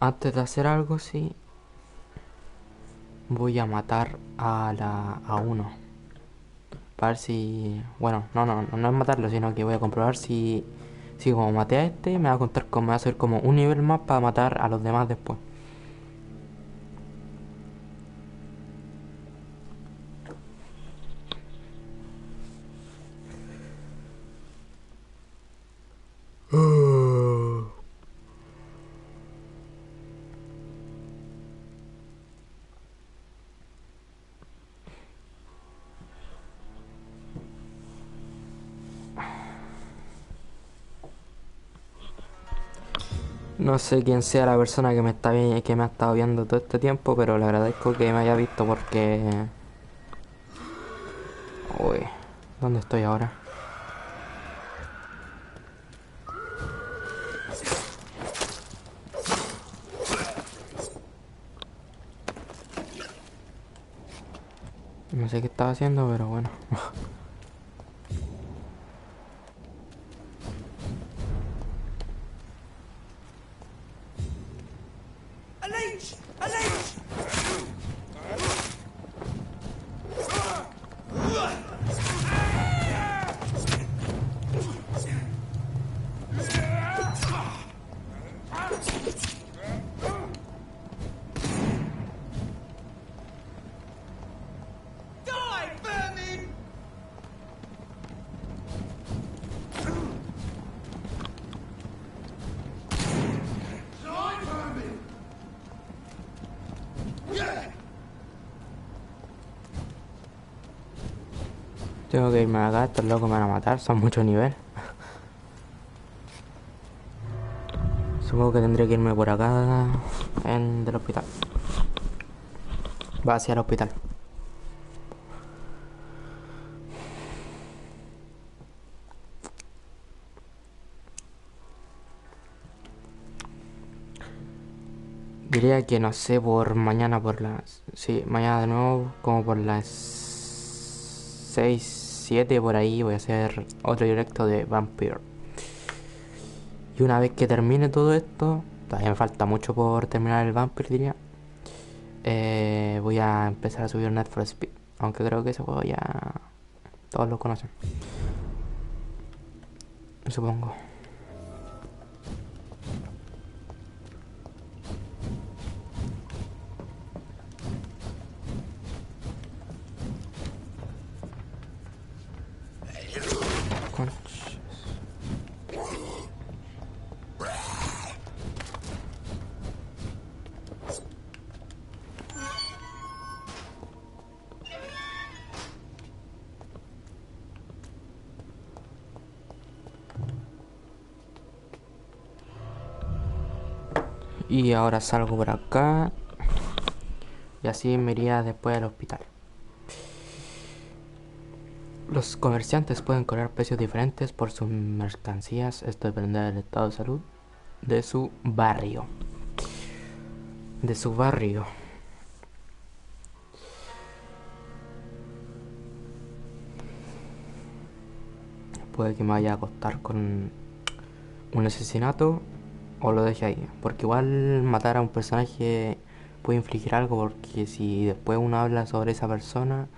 Antes de hacer algo, sí, voy a matar a uno. Para ver si... Bueno, no es matarlo, sino que voy a comprobar si como maté a este, me va a contar como, me va a hacer como un nivel más para matar a los demás después. No sé quién sea la persona que que me ha estado viendo todo este tiempo, pero le agradezco que me haya visto porque... Uy, ¿dónde estoy ahora? No sé qué estaba haciendo, pero bueno. Tengo que irme acá, estos locos me van a matar, son muchos niveles. Supongo que tendré que irme por acá del hospital. Va hacia el hospital. Diría que no sé, por mañana por las... Sí, mañana de nuevo, como por las 6, 7 por ahí voy a hacer otro directo de VampYr. Y una vez que termine todo esto, todavía me falta mucho por terminar el VampYr, diría. Voy a empezar a subir Net for Speed. Aunque creo que ese juego ya todos lo conocen, supongo. Y ahora salgo por acá. Y así me iría después al hospital. Los comerciantes pueden cobrar precios diferentes por sus mercancías. Esto depende del estado de salud de su barrio. Puede que me vaya a acostar con un asesinato o lo deje ahí. Porque igual matar a un personaje puede infligir algo, porque si después uno habla sobre esa persona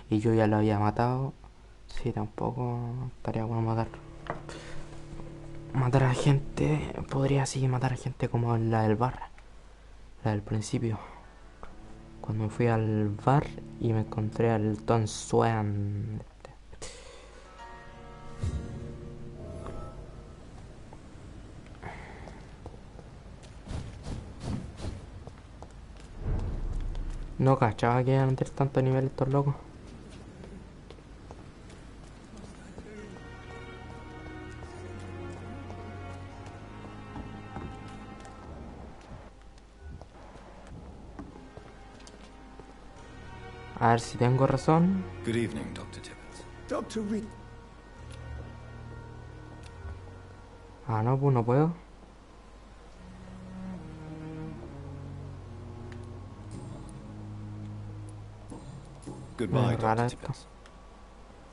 y yo ya lo había matado, sí, tampoco estaría bueno matar a gente. Podría así matar a gente como la del bar, la del principio. Cuando me fui al bar y me encontré al Tom Swan. No cachaba que iban a meter tanto nivel estos locos. A ver si tengo razón. Good evening, Dr. Tibbets. Dr. Reed. Ah, no, pues no puedo. Goodbye, Rara Dr. esto. Tibbets.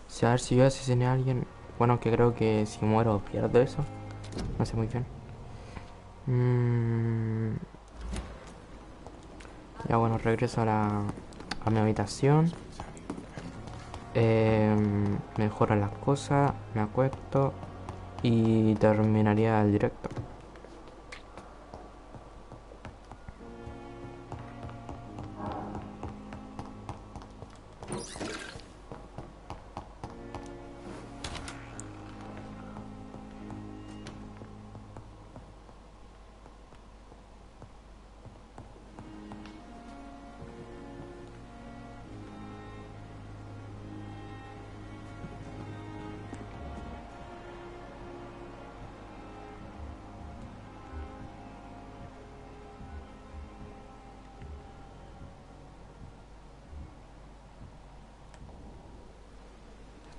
Si a ver si yo asesiné a alguien. Bueno, que creo que si muero pierdo eso. No sé muy bien. Ya bueno, regreso a mi habitación. Mejoro las cosas, me acuesto y terminaría el directo.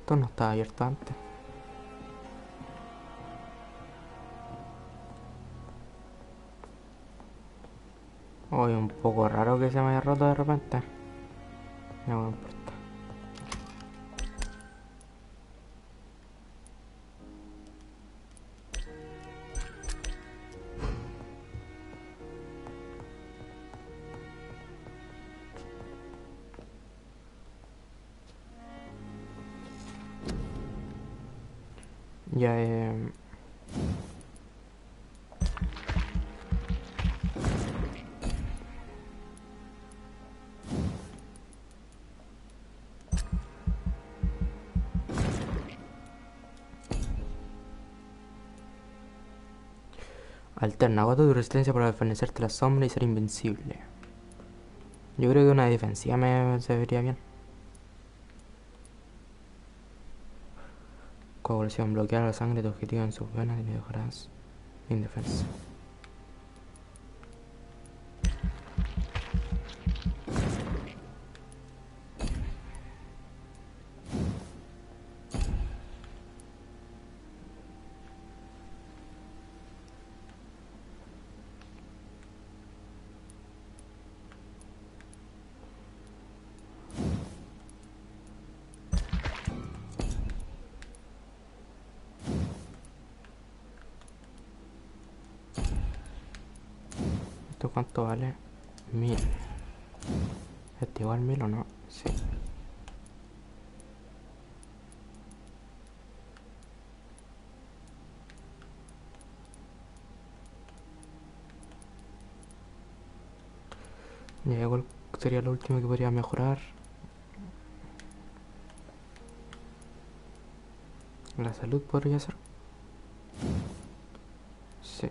Esto no estaba abierto antes. Hoy un poco raro que se me haya roto de repente. No me importa. Ya alterna, agota tu resistencia para desvanecerte la sombra y ser invencible. Yo creo que una defensiva me se vería bien. Coagulación, bloquear la sangre de tu objetivo en sus venas y lo dejarás indefenso. ¿Esto cuánto vale? 1000. ¿Este igual 1000 o no? Sí. Ya igual sería lo último que podría mejorar. La salud podría ser. Sí.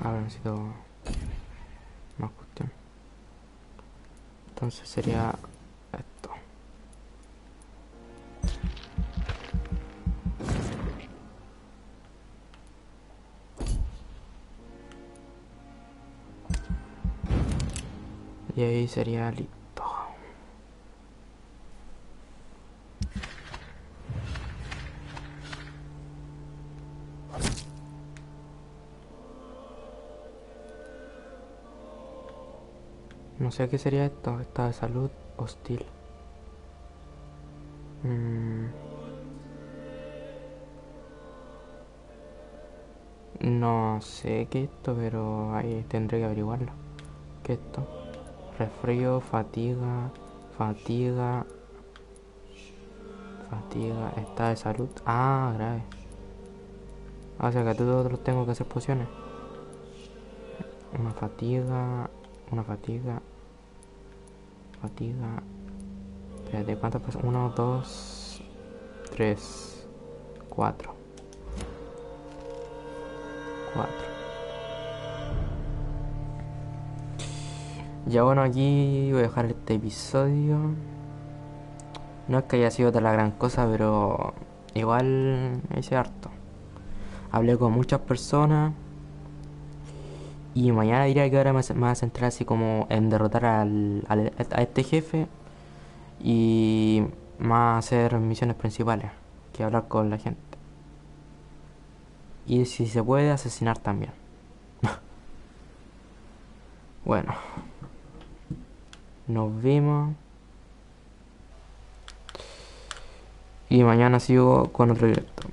Ahora necesito más cuestión. Entonces sería esto. Y ahí sería listo. No sé qué sería esto. Estado de salud hostil. No sé qué es esto, pero ahí tendré que averiguarlo. ¿Qué es esto? Resfrío, fatiga, fatiga, estado de salud. Ah, grave. O sea que a todos los tengo que hacer pociones. Una fatiga. Espérate, ¿cuántas personas? 1, 2, 3, 4. Ya bueno, aquí voy a dejar este episodio. No es que haya sido de la gran cosa, pero igual hice harto. Hablé con muchas personas. Y mañana diría que ahora me voy a centrar así como en derrotar a este jefe. Y más hacer misiones principales que hablar con la gente. Y si se puede, asesinar también. Bueno, nos vemos. Y mañana sigo con otro directo.